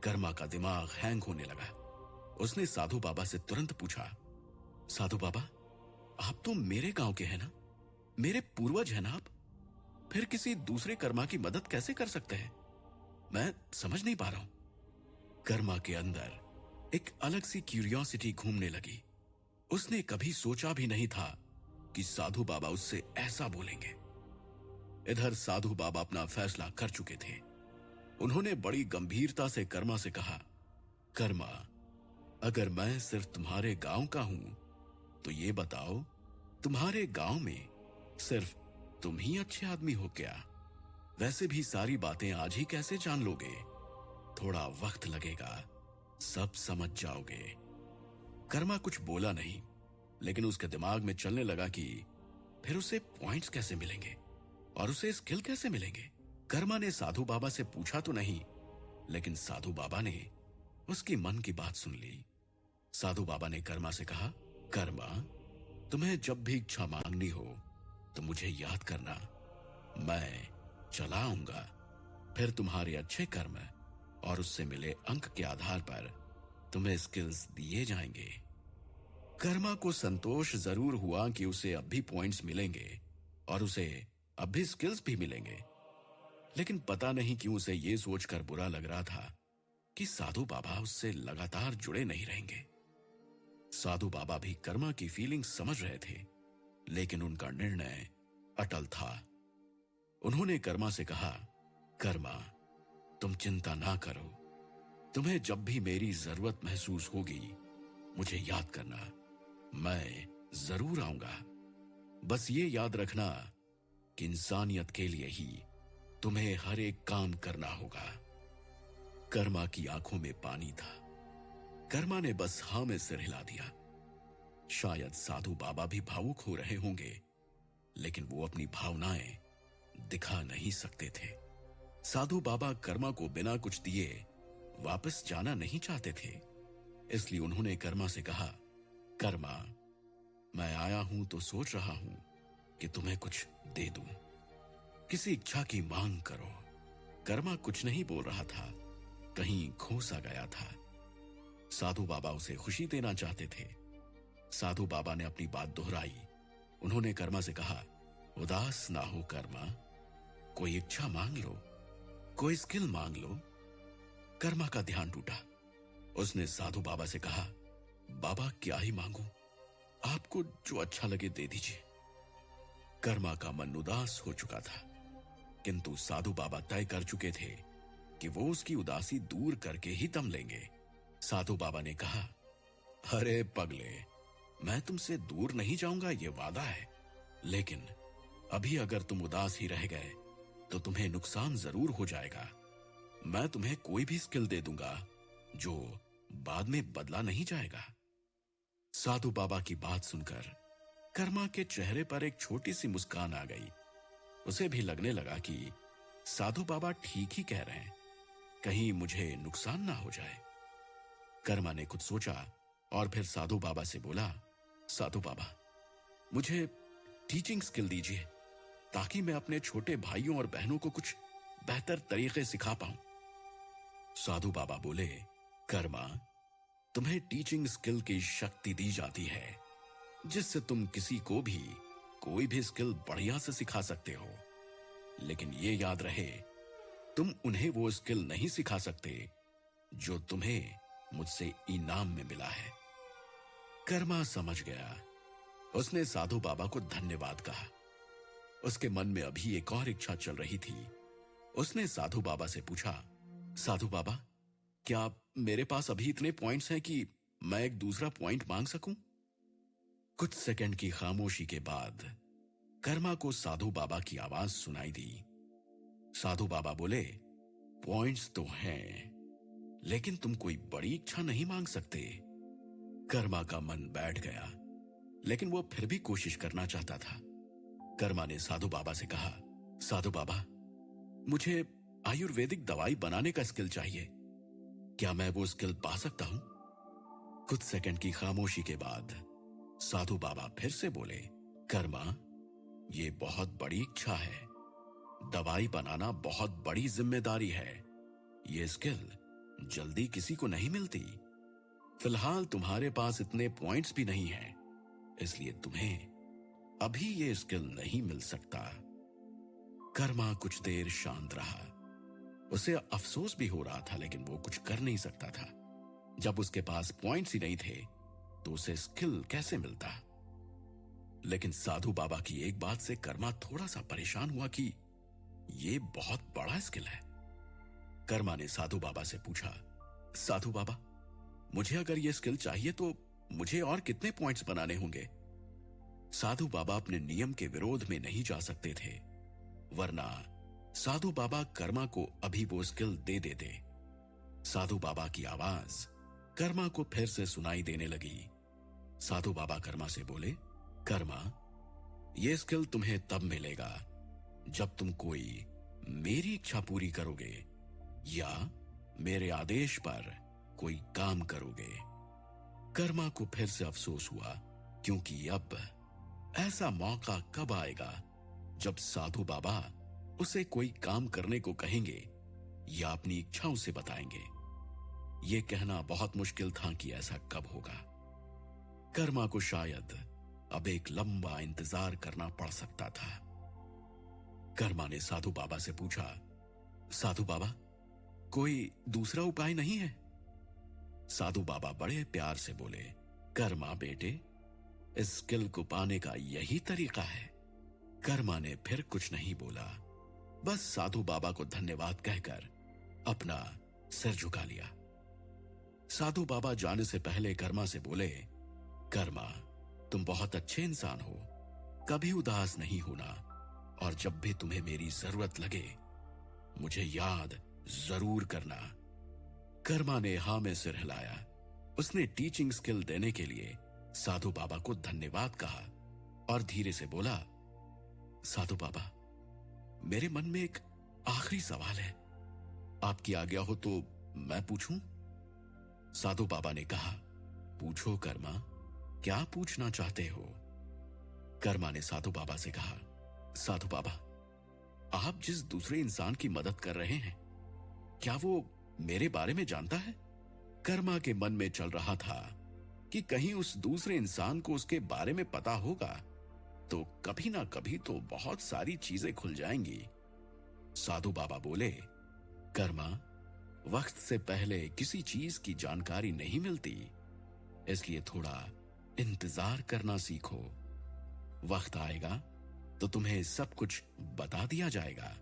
कर्मा का दिमाग हैंग होने लगा। उसने साधु बाबा से तुरंत पूछा, साधु बाबा, आप तो मेरे गांव के हैं ना? मेरे पूर्वज हैं ना आप? फिर किसी दूसरे कर्मा की मदद कैसे कर सकते हैं? मैं समझ नहीं पा रहा हूं। कर्मा के अंदर एक अलग सी क्यूरियोसिटी घूमने लगी। उसने कभी सोचा भी नहीं था कि साधु बाबा उससे ऐसा बोलेंगे। इधर साधु बाबा अपना फैसला कर चुके थे। उन्होंने बड़ी गंभीरता से कर्मा से कहा, कर्मा, अगर मैं सिर्फ तुम्हारे गांव का हूं तो ये बताओ, तुम्हारे गांव में सिर्फ तुम ही अच्छे आदमी हो क्या? वैसे भी सारी बातें आज ही कैसे जान लोगे? थोड़ा वक्त लगेगा, सब समझ जाओगे। कर्मा कुछ बोला नहीं, लेकिन उसके दिमाग में चलने लगा कि फिर उसे पॉइंट्स कैसे मिलेंगे और उसे स्किल कैसे मिलेंगे। कर्मा ने साधु बाबा से पूछा तो नहीं, लेकिन साधु बाबा ने उसकी मन की बात सुन ली। साधु बाबा ने कर्मा से कहा, कर्मा, तुम्हें जब भी इच्छा मांगनी हो तो मुझे याद करना, मैं चला आऊंगा। फिर तुम्हारे अच्छे कर्म और उससे मिले अंक के आधार पर तुम्हें स्किल्स दिए जाएंगे। कर्मा को संतोष जरूर हुआ कि उसे अब भी पॉइंट्स मिलेंगे और उसे अब भी स्किल्स भी मिलेंगे, लेकिन पता नहीं क्यों उसे यह सोचकर बुरा लग रहा था कि साधु बाबा उससे लगातार जुड़े नहीं रहेंगे। साधु बाबा भी कर्मा की फीलिंग्स समझ रहे थे, लेकिन उनका निर्णय अटल था। उन्होंने कर्मा से कहा, कर्मा, तुम चिंता ना करो, तुम्हें जब भी मेरी जरूरत महसूस होगी मुझे याद करना, मैं जरूर आऊंगा। बस ये याद रखना कि इंसानियत के लिए ही तुम्हें हर एक काम करना होगा। कर्मा की आंखों में पानी था। कर्मा ने बस हां में सिर हिला दिया। शायद साधु बाबा भी भावुक हो रहे होंगे, लेकिन वो अपनी भावनाएं दिखा नहीं सकते थे। साधु बाबा कर्मा को बिना कुछ दिए वापस जाना नहीं चाहते थे, इसलिए उन्होंने कर्मा से कहा, कर्मा, मैं आया हूं तो सोच रहा हूं कि तुम्हें कुछ दे दूं, किसी इच्छा की मांग करो। कर्मा कुछ नहीं बोल रहा था, कहीं खो सा गया था। साधु बाबा उसे खुशी देना चाहते थे। साधु बाबा ने अपनी बात दोहराई। उन्होंने कर्मा से कहा, उदास ना हो कर्मा, कोई इच्छा मांग लो, कोई स्किल मांग लो। कर्मा का ध्यान टूटा। उसने साधु बाबा से कहा, बाबा क्या ही मांगू, आपको जो अच्छा लगे दे दीजिए। कर्मा का मन उदास हो चुका था, किंतु साधु बाबा तय कर चुके थे कि वो उसकी उदासी दूर करके ही दम लेंगे। साधु बाबा ने कहा, अरे पगले, मैं तुमसे दूर नहीं जाऊंगा, ये वादा है, लेकिन अभी अगर तुम उदास ही रह गए तो तुम्हें नुकसान जरूर हो जाएगा। मैं तुम्हें कोई भी स्किल दे दूंगा जो बाद में बदला नहीं जाएगा। साधु बाबा की बात सुनकर कर्मा के चेहरे पर एक छोटी सी मुस्कान आ गई। उसे भी लगने लगा कि साधु बाबा ठीक ही कह रहे हैं, कहीं मुझे नुकसान ना हो जाए। कर्मा ने कुछ सोचा और फिर साधु बाबा से बोला, साधु बाबा, मुझे टीचिंग स्किल दीजिए ताकि मैं अपने छोटे भाइयों और बहनों को कुछ बेहतर तरीके सिखा पाऊं। साधु बाबा बोले, कर्मा, तुम्हें टीचिंग स्किल की शक्ति दी जाती है जिससे तुम किसी को भी कोई भी स्किल बढ़िया से सिखा सकते हो, लेकिन ये याद रहे, तुम उन्हें वो स्किल नहीं सिखा सकते जो तुम्हें मुझसे इनाम में मिला है। कर्मा समझ गया। उसने साधु बाबा को धन्यवाद कहा। उसके मन में अभी एक और इच्छा चल रही थी। उसने साधु बाबा से पूछा, साधु बाबा, क्या मेरे पास अभी इतने पॉइंट्स हैं कि मैं एक दूसरा पॉइंट मांग सकूं? कुछ सेकंड की खामोशी के बाद कर्मा को साधु बाबा की आवाज सुनाई दी। साधु बाबा बोले, पॉइंट्स तो हैं, लेकिन तुम कोई बड़ी इच्छा नहीं मांग सकते। कर्मा का मन बैठ गया, लेकिन वो फिर भी कोशिश करना चाहता था। कर्मा ने साधु बाबा से कहा, साधु बाबा, मुझे आयुर्वेदिक दवाई बनाने का स्किल चाहिए, क्या मैं वो स्किल पा सकता हूं? कुछ सेकंड की खामोशी के बाद साधु बाबा फिर से बोले, कर्मा, ये बहुत बड़ी इच्छा है। दवाई बनाना बहुत बड़ी जिम्मेदारी है। ये स्किल जल्दी किसी को नहीं मिलती। फिलहाल तुम्हारे पास इतने पॉइंट्स भी नहीं हैं, इसलिए तुम्हें अभी ये स्किल नहीं मिल सकता। कर्मा कुछ देर शांत रहा। उसे अफसोस भी हो रहा था, लेकिन वो कुछ कर नहीं सकता था। जब उसके पास पॉइंट्स ही नहीं थे तो उसे स्किल कैसे मिलता? लेकिन साधु बाबा की एक बात से कर्मा थोड़ा सा परेशान हुआ कि ये बहुत बड़ा स्किल है। कर्मा ने साधु बाबा से पूछा, साधु बाबा, मुझे अगर ये स्किल चाहिए तो मुझे और कितने पॉइंट्स बनाने होंगे? साधु बाबा अपने नियम के विरोध में नहीं जा सकते थे, वरना साधु बाबा कर्मा को अभी वो स्किल दे देते। साधु बाबा की आवाज कर्मा को फिर से सुनाई देने लगी। साधु बाबा कर्मा से बोले, कर्मा, ये स्किल तुम्हें तब मिलेगा जब तुम कोई मेरी इच्छा पूरी करोगे या मेरे आदेश पर कोई काम करोगे। कर्मा को फिर से अफसोस हुआ, क्योंकि अब ऐसा मौका कब आएगा जब साधु बाबा उसे कोई काम करने को कहेंगे या अपनी इच्छा उसे बताएंगे। यह कहना बहुत मुश्किल था कि ऐसा कब होगा। कर्मा को शायद अब एक लंबा इंतजार करना पड़ सकता था। कर्मा ने साधु बाबा से पूछा, साधु बाबा, कोई दूसरा उपाय नहीं है? साधु बाबा बड़े प्यार से बोले, कर्मा बेटे, इस स्किल को पाने का यही तरीका है। कर्मा ने फिर कुछ नहीं बोला, बस साधु बाबा को धन्यवाद कहकर अपना सिर झुका लिया। साधु बाबा जाने से पहले कर्मा से बोले, कर्मा, तुम बहुत अच्छे इंसान हो, कभी उदास नहीं होना, और जब भी तुम्हें मेरी जरूरत लगे मुझे याद जरूर करना। कर्मा ने हां में सिर हिलाया। उसने टीचिंग स्किल देने के लिए साधु बाबा को धन्यवाद कहा और धीरे से बोला, साधु बाबा, मेरे मन में एक आखिरी सवाल है, आपकी आज्ञा हो तो मैं पूछूं? साधु बाबा ने कहा, पूछो कर्मा, क्या पूछना चाहते हो? कर्मा ने साधु बाबा से कहा, साधु बाबा, आप जिस दूसरे इंसान की मदद कर रहे हैं, क्या वो मेरे बारे में जानता है? कर्मा के मन में चल रहा था कि कहीं उस दूसरे इंसान को उसके बारे में पता होगा तो कभी ना कभी तो बहुत सारी चीजें खुल जाएंगी। साधु बाबा बोले, कर्मा, वक्त से पहले किसी चीज की जानकारी नहीं मिलती, इसलिए थोड़ा इंतजार करना सीखो। वक्त आएगा तो तुम्हें सब कुछ बता दिया जाएगा।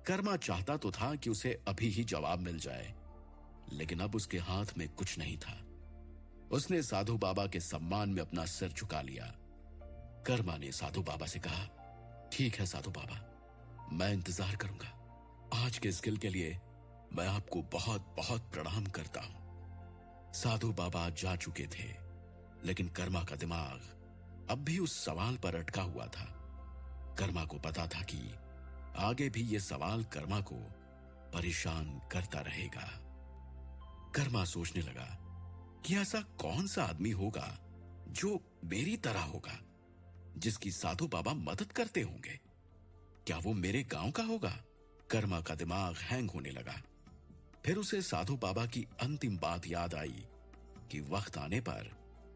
कर्मा चाहता तो था कि उसे अभी ही जवाब मिल जाए, लेकिन अब उसके हाथ में कुछ नहीं था। उसने साधु बाबा के सम्मान में अपना सिर झुका लिया। कर्मा ने साधु बाबा से कहा, ठीक है साधु बाबा, मैं इंतजार करूंगा। आज के स्किल के लिए मैं आपको बहुत बहुत प्रणाम करता हूं। साधु बाबा जा चुके थे, लेकिन कर्मा का दिमाग अब भी उस सवाल पर अटका हुआ था। कर्मा को पता था कि आगे भी यह सवाल कर्मा को परेशान करता रहेगा। कर्मा सोचने लगा कि ऐसा कौन सा आदमी होगा जो मेरी तरह होगा, जिसकी साधु बाबा मदद करते होंगे। क्या वो मेरे गांव का होगा? कर्मा का दिमाग हैंग होने लगा। फिर उसे साधु बाबा की अंतिम बात याद आई कि वक्त आने पर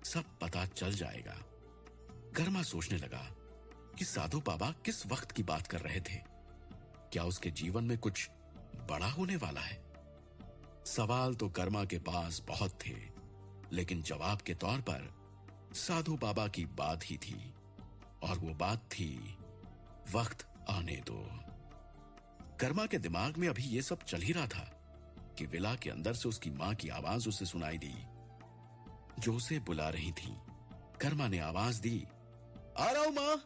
सब पता चल जाएगा। कर्मा सोचने लगा कि साधु बाबा किस वक्त की बात कर रहे थे। क्या उसके जीवन में कुछ बड़ा होने वाला है? सवाल तो कर्मा के पास बहुत थे, लेकिन जवाब के तौर पर साधु बाबा की बात ही थी, और वो बात थी, वक्त आने दो। कर्मा के दिमाग में अभी ये सब चल ही रहा था कि विला के अंदर से उसकी मां की आवाज उसे सुनाई दी, जो उसे बुला रही थी। कर्मा ने आवाज दी, आ रहा हूं मां।